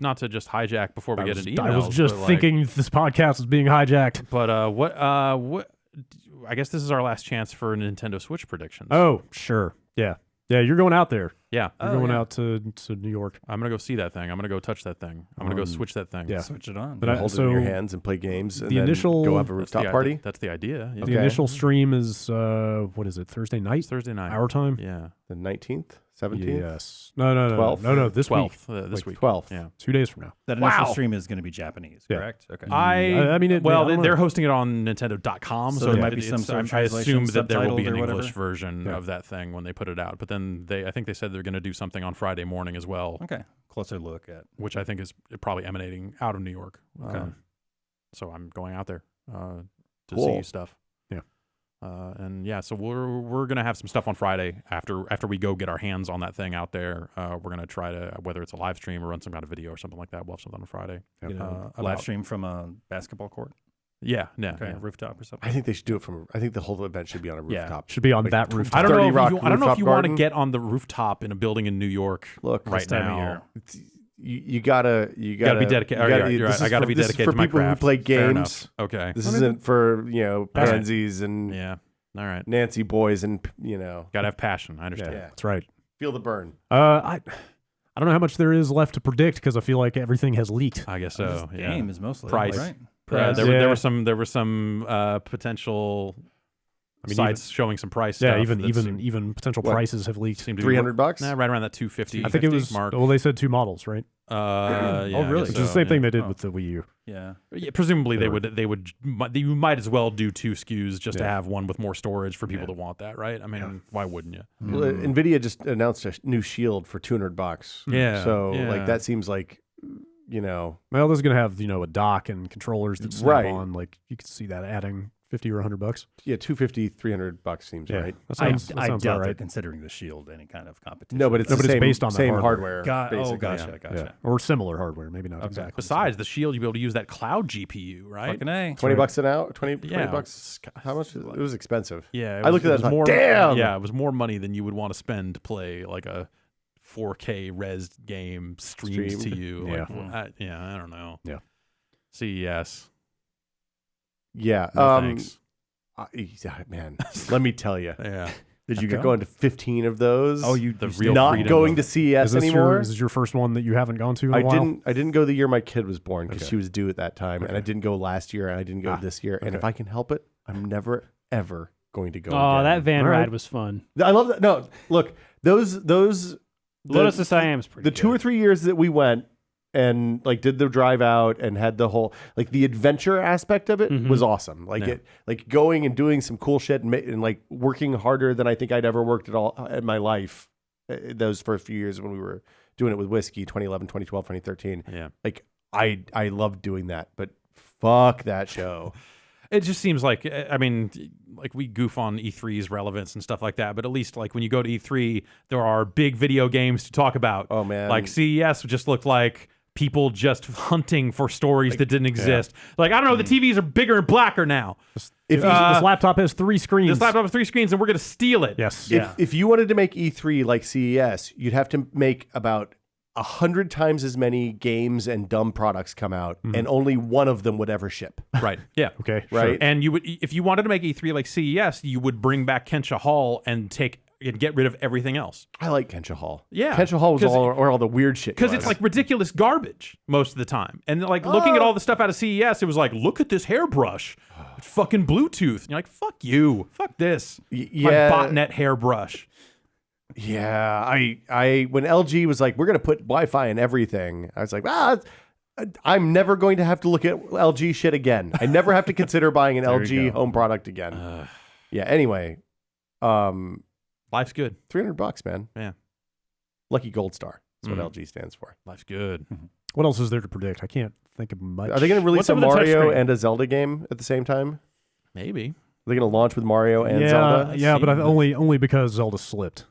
Not to just hijack before we get into emails. I was just but, like, thinking this podcast is being hijacked. But what? I guess this is our last chance for Nintendo Switch predictions. Oh, sure. Yeah. Yeah, you're going out there. yeah. You're going out to New York. I'm gonna go see that thing. I'm gonna go touch that thing. I'm gonna go switch that thing. yeah. Switch it on. But I- Hold it so in your hands and play games. And the then initial- go have a That's the rooftop party. That's the idea. Yeah. The initial stream is, what is it, Thursday night? It's Thursday night. Our time? Yeah. The 19th, 17th, Yes. No. 12th? No, this week. 12th. This like week. 12th. Yeah. 2 days from now. That initial Wow. stream is going to be Japanese, Yeah. correct? Okay. I mean, well, I don't they're know. hosting it on Nintendo.com, So so there might be some sort of I assume translation, that there will be an subtitled or English whatever? version Yeah. of that thing when they put it out. But then I think they said they're going to do something on Friday morning as well, Okay. Closer look at. which I think is probably emanating out of New York. Okay. So I'm going out there to Cool. see stuff. Yeah. And yeah, so we're gonna have some stuff on Friday after we go get our hands on that thing out there. We're gonna try to, whether it's a live stream or run some kind of video or something like that. We'll have something on Friday. Yep. Live about- stream from a basketball court. Yeah, yeah. Okay, yeah. rooftop or something. I think they should do it from. I think the whole event should be on a Yeah. rooftop. Should be on Like, that rooftop. I don't know. 30 If Rock you, I don't know if rooftop you want to garden. get on the rooftop in a building in New York Look, right This time of now. year. You gotta Gotta be dedicated. you gotta- You're this right. I is got to for- be this is dedicated for to my people who craft. play Fair games. enough. Okay. This isn't for right. pansies and Yeah. All right. Nancy boys and Got to have passion. I understand. Yeah, Yeah. that's right. feel the burn. I don't know how much there is left to predict because I feel like everything has leaked. I guess This so. Yeah. game is mostly Price. right. There were some potential I mean, sites showing some price. Yeah, stuff that even potential What? prices have leaked. seemed to be $300. Nah, right around that 250. I think it was. mark. Well, they said 2 models, right? Yeah, Oh, I really? guess Which is the so, same yeah. thing they did Oh. with the Wii U. Yeah. Yeah, presumably They you might as well do 2 SKUs just to Yeah. have one with more storage for people Yeah. to want that, right? I mean, why wouldn't you? Well, Nvidia just announced a new Shield for $200. Yeah. So yeah. like that seems like Well, this is gonna have a dock and controllers that snap Right. on. Like you could see that adding $50 or $100. yeah, $250, $300 seems Yeah, right. that I sounds, that doubt sounds they're all right. considering the Shield any kind of competition. No, but it's No, the but it's same, based on the same hardware. basically. Gotcha. Yeah, or similar hardware, maybe not Okay. exactly. Besides the Shield, you'll be able to use that cloud GPU, right? Fucking A. $20 an hour, 20 Yeah. bucks. How much? It was expensive. Yeah, I looked at that and thought, more. "Damn!" Yeah, it was more money than you would want to spend to play like a 4K res game streamed to Streamed. you. Yeah. Like, I don't know. Yeah. CES. Yeah. No thanks. Yeah, man, let me tell you. Yeah. Did you After go? going to 15 of those, The real not freedom going of- to CES Is this anymore. your first one that you haven't gone to in a I while? didn't go the year my kid was born because Okay. she was due at that time, and I didn't go last year, and I didn't go this year. And if I can help it, I'm never ever going to go. Oh, again. that van All right. ride was fun. I love that. No, look, those Lotus of Siam's pretty the 2 or 3 years that we went and like did the drive out and had the whole like the adventure aspect of it was awesome. Like Yeah. it, like going and doing some cool shit and like working harder than I think I'd ever worked at all in my life. Those first few years when we were doing it with whiskey, 2011, 2012, 2013. Yeah. Like I loved doing that, but fuck that show. It just seems like, I mean, like we goof on E3's relevance and stuff like that, but at least like when you go to E3, there are big video games to talk about. Oh man. Like CES just looked like people just hunting for stories that didn't exist. Like, I don't know, the TVs are bigger and blacker now. if This laptop has 3 screens. This laptop has 3 screens and we're going to steal it. Yes. if you wanted to make E3 like CES, you'd have to make about 100 times as many games and dumb products come out, and only one of them would ever ship. Right. Yeah. Okay. Right. Sure. And you would, if you wanted to make E3 like CES, you would bring back Kensha Hall and get rid of everything else. I like Kensha Hall. Yeah. Kensha Hall was 'Cause- where all the weird shit Because was. it's like ridiculous garbage most of the time. And like looking at all the stuff out of CES, it was like, look at this hairbrush. It's fucking Bluetooth. And you're like, fuck you. Fuck this. yeah. My botnet hairbrush. Yeah, I when LG was like, we're gonna put Wi-Fi in everything, I was like, I'm never going to have to look at LG shit again. I never have to consider buying an There LG you go. home product again. Yeah. Anyway, Life's good. $300, man. Yeah. Lucky Gold Star. That's what Mm. LG stands for. Life's good. What else is there to predict? I can't think of much. Are they going to release What's a up with the Mario touchscreen? and a Zelda game at the same time? Maybe. Are they going to launch with Mario and yeah, Zelda? yeah, but see. only because Zelda slipped.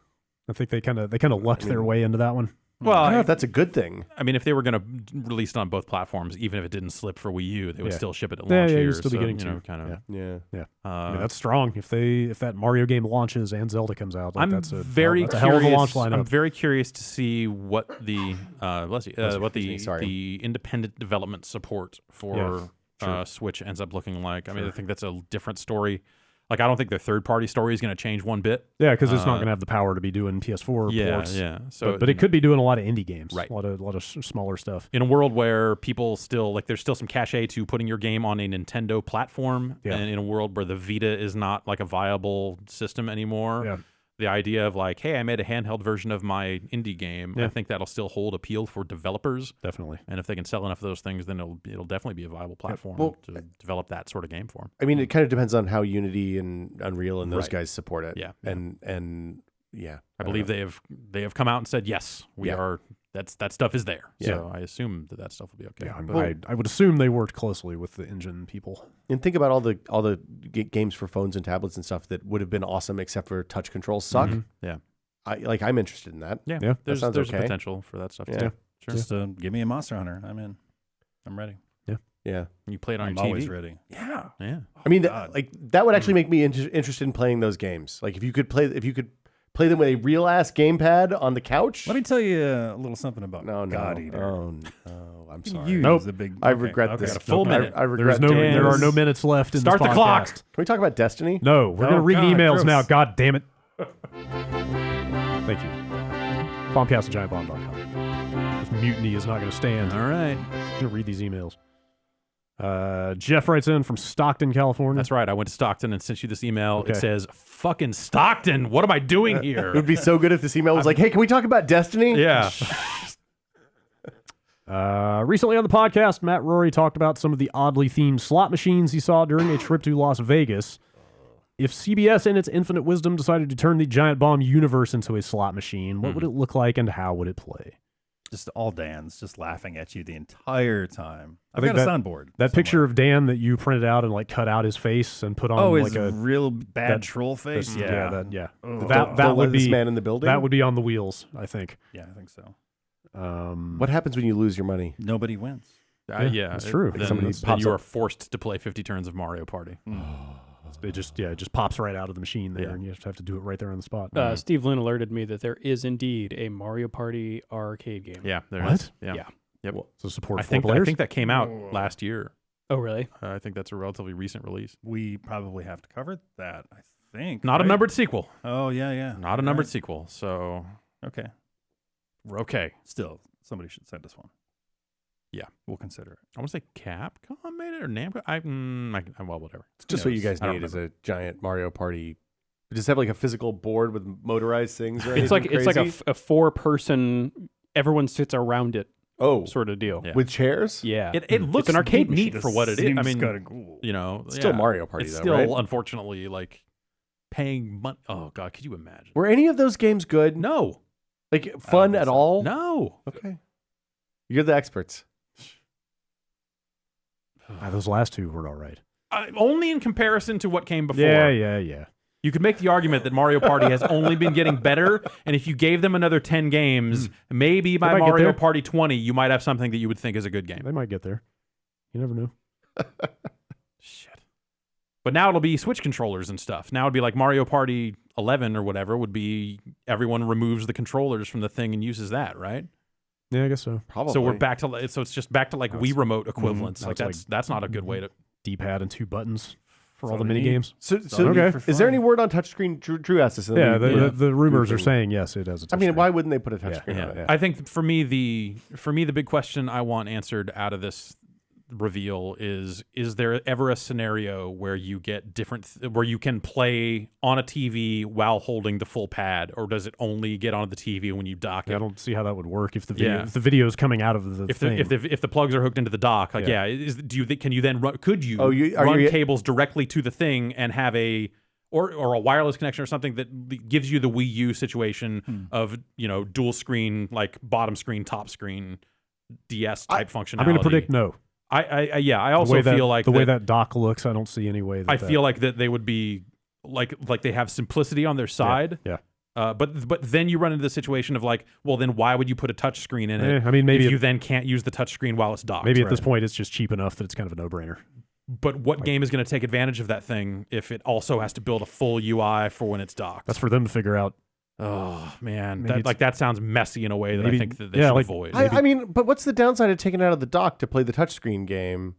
I think they kind of lucked their way into that one. Well, I don't know if that's a good thing. I mean, if they were going to release it on both platforms, even if it didn't slip for Wii U, they would Yeah. still ship it at Yeah, launch yeah, here. you'd still be so, getting you know, two. kind of. Yeah. I mean, that's strong. If that Mario game launches and Zelda comes out, like, I'm that's a very that's a curious. hell of a launch lineup. I'm very curious to see what the Sorry. the independent development support for Switch ends up looking like. I mean, I think that's a different story. Like, I don't think their third-party story is going to change one bit. Yeah, because it's not going to have the power to be doing PS4 ports. Yeah. So, But it could be doing a lot of indie games, Right. A lot of smaller stuff. in a world where people still like, there's still some cachet to putting your game on a Nintendo platform, Yeah. and in a world where the Vita is not like a viable system anymore. Yeah. The idea of like, hey, I made a handheld version of my indie game. Yeah. I think that'll still hold appeal for developers. Definitely. And if they can sell enough of those things, then it'll definitely be a viable platform Well, to develop that sort of game for them. I mean, it kind of depends on how Unity and Unreal and those Right. guys support it. Yeah. And yeah, I don't believe know. they have come out and said yes, we Yeah. are. That stuff is there. Yeah. So I assume that stuff will be okay. Yeah, I would assume they worked closely with the engine people. And think about all the games for phones and tablets and stuff that would have been awesome except for touch controls suck. Yeah. I'm interested in that. Yeah. Yeah. There's sounds a okay. potential for that stuff. Yeah. Too. Sure. Just give me a Monster Hunter. I'm in. I'm ready. Yeah. You play it on I'm your TV. always ready. Yeah. Yeah. I mean, God. that would actually make me interested in playing those games. Like if you could play them with a real ass gamepad on the couch. Let me tell you a little something about No, God Eater. Oh no, I'm sorry. Use Nope. the big. I okay, regret okay. this. Got a full minute. I regret doing There are this. no minutes left in Start this the clock. podcast. Can we talk about Destiny? No, we're going to read God, emails gross. now. God damn it. Thank you. Bombcast at giantbomb.com. If mutiny is not going to stand, All right. I'm going to read these emails. Jeff writes in from Stockton, California. That's right. I went to Stockton and sent you this email. Okay. It says, fucking Stockton. What am I doing It here? would be so good if this email was like, "Hey, can we talk about Destiny?" Yeah. Recently on the podcast, Matt Rory talked about some of the oddly themed slot machines he saw during a trip to Las Vegas. If CBS in its infinite wisdom decided to turn the Giant Bomb universe into a slot machine, what would it look like and how would it play? Just all Dan's just laughing at you the entire time. I've think got a that- soundboard. That picture of Dan that you printed out and like cut out his face and put on Oh, like his a real bad that- troll face. that- Yeah. that Don't that let would this be man in the building. that would be on the wheels, I think. Yeah, I think so. What happens when you lose your money? Nobody wins. Yeah, that's true. Then, Somebody then pops you are up. forced to play 50 turns of Mario Party. It just pops right out of the machine there, Yeah. and you have to do it right there on the spot. Steve Lynn alerted me that there is indeed a Mario Party arcade game. Yeah, there What? is. Yeah. Yeah. Yep. So support I four think players. that came out last year. Oh, really? I think that's a relatively recent release. We probably have to cover that, I think. Not a right? numbered sequel. Oh, yeah, yeah. Not a numbered Right. sequel. So Okay. we're okay. Still, somebody should send us one. Yeah. We'll consider it. I want to say Capcom made it or Namco. Well, whatever. It's just what you guys I don't need is a giant Mario Party. Just have like a physical board with motorized things. Or It's like anything it's like crazy? a 4-person, everyone sits around it sort of deal. Yeah. with chairs. Yeah. It looks an arcade neat machine. for what it is. I mean, kind of cool. you know, It's still Mario Party, It's though, still, right? unfortunately, like paying money. Oh God, could you imagine? Were any of those games good? No, Like fun think at so. all? no. Okay. You're the experts. Those last two were all right. Only in comparison to what came before. Yeah. You could make the argument that Mario Party has only been getting better, and if you gave them another 10 games, maybe by might get Mario there. Party 20, you might have something that you would think is a good game. They might get there. You never know. Shit. But now it'll be Switch controllers and stuff. Now it'd be like Mario Party 11 or whatever would be everyone removes the controllers from the thing and uses that, right? Yeah, I guess so. Probably. So we're back to so it's just back to like Wii remote equivalents. now Like it's that's not a good way to. D-pad and 2 buttons for all all the they mini need. games. So Okay. is there any word on touchscreen? Drew asked us. in Yeah, the- the rumors are thing. saying yes, it has a I mean, touchscreen. why wouldn't they put a touchscreen on it? yeah. I think for me the big question I want answered out of this reveal is there ever a scenario where you get where you can play on a TV while holding the full pad, or does it only get onto the TV when you dock I it? don't see how that would work if the Yeah. video is coming out of the If thing. the plugs are hooked into the dock, like Yeah. can you then run? Could you Oh, are run you- cables directly to the thing and have a or a wireless connection or something that gives you the Wii U situation of dual screen, like bottom screen, top screen, DS type functionality? I'm going to predict no. I also the way that, feel like the way that dock looks, I don't see any way that I feel like that they would be like they have simplicity on their side. Yeah. But then you run into the situation of like, well, then why would you put a touch screen in it? I mean, maybe if you then can't use the touch screen while it's docked. maybe at this point it's just cheap enough that it's kind of a no-brainer. But what game is going to take advantage of that thing if it also has to build a full UI for when it's docked? That's for them to figure out. Oh man, Maybe that sounds messy in a way that maybe- I think that they yeah, should like- avoid. I mean, but what's the downside of taking it out of the dock to play the touchscreen game?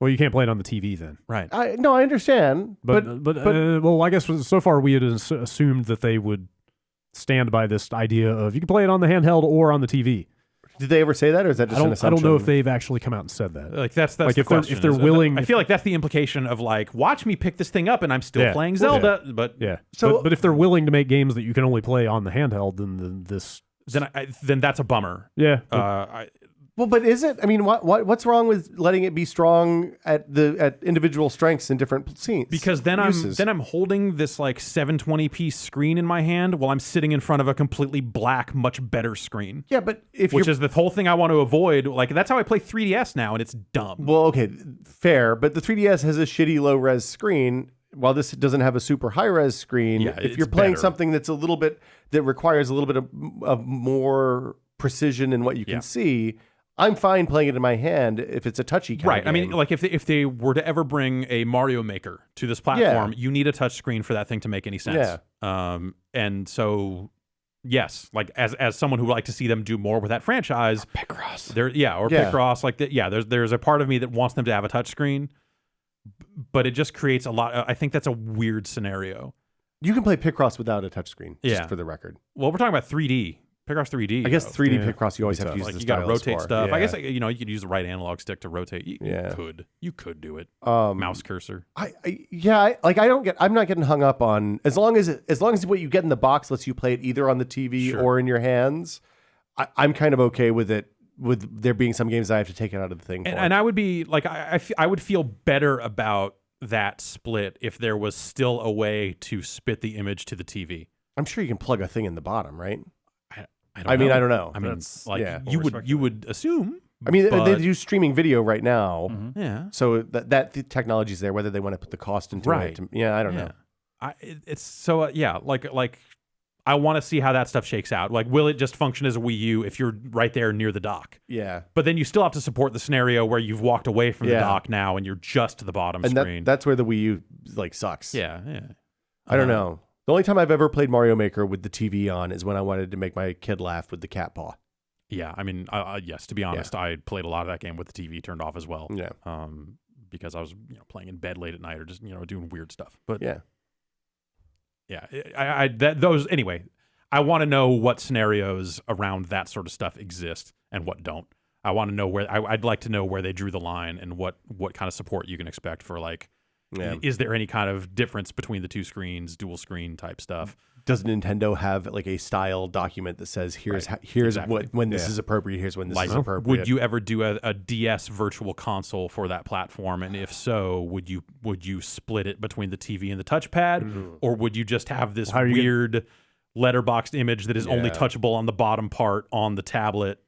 Well, you can't play it on the TV then. right. I understand, but Well, I guess so far we had assumed that they would stand by this idea of you can play it on the handheld or on the TV. did they ever say that, or is that just an I assumption? don't know if they've actually come out and said that. Like that's Like, the if they're- question, if they're is- willing- I feel like that's the implication of like, watch me pick this thing up and I'm still Yeah. playing Well, Zelda. But Yeah. So- but if they're willing to make games that you can only play on the handheld, then this. then that's a bummer. Yeah. Well, but is it? I mean, what's wrong with letting it be strong at individual strengths in different scenes? Because then I'm holding this like 720p screen in my hand while I'm sitting in front of a completely black, much better screen. yeah, but if Which you're is the whole thing I want to avoid. Like that's how I play 3DS now, and it's dumb. well, okay, fair, but the 3DS has a shitty low res screen. While this doesn't have a super high res screen, Yeah, if it's you're playing better. something that's that requires a little bit of more precision in what you can see, I'm fine playing it in my hand if it's a touchy kind Right. of I mean, game. like if they were to ever bring a Mario Maker to this platform, you need a touch screen for that thing to make any sense. And so, yes, like as someone who would like to see them do more with that franchise, Picross. Picross, like there's a part of me that wants them to have a touch screen, but it just creates a lot. I think that's a weird scenario. You can play Picross without a touchscreen, Yeah. just for the record. Well, we're talking about 3D. Picross 3D. I guess though. 3D Picross, you always have to use Like the you got to stylus rotate for. stuff. Yeah. I guess you could use the right analog stick to rotate. You could do it. Mouse cursor. I'm not getting hung up on as long as what you get in the box lets you play it either on the TV Sure. or in your hands. I'm kind of okay with it. With there being some games I have to take it out of the thing. And I would be like, I would feel better about that split if there was still a way to spit the image to the TV. I'm sure you can plug a thing in the bottom, right? I mean, I don't know. I mean, That's- like yeah. you would assume. I mean, but, they do streaming video right now, yeah. so that the technology's there. Whether they want to put the cost into Right. it, I don't know. It's so like I want to see how that stuff shakes out. Like, will it just function as a Wii U if you're right there near the dock? Yeah, But then you still have to support the scenario where you've walked away from the Yeah. dock now and you're just to the bottom and screen. that's where the Wii U like sucks. yeah. I don't know. The only time I've ever played Mario Maker with the TV on is when I wanted to make my kid laugh with the cat paw. Yeah, I mean, yes. To be honest, I played a lot of that game with the TV turned off as well. Yeah. Because I was playing in bed late at night or just doing weird stuff. But Yeah. Anyway. I want to know what scenarios around that sort of stuff exist and what don't. I want to know where I'd like to know where they drew the line and what kind of support you can expect for like. Yeah. Is there any kind of difference between the two screens, dual screen type stuff? Does Nintendo have like a style document that says here's Exactly. when this is appropriate, here's when this Like, is appropriate? would you ever do a DS virtual console for that platform? And if so, would you split it between the TV and the touchpad, or would you just have this How are you weird letterboxed image that is only Yeah. touchable on the bottom part on the tablet?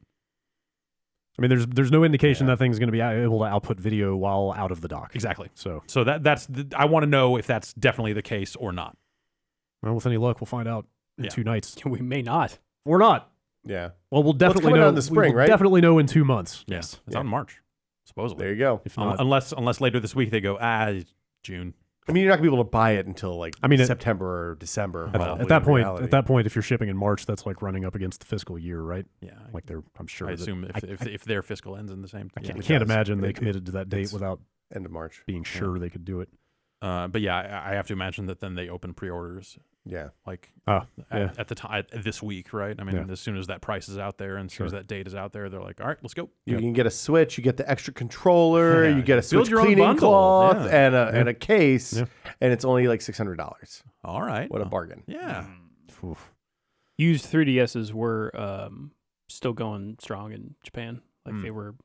I mean, there's no indication that thing's going to be able to output video while out of the dock. Exactly. So, I want to know if that's definitely the case or not. well, with any luck, we'll find out in Yeah. 2 nights. We may not. Or not. Yeah. Well, we'll definitely coming know out in the spring, we will right? Definitely know in 2 months. Yes, it's Yeah. on March, supposedly. There you go. If not, Unless later this week they go June. I mean, you're not gonna be able to buy it until like I mean, September or December. at probably, that in point, reality. at that point, if you're shipping in March, that's like running up against the fiscal year, right? Yeah, Like I'm sure. I that- assume if their fiscal ends in the same. I yeah. can't does. imagine they It- committed to that date it's- without end of March. being sure they could do it. But yeah, I have to imagine that then they open pre-orders Yeah. like Oh, yeah. at the time this week, right? I mean, Yeah. as soon as that price is out there and as soon as that date is out there, they're like, all right, let's go. You can get a Switch. You get the extra controller. Yeah. You get a Build Switch your own cleaning bundle. cloth Yeah. and a case, Yeah. and it's only like $600. All right. What a bargain! Yeah. Oof. Used 3DSs were still going strong in Japan. Like they were,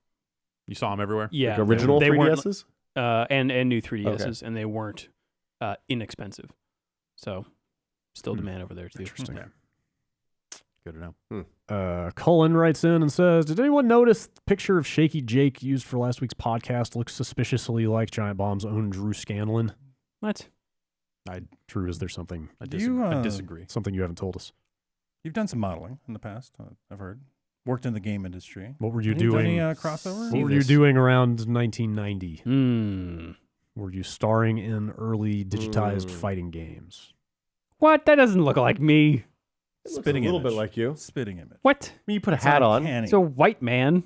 You saw them everywhere? yeah, Like original they weren't 3DSs. and new 3DSs, and they weren't inexpensive. So still demand over there too. Interesting. Yeah. Good to know. Cullen writes in and says, "Did anyone notice the picture of Shaky Jake used for last week's podcast looks suspiciously like Giant Bomb's own Drew Scanlon? What? Drew, is there something I You, disagree. you haven't told us? You've done some modeling in the past, I've heard. Worked in the game industry. What were you Have you done doing? any crossover? What were you doing around 1990? Hmm. Were you starring in early digitized fighting games? What? That doesn't look like me. It looks Spitting a little image. bit like you. Spitting image. What? I mean, you put a It's hat on. uncanny. It's a white man.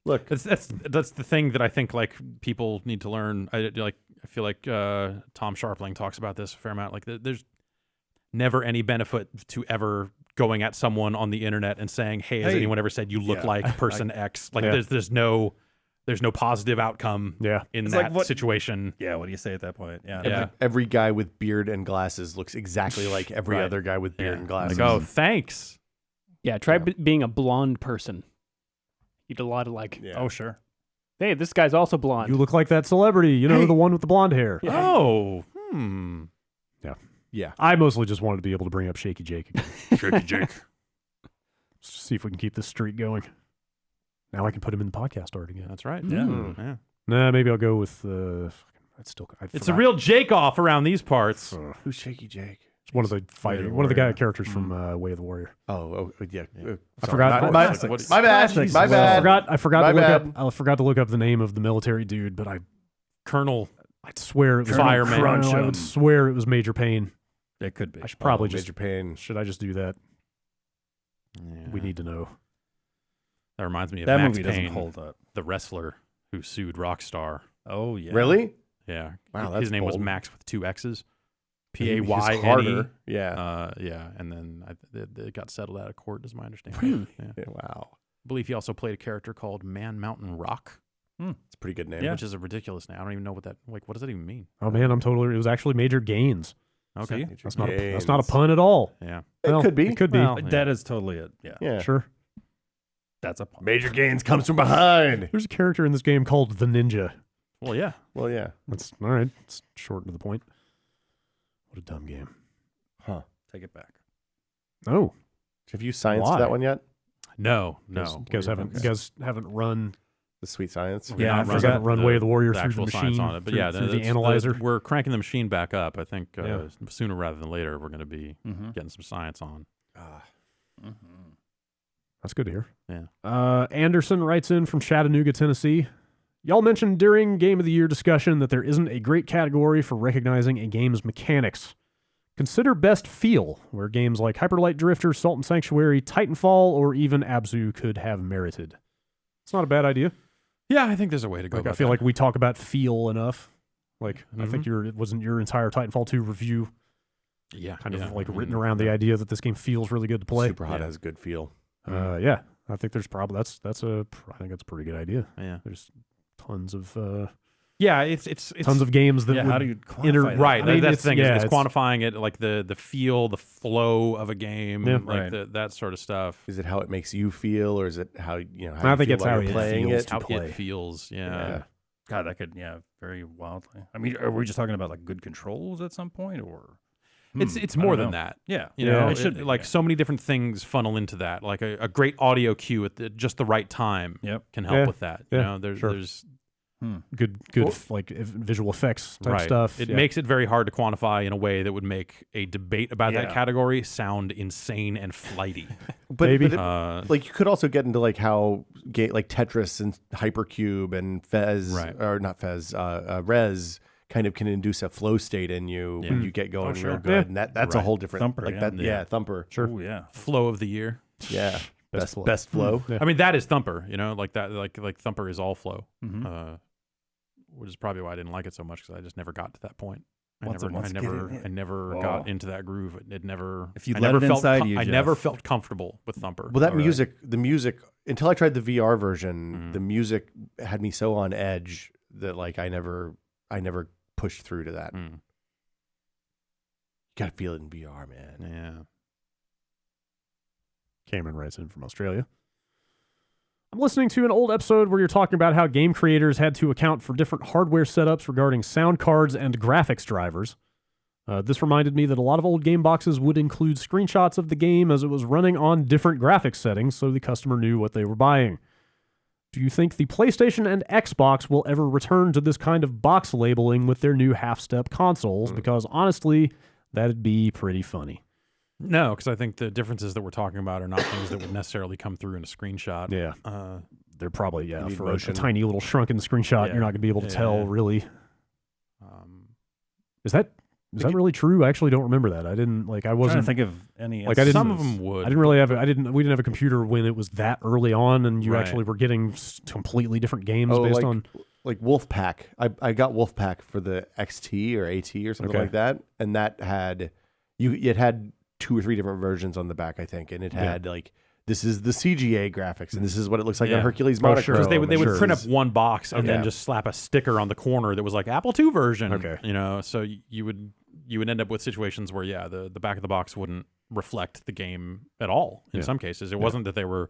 Look, That's the thing that I think like people need to learn. I feel like Tom Sharpling talks about this a fair amount. Like there's never any benefit to ever going at someone on the internet and saying, "Hey, has Hey, anyone ever said you look yeah, like person X?" Like Yeah. there's no positive outcome Yeah. in It's that like what- situation. Yeah, what do you say at that point? Yeah. Yeah. every guy with beard and glasses looks exactly like every Right. other guy with beard and glasses. Like, oh, thanks. Yeah. Try being a blonde person. You get a lot of like, Yeah. Oh, sure. hey, this guy's also blonde. You look like that celebrity, Hey. the one with the blonde hair. Yeah. Oh, Yeah. I mostly just wanted to be able to bring up Shaky Jake again. Shaky Jake. Let's see if we can keep this streak going. Now I can put him in the podcast art again. That's right. Yeah. Yeah. Nah, maybe I'll go with. That's still. It's a real Jake off around these parts. Who's Shaky Jake? It's one of the fighting, one of the guy characters from Way of the Warrior. Yeah. I forgot. My bad. My bad. I forgot My to look bad. up. I forgot to look up the name of the military dude, but Colonel I'd swear it was Fireman. I would swear it was Major Payne. It could be. I should probably Major Payne. Should I just do that? Yeah. We need to know. That reminds me of that Max movie Payne, doesn't hold up. the wrestler who sued Rockstar. Oh yeah. Really? Yeah. Wow, His that's name was bold. Max with 2 X's. He was Payne. harder. Yeah. Yeah, and then it got settled out of court, is my understanding. Yeah. Wow. I believe he also played a character called Man Mountain Rock, It's a pretty good name. Yeah. which is a ridiculous name. I don't even know what that what does that even mean? Oh man, I'm totally. It was actually Major Gaines. Okay. See? That's not a pun at all. Yeah. It could be. It could be. Well, That is totally it. Yeah. Yeah. Sure. That's a pun. Major Gaines comes from behind. There's a character in this game called the Ninja. Well, yeah. Well, yeah. That's all right. It's short and to the point. What a dumb game. Huh. Take it back. Oh, Have you scienced Why? that one yet? No. you guys haven't run. The sweet science? We're not I forgot running Way of the Warrior the through the actual science machine. on it, but through, yeah, through the that's- analyzer. we're cranking the machine back up. I think Yeah. sooner rather than later, we're going to be Mm-hmm. getting some science on. That's good to hear. Yeah. Anderson writes in from Chattanooga, Tennessee. Y'all mentioned during Game of the Year discussion that there isn't a great category for recognizing a game's mechanics. Consider best feel, where games like Hyper Light Drifter, Salt and Sanctuary, Titanfall, or even Abzu could have merited. It's not a bad idea. Yeah, I think there's a way to go. Like, I about feel that. like we talk about feel enough. Like, I think Mhm. it wasn't your entire Titanfall 2 review yeah, kind of yeah. like written Mhm. around the idea that this game feels really good to play. Super Hot Yeah. has a good feel. Yeah, I think there's probably I think that's a pretty good idea. Yeah. There's tons of Yeah, it's tons of games that Yeah. would How do you quantify that? right. I mean, that's the thing. yeah, is it's- quantifying it, like the feel, the flow of a game, Yeah. like Right. that sort of stuff. Is it how it makes you feel, or is it how you know? How I you think feel it's while how you're it playing feels it. to How play. it feels. Yeah. Yeah. God, that could very wildly. I mean, are we just talking about like good controls at some point, or It's I more don't than know. that. Yeah, You know, it should be, like yeah. so many different things funnel into that. Like a great audio cue at just the right time Yep. can help Yeah. with that. You Yeah. know, Sure. there's good visual effects type right. stuff. It Yeah. makes it very hard to quantify in a way that would make a debate about that Yeah. category sound insane and flighty. But, Maybe. but like you could also get into like how like Tetris and Hypercube and Fez, Right. or not Fez, Rez kind of can induce a flow state in you when Yeah. you get going sure. real good, Yeah. and that's a Right. whole different Thumper, like yeah. that. Yeah. Yeah, Thumper. Sure. Oh yeah. Flow of the year. Yeah, Best flow. best flow. Yeah. I mean, that is Thumper. You know, like that. Like Thumper is all flow. Mhm. Which is probably why I didn't like it so much, because I just never got to that point. I Once never get it- I never Oh. got into that groove. It never. If you I let never it felt inside you, I never Jeff. felt comfortable with Thumper. Well, that All right. the music until I tried the VR version, Mhm. the music had me so on edge that like I never pushed through to that. You Mm, gotta feel it in VR, man. yeah. Cameron writes in from Australia. I'm listening to an old episode where you're talking about how game creators had to account for different hardware setups regarding sound cards and graphics drivers. This reminded me that a lot of old game boxes would include screenshots of the game as it was running on different graphics settings so the customer knew what they were buying. Do you think the PlayStation and Xbox will ever return to this kind of box labeling with their new half-step consoles? Because honestly, that'd be pretty funny. No, because I think the differences that we're talking about are not things that would necessarily come through in a screenshot. Yeah. They're probably, You need for motion. a tiny little shrunken screenshot, Yeah. you're not going to be able to Yeah. tell, really. Um, Is that really true? I actually don't remember that. I didn't, like, I I'm trying wasn't, to think of any. Like, I didn't- some of them would. I didn't really have, we didn't have a computer when it was that early on, and you Right. actually were getting completely different games Oh, based like- on, Like Wolfpack, I got Wolfpack for the XT or AT or something Okay. like that, and that had it had 2 or 3 different versions on the back, I think, and it Yeah. had like this is the CGA graphics, and this is what it looks like Yeah. on Hercules Oh, Monochrome. sure. Because they would Sure. print up one box and then Okay. just slap a sticker on the corner that was like Apple II version. Okay. You know, so you would end up with situations where the back of the box wouldn't reflect the game at all. In Yeah. some cases, it wasn't that they were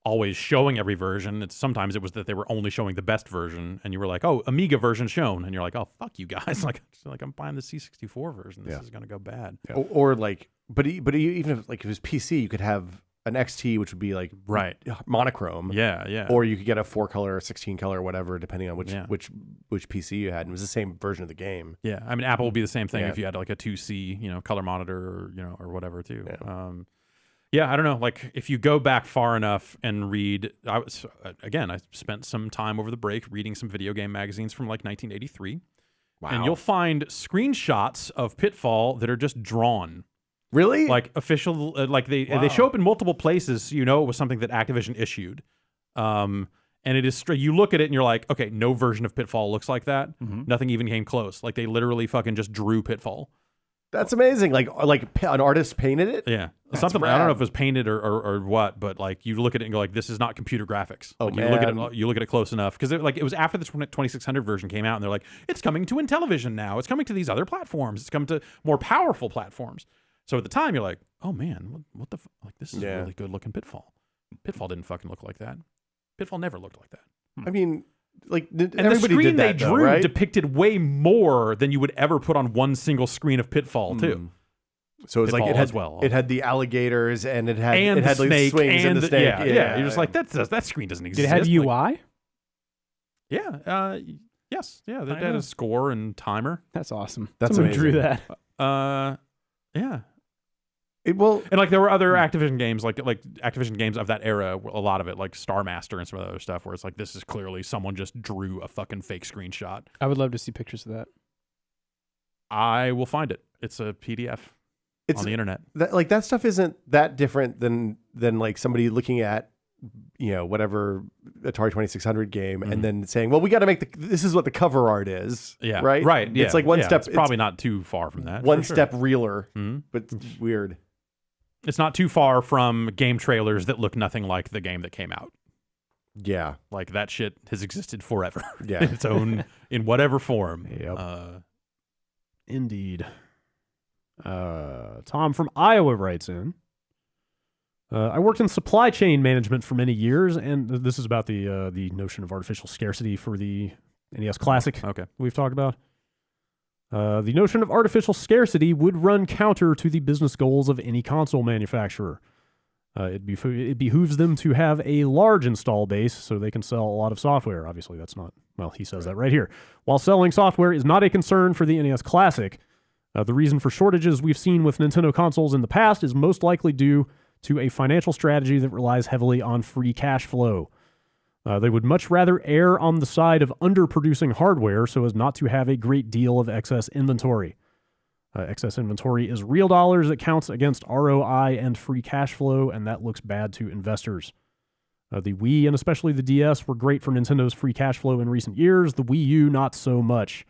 always showing every version. Sometimes it was that they were only showing the best version, and you were like, "Oh, Amiga version shown," and you're like, "Oh, fuck you guys!" like I'm buying the C64 version. This Yeah. is gonna go bad. or like, but even if like if it was PC, you could have an XT, which would be like Right. monochrome. Yeah. Or you could get a 4-color or 16-color or whatever, depending on Yeah. which PC you had. And it was the same version of the game. Yeah, I mean, Apple would be the same thing Yeah. if you had like a 2C, color monitor or or whatever too. Yeah. Yeah, I don't know. Like if you go back far enough and read, I spent some time over the break reading some video game magazines from like 1983, and you'll find screenshots of Pitfall that are just drawn. Really? Like official, like they show up in multiple places. So it was something that Activision issued. And it is straight. You look at it and you're like, okay, no version of Pitfall looks like that. Nothing even came close. Like they literally fucking just drew Pitfall. That's amazing. Like an artist painted it. Yeah, That's something. I don't know rad. if it was painted or what, but like you look at it and go like, this is not computer graphics. Oh, Like, man. you look at it close enough because it was after the 2600 version came out and they're like, it's coming to Intellivision now. It's coming to these other platforms. It's coming to more powerful platforms. So at the time you're like, oh man, what the like this is a really good looking Pitfall. Pitfall didn't fucking look like that. Pitfall never looked like that. I mean, like And everybody the screen did that, they though, drew right? depicted way more than you would ever put on one single screen of Pitfall too. So it's like Pitfall it had as well. It had the alligators and it had And it had the like snake swings and the snake. Yeah. You're just like that screen doesn't exist. Did it have Like, UI? yeah. Yes. Yeah. They I had know. a score and timer. That's awesome. That's Someone drew amazing. that. Yeah. Well, And like there were other Activision games, like Activision games of that era. A lot of it, like Star Master and some of the other stuff, where it's like this is clearly someone just drew a fucking fake screenshot. I would love to see pictures of that. I will find it. It's a PDF on the internet. that stuff isn't that different than like somebody looking at whatever Atari 2600 game and then saying, well, we got to make this is what the cover art is. Yeah. Right. Right. Yeah. It's like one yeah, step. It's probably not too far from that. one for sure. step realer, Mhm. but it's weird. It's not too far from game trailers that look nothing like the game that came out. Yeah. Like that shit has existed forever. Yeah. in its own, in whatever form. Yep. Indeed. Tom from Iowa writes in. I worked in supply chain management for many years, and this is about the notion of artificial scarcity for the NES Classic Okay. we've talked about. The notion of artificial scarcity would run counter to the business goals of any console manufacturer. It behooves them to have a large install base so they can sell a lot of software. Obviously, that's not, well, he says that right here. While selling software is not a concern for the NES Classic, the reason for shortages we've seen with Nintendo consoles in the past is most likely due to a financial strategy that relies heavily on free cash flow. They would much rather err on the side of underproducing hardware so as not to have a great deal of excess inventory. Excess inventory is real dollars that counts against ROI and free cash flow, and that looks bad to investors. The Wii and especially the DS were great for Nintendo's free cash flow in recent years. The Wii U, not so much.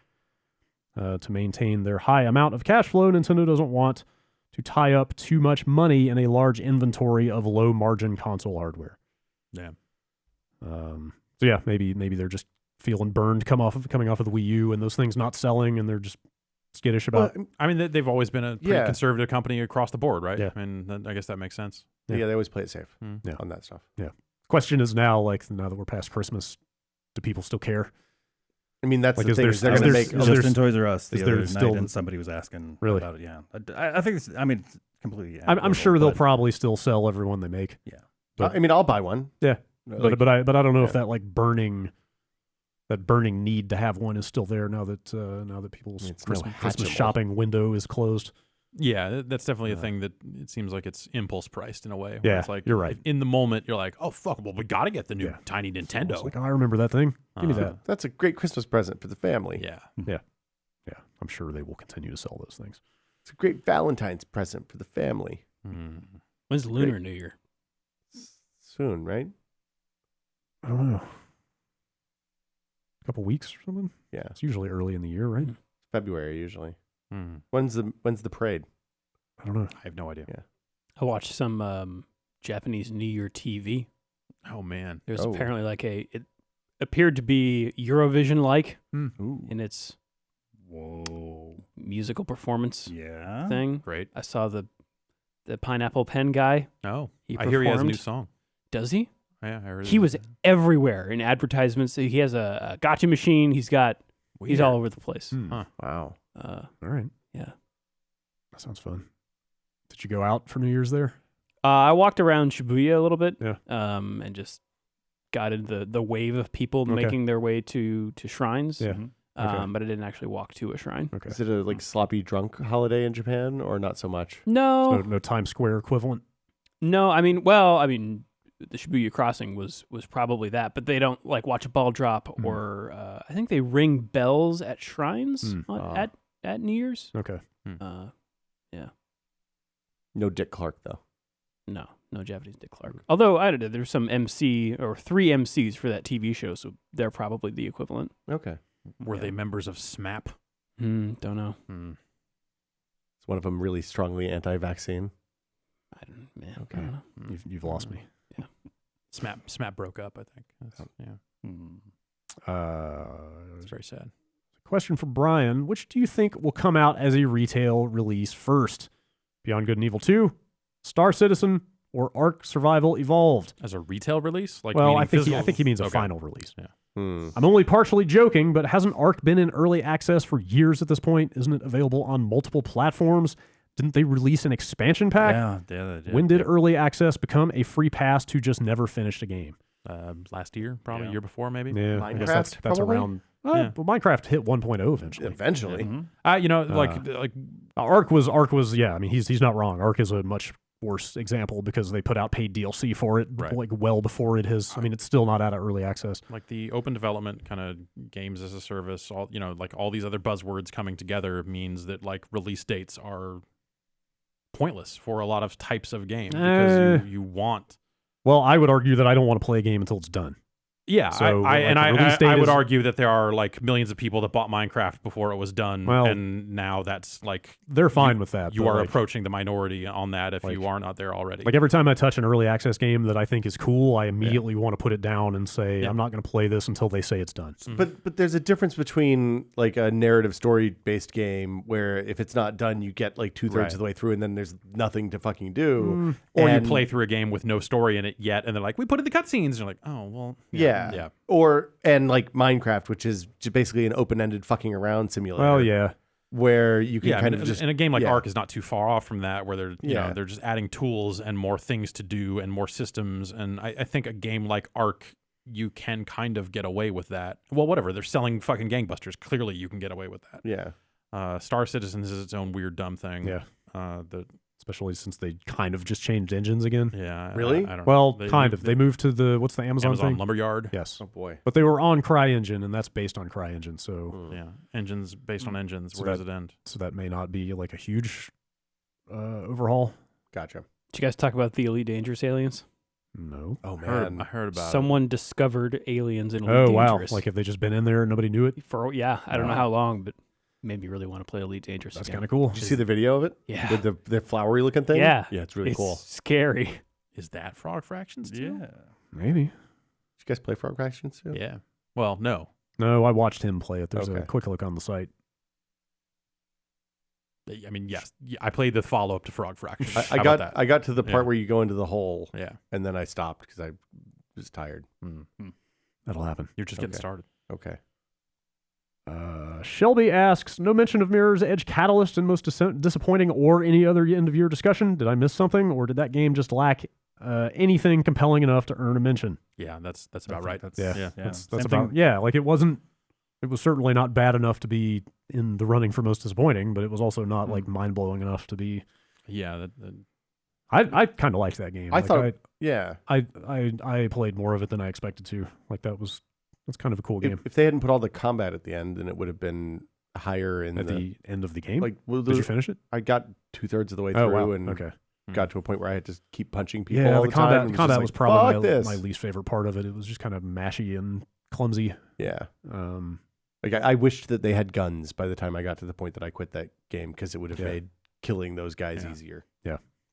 To maintain their high amount of cash flow, Nintendo doesn't want to tie up too much money in a large inventory of low-margin console hardware. Yeah. So yeah, maybe they're just feeling burned coming off of the Wii U and those things not selling, and they're just skittish about. Well, I mean, they've always been a pretty Yeah. conservative company across the board, right? Yeah. I mean, I guess that makes sense. yeah, they always play it safe Yeah. on that stuff. Question is now that we're past Christmas, do people still care? I mean, that's Like, the is thing. there- Is they're is going to there- make is Just there- in Toys R Us the is there other still- night, and somebody was asking Really? about it. Yeah, I think it's. I mean, it's completely. I'm anecdotal, sure they'll but probably still sell every one they make. Yeah. But- I mean, I'll buy one. Yeah. Like, But I don't know if yeah. that like burning need to have one is still there now that people's It's no Christmas Hatchimal. shopping window is closed. Yeah, that's definitely a thing that it seems like it's impulse priced in a way. where Yeah, it's like you're right. In the moment, you're like, oh fuck, well we got to get the new Yeah. tiny It's Nintendo. like, oh, I remember that thing. Give me Uh-huh. that. That's a great Christmas present for the family. Yeah. Yeah, I'm sure they will continue to sell those things. It's a great Valentine's present for the family. Mm. When's Lunar New Year? Soon, right? I don't know. A couple weeks or something. Yeah, It's usually early in the year, right? February usually. Mm. When's the parade? I don't know. I have no idea. Yeah. I watched some Japanese New Year TV. Oh man. There's Oh. apparently it appeared to be Eurovision-like Ooh. in its Whoa. musical performance Yeah. thing. Great. I saw the Pineapple Pen guy. Oh, He I hear he has a new performed. song. Does he? Yeah, I heard He was everywhere in advertisements. He has a gotcha machine. He's all over the place. Huh. Wow. All right. Yeah. That sounds fun. Did you go out for New Year's there? I walked around Shibuya a little bit, Yeah. and just got into the wave of people Okay. making their way to shrines. Yeah. Okay. But I didn't actually walk to a shrine. Okay. Is it a like sloppy drunk holiday in Japan or not so much? No, No Times Square equivalent. no. I mean, the Shibuya crossing was probably that, but they don't like watch a ball drop or I think they ring bells at shrines at New Year's. Okay. Yeah. No Dick Clark though. No Japanese Dick Clark. Although I don't know, there's some MC or 3 MCs for that TV show, so they're probably the equivalent. Okay. Were they members of SMAP? Don't know. Is one of them really strongly anti-vaccine? I don't Okay. know. You've lost me. SMAP broke up, I think. It's very sad. Question for Brian: which do you think will come out as a retail release first? Beyond Good and Evil 2, Star Citizen, or Ark Survival Evolved? As a retail release? Like Well, meaning I think physical? he means a Okay. final release. Yeah. I'm only partially joking, but hasn't Ark been in early access for years at this point? Isn't it available on multiple platforms? Didn't they release an expansion pack? Yeah, they did. When did early access become a free pass to just never finish a game? Last year, probably Yeah. year before, maybe. Yeah, I guess Minecraft, that's probably? around. Yeah. Well, Minecraft hit 1.0 eventually. Eventually. Like Ark was yeah. I mean, he's not wrong. Ark is a much worse example because they put out paid DLC for it Right. like well before it has. I mean, it's still not out of early access. like the open development kind of games as a service, all like all these other buzzwords coming together means that like release dates are pointless for a lot of types of games because you want. Well, I would argue that I don't want to play a game until it's done. Yeah, So, I like, the release date would is- argue that there are like millions of people that bought Minecraft before it was done, Well, and now that's like They're fine with that. you but, are like, approaching the minority on that if like- you are not there already. Like every time I touch an early access game that I think is cool, I immediately want to put it down and say I'm not going to play this until they say it's done. But there's a difference between like a narrative story based game where if it's not done, you get like 2/3 Right. of the way through and then there's nothing to fucking do. Or you And- play through a game with no story in it yet, and they're like, "We put in the cutscenes." And you're like, "Oh, well, Yeah. yeah." And like Minecraft, which is basically an open ended fucking around simulator. Well, yeah. Where you can Yeah, kind and, of just. and a game like yeah. Ark is not too far off from that, where they're Yeah. they're just adding tools and more things to do and more systems. And I think a game like Ark, you can kind of get away with that. Well, whatever, they're selling fucking gangbusters. Clearly, you can get away with that. Yeah. Star Citizens is its own weird dumb thing. Yeah. The Especially since they kind of just changed engines again. yeah. Really? I don't Well, know. kind of. They moved to the what's the Amazon thing? Lumberyard. Yes. Oh boy. But they were on CryEngine, and that's based on CryEngine, so Yeah, engines based on engines. So Where does it end? that may not be like a huge overhaul. Gotcha. Did you guys talk about the Elite Dangerous aliens? No. Oh I heard about it. Someone discovered aliens in Elite Oh wow! Dangerous. Like if they just been in there and nobody knew it, I don't know Wow. how long, but made me really want to play Elite Dangerous. that's again. kind of cool. Did you see the video of it? Yeah. With the flowery looking thing? Yeah. Yeah, it's really It's cool. scary. Is that Frog Fractions too? Yeah. Maybe. Did you guys play Frog Fractions too? Yeah. Well, no. No, I watched him play it. There's a Okay. quick look on the site. I mean, yes. Yeah, I played the follow up to Frog Fractions. I How about got that? I got to the part Yeah. where you go into the hole Yeah. and then I stopped because I was tired. That'll happen. You're just getting Okay. started. Okay. Shelby asks, no mention of Mirror's Edge Catalyst in most disappointing or any other end of year discussion. Did I miss something, or did that game just lack anything compelling enough to earn a mention? Yeah, that's about right. Yeah, Yeah. that's Same about thing. yeah. Like it was certainly not bad enough to be in the running for most disappointing, but it was also not like mind blowing enough to be. Yeah. I kind of liked that game. I Like, thought yeah. I played more of it than I expected to. Like that's kind of a cool game. If they hadn't put all the combat at the end, then it would have been higher in At the end of the game, like. Well, did you finish it? I got 2/3 of the way Oh through wow. and Okay. got to a point where I had to keep punching people. Yeah, all the the time. combat and the it combat just was like, probably "Fuck my, this." my least favorite part of it. It was just kind of mashy and clumsy. Yeah. Um, Like I wished that they had guns by the time I got to the point that I quit that game because it would have Yeah. made killing those guys Yeah. easier.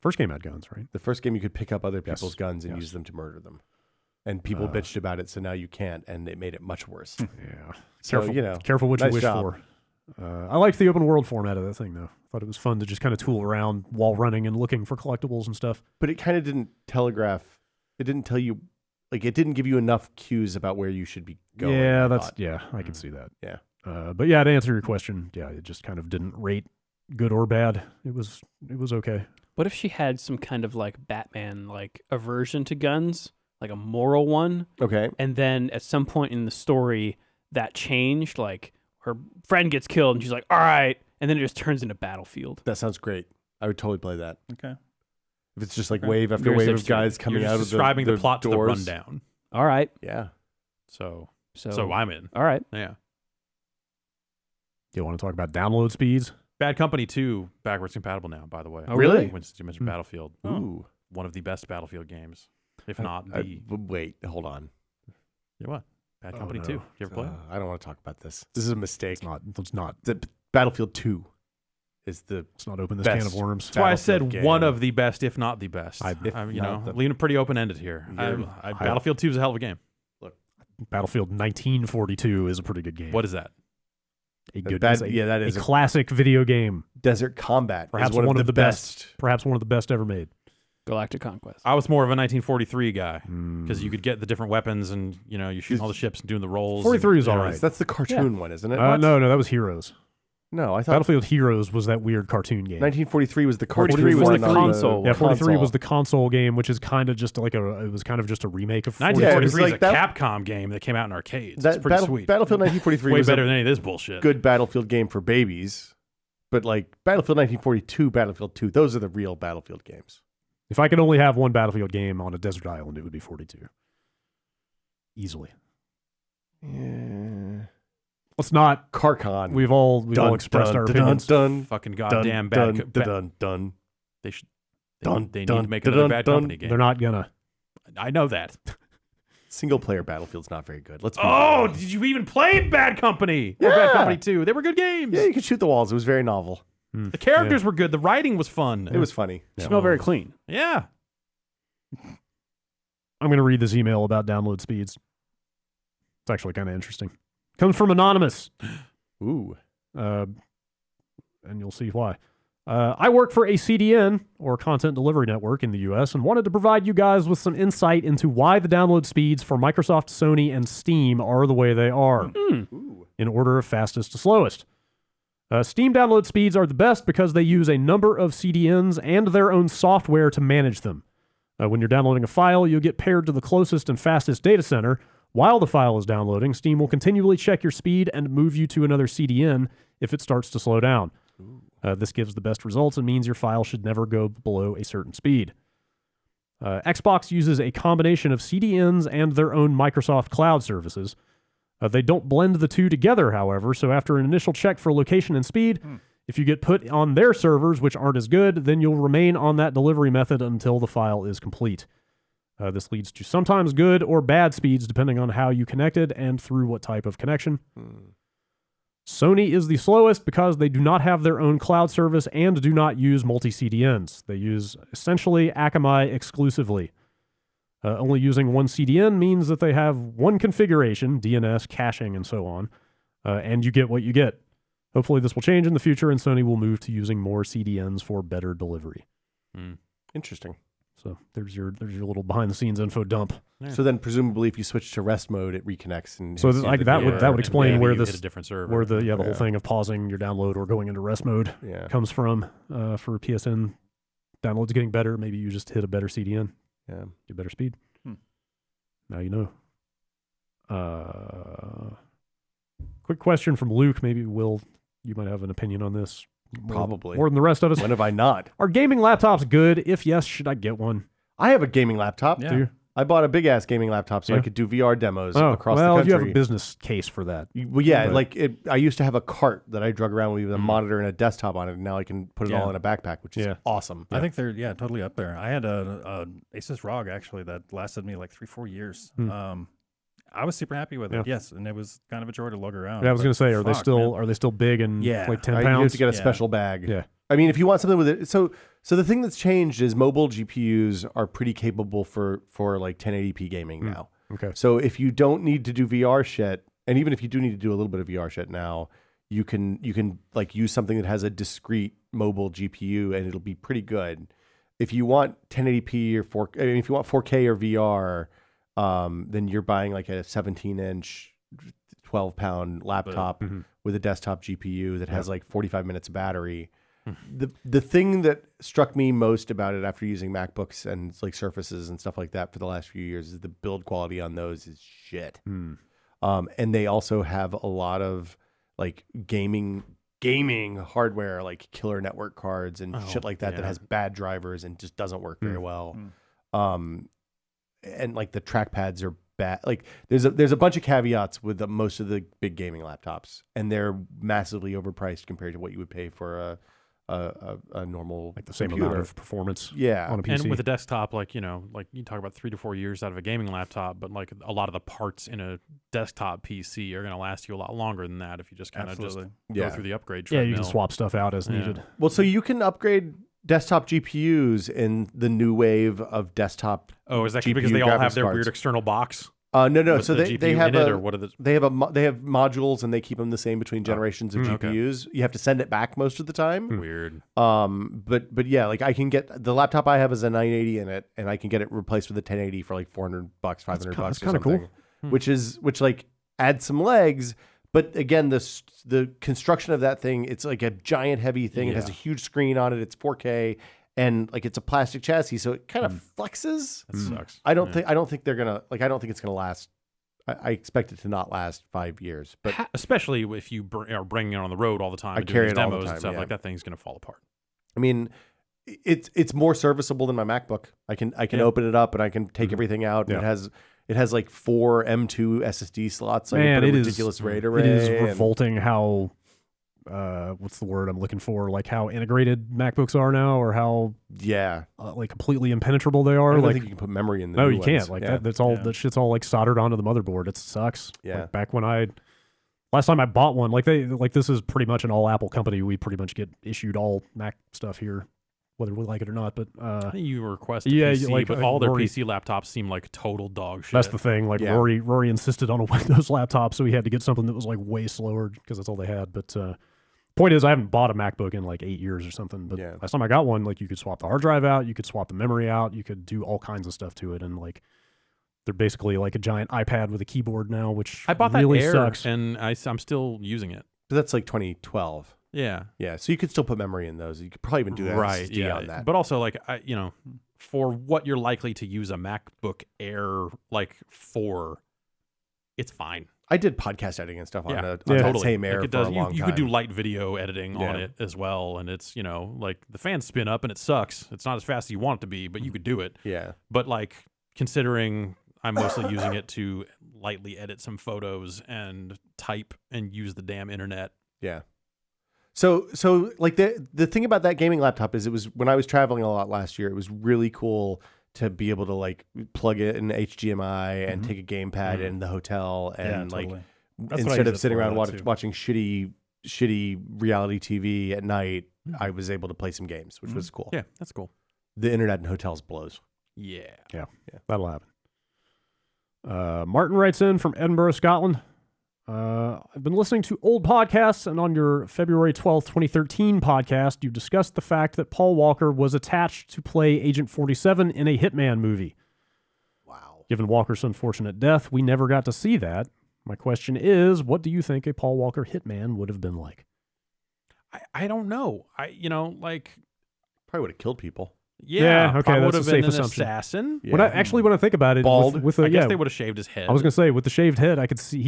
first game had guns, right? The first game you could pick up other Yes. people's guns and Yes. use them to murder them. And people bitched about it, so now you can't, and it made it much worse. Yeah. So, Careful, you know, careful what nice you wish job. for. I liked the open world format of that thing, though. I thought it was fun to just kind of tool around while running and looking for collectibles and stuff. But it kind of didn't telegraph. It didn't tell you, like, it didn't give you enough cues about where you should be going. yeah, I that's thought. yeah. I can see that. Yeah. But yeah, to answer your question, yeah, it just kind of didn't rate good or bad. It was okay. What if she had some kind of like Batman like aversion to guns, like a moral one, Okay. and then at some point in the story that changed, like her friend gets killed and she's like, all right, and then it just turns into Battlefield. That sounds great. I would totally play that. Okay. If it's just like Okay. wave after You're wave of interested. guys coming You're out just of describing the plot to the doors. rundown. All right. Yeah. So So I'm in. all right. Yeah. Do you want to talk about download speeds? Bad Company 2 backwards compatible now, by the way. Oh, really? When you mentioned Battlefield. Ooh. One of the best Battlefield games, if not the. Wait, hold on. Yeah, what? Bad Oh, Company no. 2. You ever play it? I don't want to talk about this. This is a mistake. Let's not The Battlefield 2 is the let's not open this can Best. of worms. That's why I said Battlefield one game. of the best, if not the best. If you know, not the- leaving it pretty open ended here. Battlefield 2 is a hell of a game. Battlefield 1942 is a pretty good game. What is that? a good bad- is a, yeah, that a is a- classic video game, Desert Combat. perhaps is one of the best. perhaps one of the best ever made. Galactic Conquest. I was more of a 1943 guy Hmm. because you could get the different weapons and you're shooting all the ships and doing the rolls. 43 is and, all you know, right. That's the cartoon one, isn't it? No, that was Heroes. No, I thought Battlefield Heroes was that weird cartoon game. 1943 was the cartoon 43 was one the on console. Yeah, 43 console. was the console game, which is kind of just like it was kind of just a remake of 43. 1943 Yeah, is it a was like Capcom game that came out in arcades. That it's pretty Battle- sweet. Battlefield 1943 Way was better a than any of this bullshit. good Battlefield game for babies, but like Battlefield 1942, Battlefield 2, those are the real Battlefield games. If I could only have one Battlefield game on a desert island, it would be 42. Easily. Yeah. Let's not. Carcon. We've all expressed our opinions. Dun, Fucking dun, goddamn dun, bad. dun, dun, dun. They should. Dun, They need dun, to make dun, another dun, Bad dun. Company game. They're not gonna. I know that. Single player Battlefield's not very good. Let's be Oh, honest. did you even play Bad Company? Or Bad Yeah. Company 2? They were good games. Yeah, you could shoot the walls. It was very novel. The characters were good. The writing was fun. It was funny. Smell very clean. Yeah. I'm going to read this email about download speeds. It's actually kind of interesting. Comes from Anonymous, Ooh. and you'll see why. I work for a CDN, or Content Delivery Network, in the U.S., and wanted to provide you guys with some insight into why the download speeds for Microsoft, Sony, and Steam are the way they are, in order of fastest to slowest. Steam download speeds are the best because they use a number of CDNs and their own software to manage them. When you're downloading a file, you'll get paired to the closest and fastest data center. While the file is downloading, Steam will continually check your speed and move you to another CDN if it starts to slow down. This gives the best results and means your file should never go below a certain speed. Xbox uses a combination of CDNs and their own Microsoft Cloud services. They don't blend the two together, however, so after an initial check for location and speed, if you get put on their servers, which aren't as good, then you'll remain on that delivery method until the file is complete. This leads to sometimes good or bad speeds depending on how you connected and through what type of connection. Sony is the slowest because they do not have their own cloud service and do not use multi-CDNs. They use essentially Akamai exclusively. Only using one CDN means that they have one configuration, DNS, caching, and so on, and you get what you get. Hopefully this will change in the future and Sony will move to using more CDNs for better delivery. Interesting. So there's your little behind the scenes info dump. Yeah. So then presumably if you switch to rest mode, it reconnects. And So this, like that would explain maybe where you this hit a different server. where the whole Yeah. thing of pausing your download or going into rest mode Yeah. comes from for PSN downloads getting better. Maybe you just hit a better CDN, Yeah. get better speed. Now you know. Quick question from Luke. Maybe Will, you might have an opinion on this. Probably. More than the rest of us. When have I not? Are gaming laptops good? If yes, should I get one? I have a gaming laptop. Yeah. Do you? I bought a big ass gaming laptop so I Yeah. could do VR demos Oh, across well, the country. you have a business case for that. Well, yeah, But- like I used to have a cart that I drug around with a monitor and a desktop on it, and now I can put it Yeah. all in a backpack, which is Yeah. awesome. I think they're totally up there. I had a Asus ROG actually that lasted me like 3-4 years. I was super happy with it. Yeah. Yes, and it was kind of a joy to lug around. Yeah, I was but going to say, fuck, are they still big and Yeah. like 10 You have pounds? to get a Yeah. special bag. Yeah. I mean, if you want something with it, so the thing that's changed is mobile GPUs are pretty capable for like 1080p gaming now. Okay. So if you don't need to do VR shit, and even if you do need to do a little bit of VR shit now, you can like use something that has a discrete mobile GPU and it'll be pretty good. If you want 1080p or 4K, I mean, if you want 4K or VR, then you're buying like a 17-inch, 12-pound laptop with a desktop GPU that has like 45 minutes of battery. the thing that struck me most about it after using MacBooks and like Surfaces and stuff like that for the last few years is the build quality on those is shit. And they also have a lot of like gaming hardware, like killer network cards and shit like that that has bad drivers and just doesn't work very well. And like the trackpads are bad. Like there's a bunch of caveats with most of the big gaming laptops, and they're massively overpriced compared to what you would pay for a normal Like the same computer. amount of performance Yeah. on a PC. And with a desktop, like, you know, like you talk about 3 to 4 years out of a gaming laptop, but like a lot of the parts in a desktop PC are going to last you a lot longer than that if you just kind of just go through the upgrade yeah, treadmill. you can swap stuff out as needed. Well, so you can upgrade desktop GPUs in the new wave of desktop. Oh, is that GPU because they all have graphics their cards. weird external box? No. with So the they GPU have in it, a or what are the? they have modules and they keep them the same between generations of Okay. GPUs. You have to send it back most of the time. Weird. But yeah, like I can get the laptop I have is a 980 in it, and I can get it replaced with a 1080 for like $400, $500 that's or kinda something. cool. Which like adds some legs. But again, the construction of that thing, it's like a giant heavy thing. It has a huge screen on it. It's 4K, and like it's a plastic chassis, so it kind of flexes. That sucks. I don't think they're gonna like. I don't think it's gonna last. I expect it to not last 5 years. But Especially if you are bringing it on the road all the time. I and doing carry these it all the demos time, and stuff yeah. like that. Thing's going to fall apart. I mean, it's more serviceable than my MacBook. I can open it up and I can take everything out. And it has like 4 M2 SSD slots. So I can Man, put a it is ridiculous RAID array. It is and- revolting how what's the word I'm looking for? Like how integrated MacBooks are now, or how Yeah, like completely impenetrable they are. I don't like think you can put memory in the no, new you can't. ones. Like Yeah. that's all. That shit's all like soldered onto the motherboard. It sucks. Yeah. Like, back when last time I bought one, this is pretty much an all Apple company. We pretty much get issued all Mac stuff here, whether we like it or not. But You request a yeah, PC, like, but all their Rory- PC laptops seem like total dog shit. that's the thing. Like Yeah. Rory insisted on a Windows laptop, so he had to get something that was like way slower because that's all they had. But point is, I haven't bought a MacBook in like 8 years or something. But Yeah. last time I got one, like you could swap the hard drive out, you could swap the memory out, you could do all kinds of stuff to it, and like they're basically like a giant iPad with a keyboard now, which I bought that really Air, sucks. and I'm still using it. But that's like 2012. Yeah. Yeah, so you could still put memory in those. You could probably even do that Right. SSD Yeah. on that. But also, like, for what you're likely to use a MacBook Air for, it's fine. I did podcast editing and stuff on, Yeah, on Yeah. that totally. same Air Like it for does. a long You time. could do light video editing on Yeah. it as well, and it's like the fans spin up and it sucks. It's not as fast as you want it to be, but you could do it. Yeah. But like considering I'm mostly using it to lightly edit some photos and type and use the damn internet. Yeah. So like the thing about that gaming laptop is it was when I was traveling a lot last year, it was really cool to be able to like plug it in HDMI and take a gamepad in the hotel and like totally. That's what I instead use of it sitting for, around that too. watching shitty reality TV at night, I was able to play some games, which was cool. Yeah, that's cool. The internet in hotels blows. Yeah. That'll happen. Martin writes in from Edinburgh, Scotland. I've been listening to old podcasts, and on your February 12th, 2013 podcast, you discussed the fact that Paul Walker was attached to play Agent 47 in a Hitman movie. Wow. Given Walker's unfortunate death, we never got to see that. My question is, what do you think a Paul Walker Hitman would have been like? I don't know. Like Probably would have killed people. Yeah, okay, probably that's would a have safe been an assumption. assassin. Yeah. When I think about it, Bald? with I guess yeah, they would have shaved his head. I was gonna say with the shaved head, I could see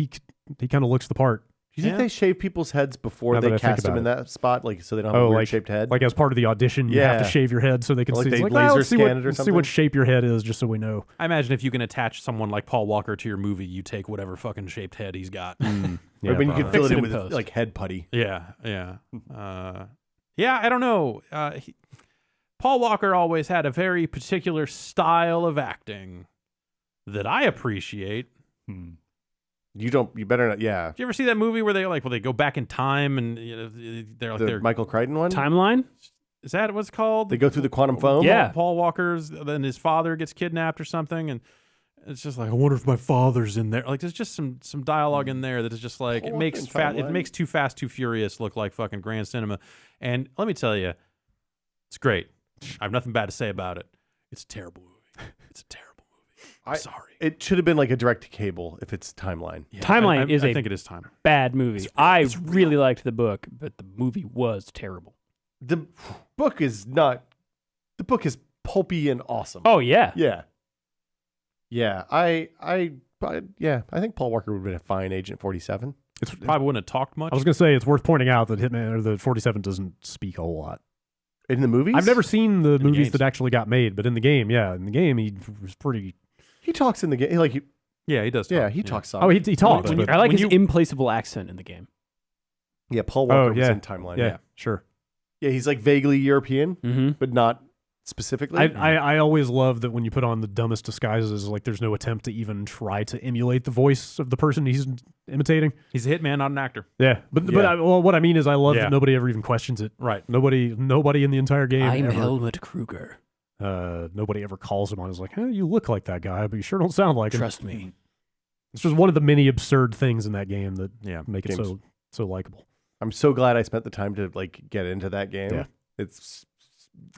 he kind of looks the part. Do you think Yeah. they shave people's heads before Now that they I think cast them about in that spot, like so they don't have a weird shaped head? Like as part of the audition, you have to Yeah. shave your head so they can Like see. they It's laser let's see scan it or let's see something? what shape your head is, just so we know. I imagine if you can attach someone like Paul Walker to your movie, you take whatever fucking shaped head he's got. Yeah, Or when you can probably. fill Fix it it in in with post. like head putty. Yeah. I don't know. Paul Walker always had a very particular style of acting that I appreciate. You better not. Yeah. Did you ever see that movie where they go back in time and they're like The they're Michael Crichton one. Timeline? is that what's called? They go through the quantum foam. Yeah. Paul Walker's then his father gets kidnapped or something, and it's just like I wonder if my father's in there. Like there's just some dialogue in there that is just like Paul it makes Walker in it Timeline. makes Too Fast Too Furious look like fucking grand cinema. And let me tell you, it's great. I have nothing bad to say about it. It's a terrible movie. It's a terrible movie. I'm sorry. It should have been like a direct to cable if it's timeline. Yeah, Timeline is I a think it is time. Bad movie. I really liked the book, but the movie was terrible. The book is not. The book is pulpy and awesome. Oh yeah. Yeah. Yeah. I think Paul Walker would have been a fine Agent 47. It's Probably wouldn't have talked much. I was going to say it's worth pointing out that Hitman or the 47 doesn't speak a whole lot. In the movies? I've never seen the movies games. that actually got made, but in the game, in the game he was pretty. He talks in the game. Like, Yeah, he does. Talk. yeah, he talks some. Oh, he talks. when but- I like When his implaceable accent in the game. Yeah, Paul Walker yeah. was in Timeline. yeah, sure. Yeah, he's like vaguely European, Mm-hmm. but not specifically. I always love that when you put on the dumbest disguises, like there's no attempt to even try to emulate the voice of the person he's imitating. He's a hitman, not an actor. Yeah, but what I mean is I love Yeah. that nobody ever even questions it. Right. Nobody in the entire game. ever, Helmut Kruger. nobody ever calls him on. Is like, hey, you look like that guy, but you sure don't sound like him. Trust me. It's just one of the many absurd things in that game that Yeah. make it Games. so likable. I'm so glad I spent the time to like get into that game. Yeah. It's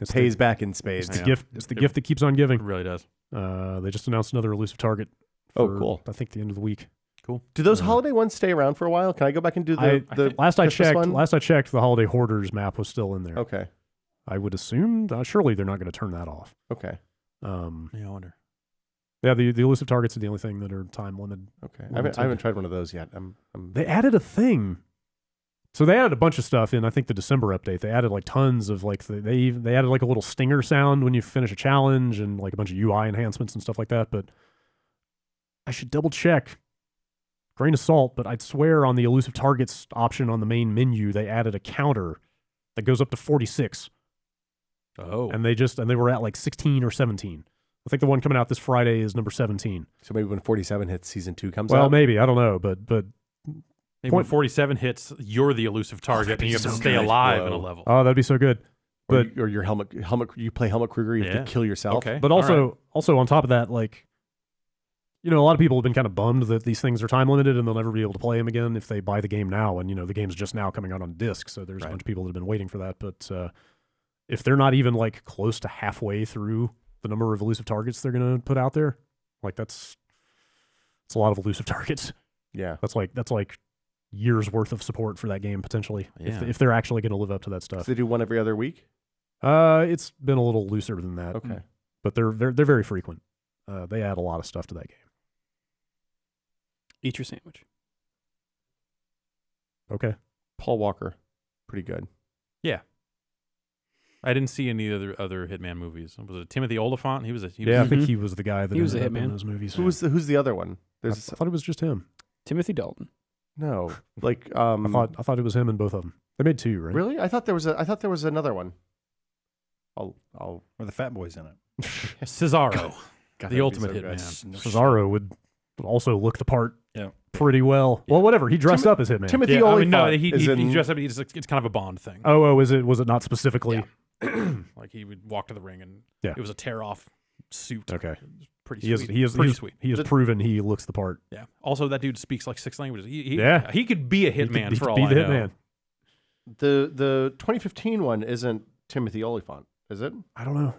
It's pays the, back in spades. It's the Yeah. gift. It's the gift that keeps on giving. It really does. They just announced another elusive target. Oh, for, cool. I think the end of the week. Cool. Do those holiday ones stay around for a while? Can I go back and do the Last I Christmas checked, one? the holiday hoarders map was still in there. Okay. I would assume surely they're not going to turn that off. Okay. Yeah, I wonder. Yeah, the elusive targets are the only thing that are time limited. Okay. Limited. I haven't tried one of those yet. They added a thing. So they added a bunch of stuff in I think the December update. They added like tons of like they added like a little stinger sound when you finish a challenge and like a bunch of UI enhancements and stuff like that, but I should double check. Grain of salt, but I'd swear on the elusive targets option on the main menu they added a counter that goes up to 46. Oh. And they were at like 16 or 17. I think the one coming out this Friday is number 17. So maybe when 47 hits, season 2 comes Well, out. maybe, I don't know, but Maybe when 47 hits, you're the elusive target, and you have to stay alive in a level. oh, that'd be so good. But or your helmet. You play Helmut Kruger. You have Yeah. to kill yourself. Okay. But All also on top of that, like, you know, a lot of people have been kind of bummed that these things are time limited and they'll never be able to play them again if they buy the game now. And, you know, the game's just now coming out on disc. So there's a bunch of people that have been waiting for that. But if they're not even like close to halfway through the number of elusive targets they're going to put out there, like it's a lot of elusive targets. Yeah. That's like years worth of support for that game potentially. Yeah. If they're actually going to live up to that So stuff. they do one every other week. It's been a little looser than that. Okay. But they're very frequent. They add a lot of stuff to that game. Eat your sandwich. Okay. Paul Walker, pretty good. I didn't see any other Hitman movies. Was it Timothy Oliphant? He was. I think he was the guy that He was ended a up in hitman. those movies. Who's the other one? I thought it was just him. Timothy Dalton. No, like I thought it was him in both of them. They made two, right? really? I thought there was another one. I'll Or the Fat Boys in it. Cesaro, God, the that'd be ultimate so good. hitman. Cesaro would also look the part Yeah. pretty well. Well, whatever. He dressed up as Hitman. Timothy Yeah, I Oliphant mean, no, he is in, dressed up. It's kind of a Bond thing. was it not specifically? Like he would walk to the ring and Yeah. it was a tear off suit. Okay. It was pretty He sweet. is pretty sweet. He has proven he looks the part. Yeah. Also, that dude speaks like 6 languages. Yeah. He could be a He could- hitman he for could all be I the know. hitman. the 2015 one isn't Timothy Oliphant, is it? I don't know.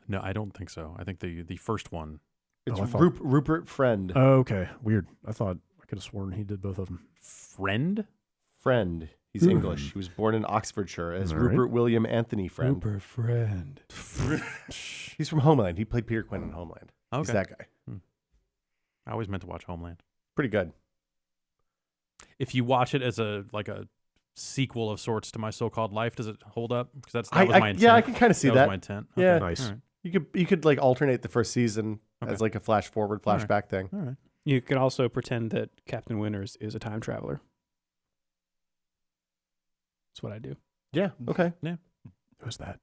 No, I don't think so. I think the first one. It's I thought- Rupert Friend. Oh, okay. Weird. I could have sworn he did both of them. Friend? Friend. He's English. He was born in Oxfordshire as All right. Rupert William Anthony Friend. Friend. He's from Homeland. He played Peter Quinn in Homeland. Okay. He's that guy. I always meant to watch Homeland. Pretty good. If you watch it as a sequel of sorts to My So-Called Life, does it hold up? Because that was my intent. Yeah, I can kind of see that. that. was my intent. Yeah. Okay. Nice. All right. You could like alternate the first season Okay. as like a flash forward, All right. flashback thing. All right. You could also pretend that Captain Winters is a time traveler. That's what I do. Yeah. Okay. Who's that?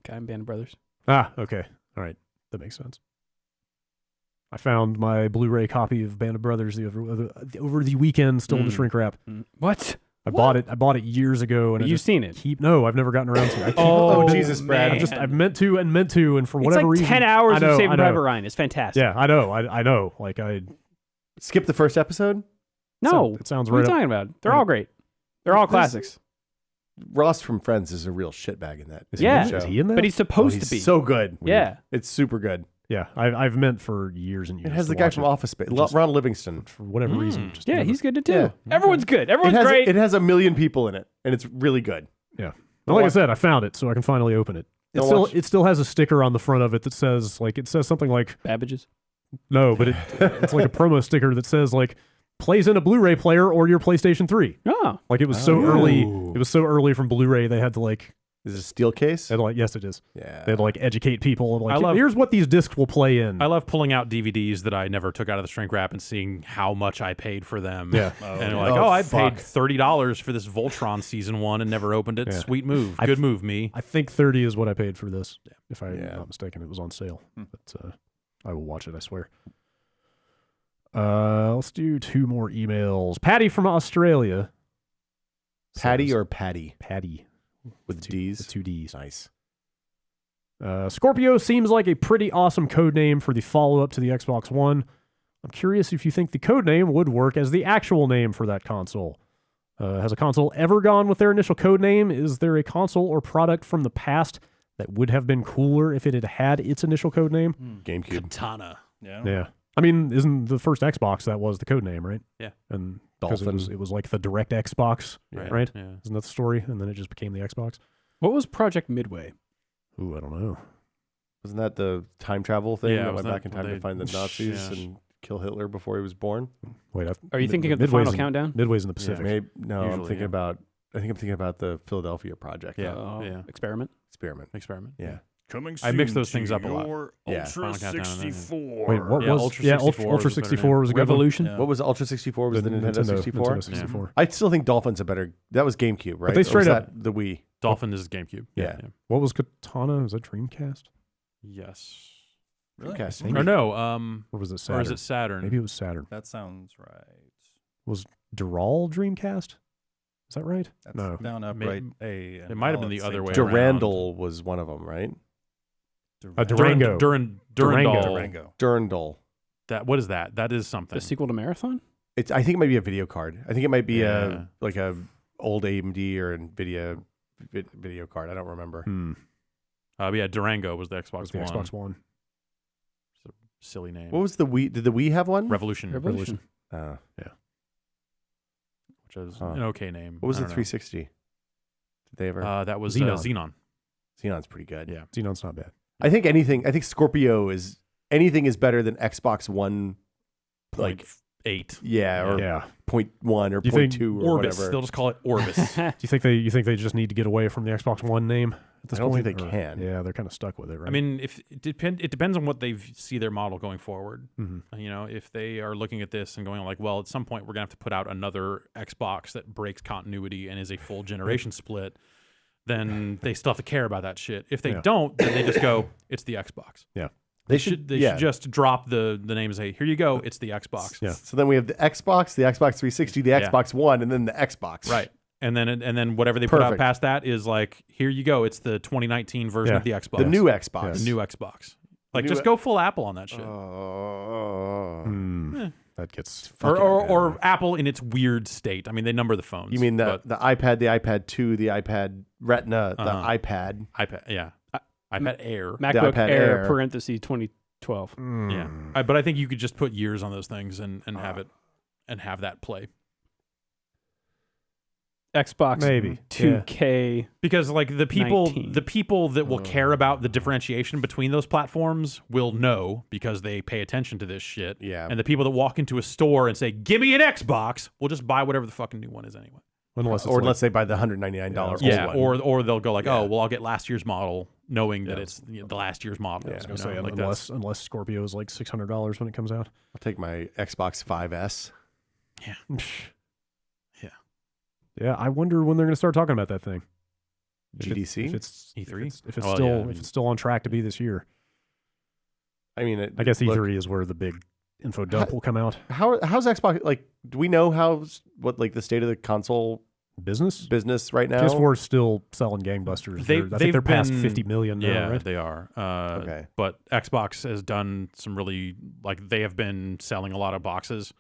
Guy in Band of Brothers. Ah, okay. All right. That makes sense. I found my Blu-ray copy of Band of Brothers over the weekend, still in the shrink wrap. What? I bought it years ago, and I You've just seen it? No, I've never gotten around to it. Oh, Jesus, Brad. man. I've meant to, and for It's whatever like reason, 10 hours I know, of Saving I know. Private Ryan. It's fantastic. Yeah, I know. I know. Like Skip the first episode. No. it sounds What are right you up. talking about? They're all great. They're all This- classics. Ross from Friends is a real shitbag in that. Is he Yeah. in- show. Is he in that? But he's supposed He's to be. so good. Yeah. It's super good. Yeah, I've meant for years and years. It has to the guy watch from it. Office Space, Just- Ron Livingston. For whatever reason. Just Yeah, never- he's good too. Yeah. Everyone's good. It Everyone's has great. it has a million people in it, and it's really good. Yeah. Well, like I said, I found it, so I can finally open it. It still has a sticker on the front of it that says something like Babbage's. no, but it's like a promo sticker that says like plays in a Blu-ray player or your PlayStation 3. Oh, Like it was so early. It was so early from Blu-ray. They had to like. Is it a steel case? Yes, it is. Yeah. They had to like educate people. And, like, here's what these discs will play in. I love pulling out DVDs that I never took out of the shrink wrap and seeing how much I paid for them. Yeah. And like, I paid $30 for this Voltron season 1 and never opened it. Yeah. Sweet move. Good move, me. I think 30 is what I paid for this. If I'm not mistaken, it was on sale. But I will watch it, I swear. Let's do 2 more emails. Patty from Australia. Patty or Patty? Patty. With D's? With 2 D's. Nice. Scorpio seems like a pretty awesome code name for the follow-up to the Xbox One. I'm curious if you think the code name would work as the actual name for that console. Has a console ever gone with their initial code name? Is there a console or product from the past that would have been cooler if it had had its initial code name? GameCube. Katana. Yeah. I mean, isn't the first Xbox that was the code name, right? Yeah. And because Dolphin. it was like the direct Xbox, right? Yeah. Isn't that the story? And then it just became the Xbox. what was Project Midway? Ooh, I don't know. Wasn't that the time travel thing Yeah, that was went back in that time when to they- find the Nazis Yeah. and kill Hitler before he was born? Wait, Are you thinking of the Midway's Final in- Countdown? Midway's in the Pacific. Maybe, no, I'm Usually, thinking yeah. about. I think I'm thinking about the Philadelphia Project. Yeah. Oh, Yeah. Experiment. Experiment. Experiment. Yeah. Coming I mix those things up a lot. Yeah. Ultra Final Countdown and then- 64. Wait, what Yeah, was Ultra yeah, 64 Ultra was a better 64 was a good one. Revolution. Yeah. What was Ultra 64? Was the Nintendo 64? Nintendo 64. I still think Dolphin's a better. That was GameCube, right? they Or straight was up- that the Wii. Dolphin is GameCube. Yeah. What was Katana? Was that Dreamcast? Yes. Really? Dreamcast. Maybe. Or no. Or was it Saturn? Or is it Saturn? Maybe it was Saturn. That sounds right. Was Dural Dreamcast? Is that right? That's No. down, up, May- right, A. it might have been the other way around. Durandal was one of them, right? Durango. Durandal. Durango. Durandal. That what is that? That is something. The sequel to Marathon? It's. I think it might be a video card. I think it might be Yeah. a old AMD or Nvidia video card. I don't remember. Yeah, Durango was the Xbox Was the One. Xbox One. Silly name. What was the Wii? Did the Wii have one? Revolution. Revolution. Which is Huh. an okay name. What was I the don't know. 360? Did they ever? That was Xenon. Xenon. Xenon's pretty good. Yeah. Xenon's not bad. I think anything. I think Scorpio is anything is better than Xbox One. Like 8. or Yeah. 0.1 or You think 0.2 or Orbis. whatever. They'll just call it Orbis. Do you think they just need to get away from the Xbox One name at this I don't point? think they Or- can. Yeah, they're kind of stuck with it, right? I mean, if it depends on what they see their model going forward. Mhm. You know, if they are looking at this and going like, well, at some point we're gonna have to put out another Xbox that breaks continuity and is a full generation split, then they still have to care about that shit. If they Yeah. don't, then they just go, it's the Xbox. Yeah. They should just drop the name and say, here you go, it's the Xbox. Yeah. So then we have the Xbox, the Xbox 360, the Yeah. Xbox One, and then the Xbox. Right. And then whatever they put out Perfect. past that is like, here you go, it's the 2019 version Yeah. of the Xbox. The new Xbox. The new Xbox. Like, new just e- go full Apple on that shit. That gets Or Apple in its weird state. I mean, they number the phones. You mean but the iPad, the iPad 2, the iPad Retina, the Uh-huh. iPad. iPad, yeah, iPad Air. MacBook iPad Air, Air. parentheses 2012. Yeah, but I think you could just put years on those things and have it and have that play Xbox Maybe. 2K. because like the 19. people that will care about the differentiation between those platforms will know because they pay attention to this shit. Yeah. And the people that walk into a store and say, "Give me an Xbox," will just buy whatever the fucking new one is anyway. unless it's Or like- unless they buy the $199 Yeah, one. or they'll go like, Yeah. "Oh, well, I'll get last year's model," knowing that Yeah. it's the last year's model. Yeah, I I was you gonna know, say, like unless Scorpio is like $600 when it comes out. I'll take my Xbox 5S. Yeah, I wonder when they're going to start talking about that thing. GDC? If it's E3? if it's Well, still yeah, I mean- if it's still on track to be this year. I mean, I guess look, E3 is where the big info dump will come out. how's Xbox, like, do we know what the state of the console Business. business right now? PS4 is still selling gangbusters. I think they've they're past been- 50 million now, Yeah, right? they are. Okay. But Xbox has done some really they have been selling a lot of boxes.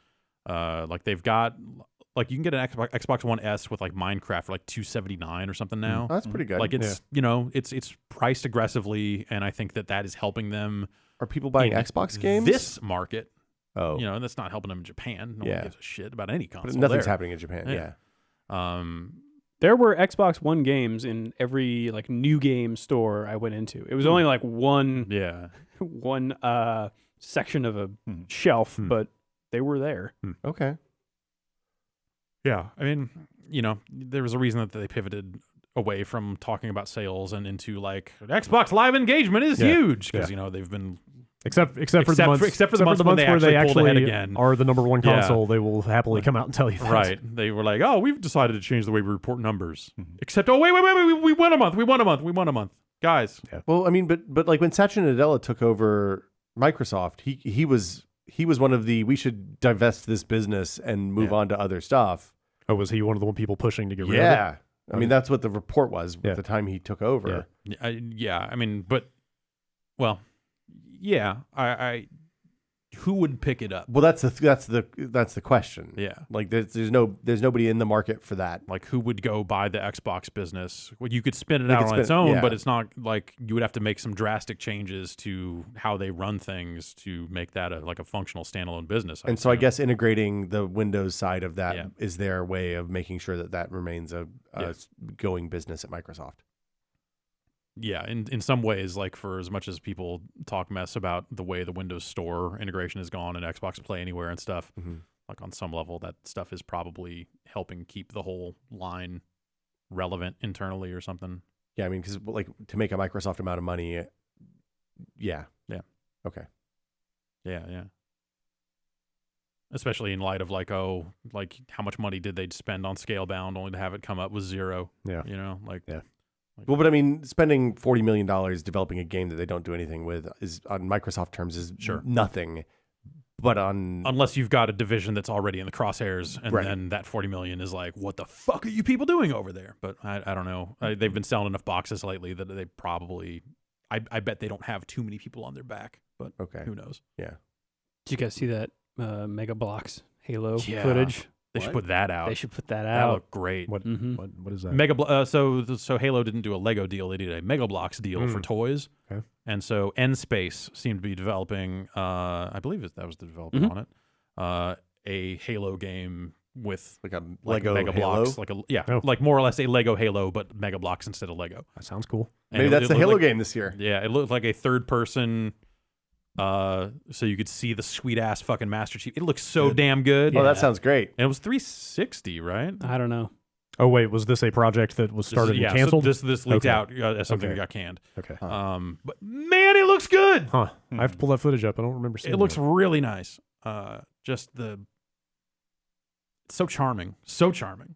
Like they've got you can get an Xbox One S with like Minecraft for like $279 or something now. Oh, that's pretty good. Like it's it's priced aggressively, and I think that is helping them. Are people buying in Xbox games? This market, Oh. and that's not helping them in Japan. No Yeah. one gives a shit about any But console. nothing's there. happening in Japan. Yeah. Yeah. There were Xbox One games in every like new game store I went into. It was only like one section of a shelf, but they were there. Okay. Yeah, I mean, there was a reason that they pivoted away from talking about sales and into like Xbox Live engagement is huge because they've been Except for the months when where they pulled ahead actually again. are the number one Yeah. console, they will happily come out and tell you that. Right. They were like, oh, we've decided to change the way we report numbers. Except, wait, we won a month. Guys. Yeah. Well, I mean, but like when Satya Nadella took over Microsoft, he was one of the we should divest this business and move on to other stuff. Oh, was he one of the people pushing to get rid of it? Yeah. I mean, that's what the report was at the time he took over. I mean, but, well, yeah, I who would pick it up? Well, that's the question. Yeah. Like there's nobody in the market for that. Like, who would go buy the Xbox business? Well, you could spin it They out could on spin its it, own, yeah. but it's not like you would have to make some drastic changes to how they run things to make that a functional standalone business. And so I guess integrating the Windows side of that Yeah. is their way of making sure that remains a going business at Microsoft. Yeah, in some ways, like for as much as people talk mess about the way the Windows Store integration has gone and Xbox Play Anywhere and stuff, like on some level, that stuff is probably helping keep the whole line relevant internally or something. Yeah, I mean, because like to make a Microsoft amount of money, yeah, okay, yeah. Especially in light of like how much money did they spend on Scalebound only to have it come up with zero? Yeah, Yeah. Well, but I mean, spending $40 million developing a game that they don't do anything with is, on Microsoft terms, is nothing. But unless you've got a division that's already in the crosshairs, and then that $40 million is like, what the fuck are you people doing over there? But I don't know. They've been selling enough boxes lately that they probably, I bet they don't have too many people on their back. But who knows? Yeah. Did you guys see that Mega Bloks Halo Yeah. footage? They should put that out. They should put that That out. looked great. What is that? So Halo didn't do a Lego deal; they did a Mega Bloks deal for toys. Okay. And so N-Space seemed to be developing. I believe that was the developer on it. A Halo game with like a like Lego Mega Halo? Blocks, like more or less a Lego Halo, but Mega Blocks instead of Lego. That sounds cool. And Maybe that's the looked Halo like- game this year. Yeah, it looked like a third-person. So you could see the sweet ass fucking Master Chief. It looks so damn good. Oh, that sounds great. And it was 360, right? I don't know. Oh wait, was this a project that was started and canceled? So this leaked Okay. out as something Okay. that got canned. Okay. But man, it looks good. Huh. I have to pull that footage up. I don't remember seeing It looks that. really nice. Just so charming, so charming.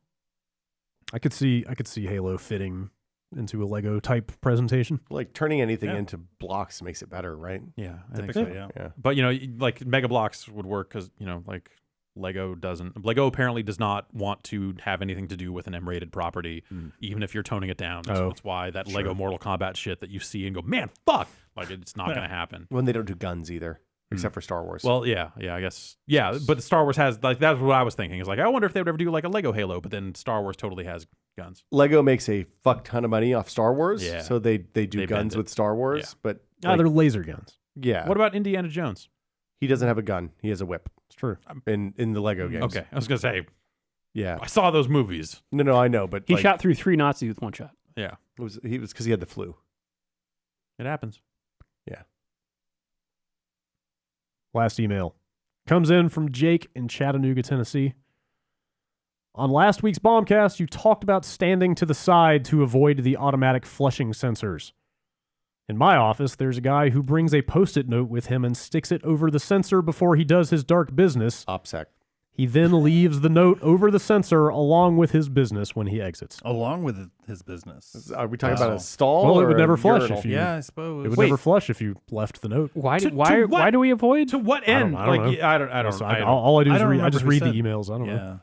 I could see Halo fitting into a Lego type presentation. Like turning anything Yeah. into blocks makes it better, right? Yeah, I think Typically, so. yeah. But like Mega Blocks would work because like Lego doesn't. Lego apparently does not want to have anything to do with an M-rated property, even if you're toning it down. So Oh, that's why that Lego Mortal Kombat shit that you see and go, man, fuck, like it's not gonna happen. When they don't do guns either, except for Star Wars. Well, yeah, I guess, yeah. But Star Wars has like that's what I was thinking. Is like I wonder if they would ever do like a Lego Halo, but then Star Wars totally has guns. Lego makes a fuck ton of money off Star Wars, Yeah. so they do They guns bend it. with Star Wars. Yeah. But They're laser guns. yeah, What about Indiana Jones? he doesn't have a gun; he has a whip. It's true. In the Lego games. Okay, I was gonna say Yeah. I saw those movies. No, I know, but He like, shot through 3 Nazis with one shot. Yeah, it was because he had the flu. it happens. Last email comes in from Jake in Chattanooga, Tennessee. On last week's Bombcast, you talked about standing to the side to avoid the automatic flushing sensors. In my office, there's a guy who brings a Post-it note with him and sticks it over the sensor before he does his dark business. OPSEC. He then leaves the note over the sensor along with his business when he exits. Along with his business. Are we talking Wow. about a stall? Well, it or would a never flush urinal? if you- Yeah, I suppose. It would Wait. never flush if you left the note. Why To why what? why do we avoid? To what I don't- end? I don't know. Like I don't. So all I do I is don't read. I remember just who read the said- emails. I don't know. Yeah.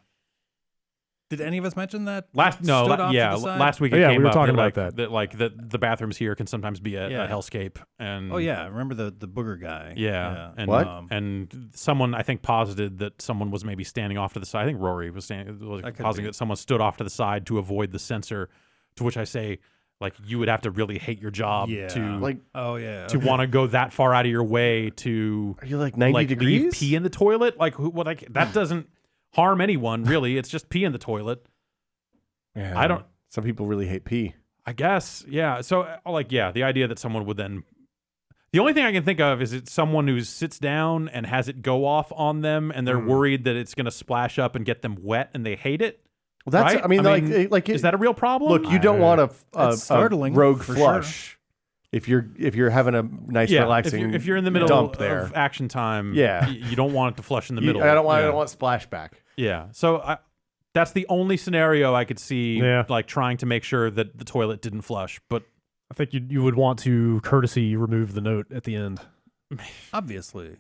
Did any of us mention that? Last Stood off to the side? last week Oh, it yeah, came we were up talking that, about like, that. like the bathrooms here can sometimes be a Yeah. hellscape. And Oh yeah, remember the booger guy? yeah. And What? and someone I think posited that someone was maybe standing off to the side. I think Rory was That could positing be. that someone stood off to the side to avoid the sensor. To which I say, like, you would have to really hate your job Yeah. to Like, Oh yeah. to want to go that far out of your way to are you like 90 like leave degrees? pee in the toilet. Like that doesn't harm anyone really. It's just pee in the toilet. Yeah. I don't. Some people really hate pee. I guess, yeah. So, the idea that someone would then. The only thing I can think of is it's someone who sits down and has it go off on them, and they're worried that it's going to splash up and get them wet, and they hate it. Well, that's. Right? I mean, like, is that a real problem? Look, you don't want a startling, rogue for flush if you're having a nice relaxing. If you're in the middle dump of there. action time, Yeah. you don't want it to flush in the middle. I don't want splashback. Yeah. So that's the only scenario I could see, like trying to make sure that the toilet didn't flush. But I think you would want to courtesy remove the note at the end. Obviously.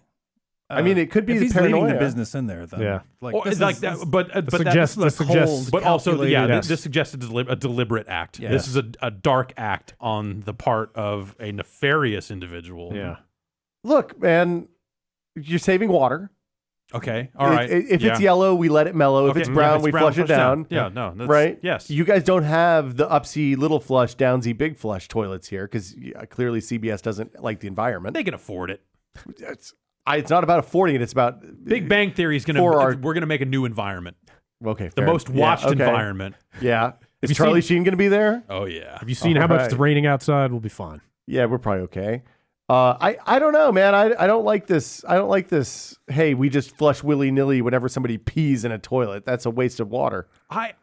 I mean, it could be if the he's leading paranoia. the business in there, then Yeah. like or, this like is, that, this- but Suggest- that's that suggests- cold, but also, calculated- this suggests a deliberate act. Yeah. This is a dark act on the part of a nefarious individual. Yeah. Look, man, you're saving water. Okay. All right. If it's yellow, we let it mellow. If Okay, it's brown, we flush it down. Yeah. No. That's, Right? Yes. You guys don't have the upsy little flush, downsy big flush toilets here because clearly CBS doesn't like the environment. They can afford it. It's not about affording it. It's about Big Bang Theory is we're gonna make a new environment. Okay, The fair. most watched Yeah, okay. environment. Yeah. Is you Charlie seen- Sheen going to be there? Oh yeah. Have you seen how much Alright. it's raining outside? We'll be fine. Yeah, we're probably okay. I don't know, man. I don't like this. I don't like this. Hey, we just flush willy nilly whenever somebody pees in a toilet. That's a waste of water. I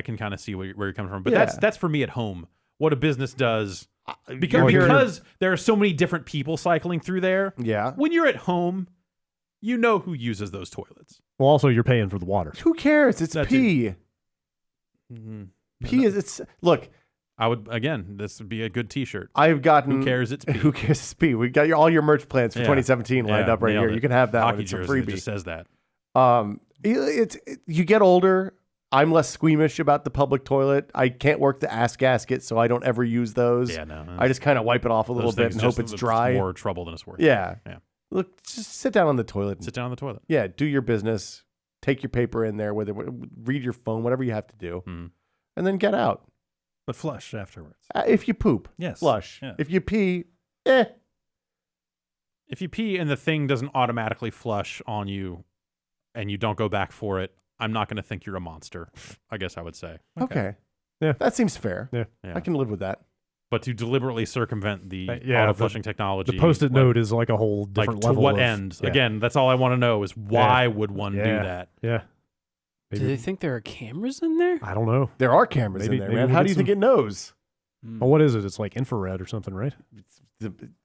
can kind of see where you're coming from, but Yeah. that's for me at home. What a business does You're- because there are so many different people cycling through there. Yeah. When you're at home, you know who uses those toilets. Well, also you're paying for the water. Who cares? It's That's pee. Mm-hmm. Pee is it's look. I would this would be a good T-shirt. I've gotten Who cares? It's pee. Who cares? It's pee. We got all your merch plans for Yeah. 2017 lined Yeah, up right nailed here. it. You can have that Hockey one. It's a jersey that freebie. just says that. You get older. I'm less squeamish about the public toilet. I can't work the ass gasket, so I don't ever use those. Yeah, no. I just kind of wipe it off a little those bit things and hope just- it's dry. More trouble than it's worth. Yeah. Yeah. Look, just sit down on the toilet. Sit down on the toilet. Yeah, do your business. Take your paper in there. Read your phone, whatever you have to do, Mm. and then get out. but flush afterwards. If you poop, Yes. flush. Yeah. If you pee, If you pee and the thing doesn't automatically flush on you, and you don't go back for it, I'm not going to think you're a monster. I guess I would say. okay. Yeah. That seems fair. Yeah. Yeah. I can live with that. But to deliberately circumvent the Yeah, auto flushing technology, The post-it like- note is like a whole like different to level. what of, end? Yeah. Again, that's all I want to know is why would one do Yeah. that? Yeah. Do Maybe, they think there are cameras in there? I don't know. There are cameras Maybe- in there, maybe man. we'll How get do you think some- it knows? Oh, what is it? It's like infrared or something, right?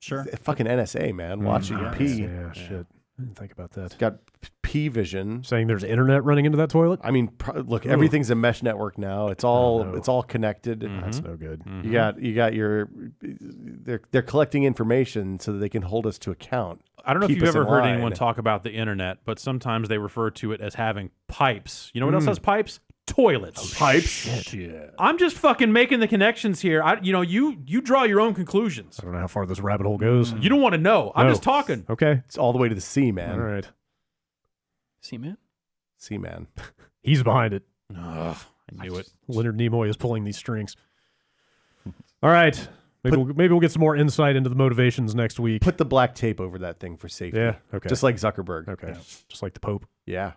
Sure. Fucking NSA, man, watching you yeah. pee. Yeah, shit. I didn't think about that. Got pee vision. Saying there's internet running into that toilet? I mean, look, Ooh. everything's a mesh network now. It's all no. it's all connected. That's no good. Mhm. You got your they're collecting information so that they can hold us to account. I don't know if Keep you've us ever in heard line. anyone talk about the internet, but sometimes they refer to it as having pipes. You know what else Mm. has pipes? Toilets. Pipes. I'm just fucking making the connections here. You draw your own conclusions. I don't know how far this rabbit hole goes. You don't want to know. I'm No. just talking. Okay. It's all the way to the sea, man. All right. See, man. Sea, man. He's behind it. Ugh, I knew it. Leonard Nimoy is pulling these strings. All right. Maybe we'll get some more insight into the motivations next week. Put the black tape over that thing for safety. Yeah. Okay. Just like Zuckerberg. okay. Just like the Pope. Yeah.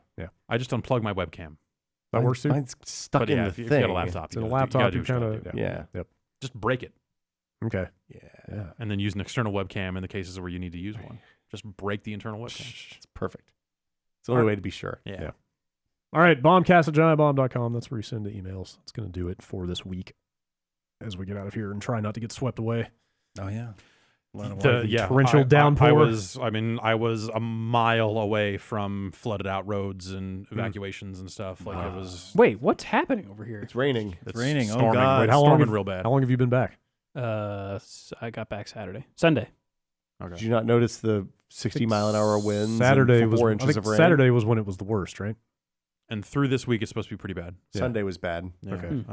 I just unplugged my webcam. That works too. Mine's stuck But in yeah, the if you thing. got a laptop, It's in a you gotta laptop. do You what you kind gotta of. do. Yeah. Yep. Just break it Okay. Yeah. and then use an external webcam in the cases where you need to use one. Just break the internal webcam. It's perfect. It's the only way to be sure. Yeah. All right. Bombcast@giantbomb.com. That's where you send the emails. It's going to do it for this week as we get out of here and try not to get swept away. Oh yeah. A lot of The- water. yeah, torrential downpour. I was a mile away from flooded out roads and evacuations and stuff. Like it was. Wait, what's happening over here? It's raining. It's raining. Oh, Storming. God. Wait, how long Storming have- real bad. How long have you been back? I got back Sunday. Did Okay. you not notice the 60-mile-an-hour winds? Saturday and was 4 I inches think of rain. Saturday was when it was the worst, right? And through this week, it's supposed to be pretty bad. Yeah. Sunday was bad. Yeah. Okay.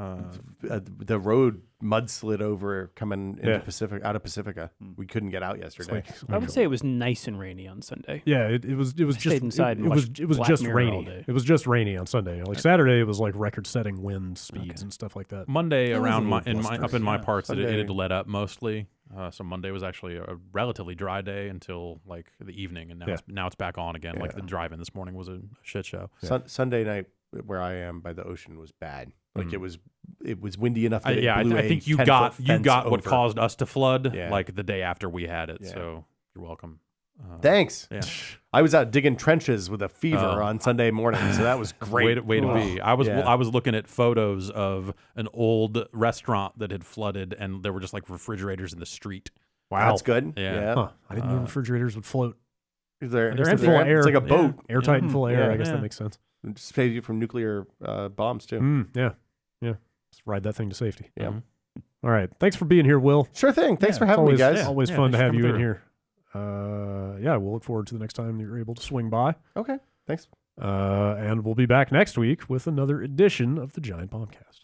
The road mudslid over coming into Yeah. out of Pacifica. We couldn't get out yesterday. I would say it was nice and rainy on Sunday. Yeah, it was just stayed inside and watched it was Black just Mirror all rainy. day. It was just rainy on Sunday. Like Saturday, it was like record-setting wind speeds and stuff like that. Monday That was a around little up in my blustery. parts, it Sunday. had let up mostly. So Monday was actually a relatively dry day until like the evening, and now Yeah. now it's back on again. Like Yeah. the drive-in this morning was a shit show. Sunday night where I am by the ocean was bad. Like it was windy enough. That I think you 10-foot got fence what over. caused us to flood Yeah. like the day after we had it. Yeah. So you're welcome. Thanks. Yeah. I was out digging trenches with a fever Oh. on Sunday morning, so that was great. Way to be. I was looking at photos of an old restaurant that had flooded, and there were just like refrigerators in the street. Wow. That's good. Yeah. Huh. I didn't know refrigerators would float. They're They're in full of air. It's like a boat. Airtight and full of air. Yeah. I guess Yeah. that makes sense. It just saves you from nuclear bombs too. Yeah. Let's ride that thing to safety. Yeah. Mhm. All right. Thanks for being here, Will. Sure thing. Thanks for It's having me, always, guys. Yeah. always fun to thanks for have you coming in through. here. We'll look forward to the next time you're able to swing by. Okay. Thanks. And we'll be back next week with another edition of the Giant Bombcast.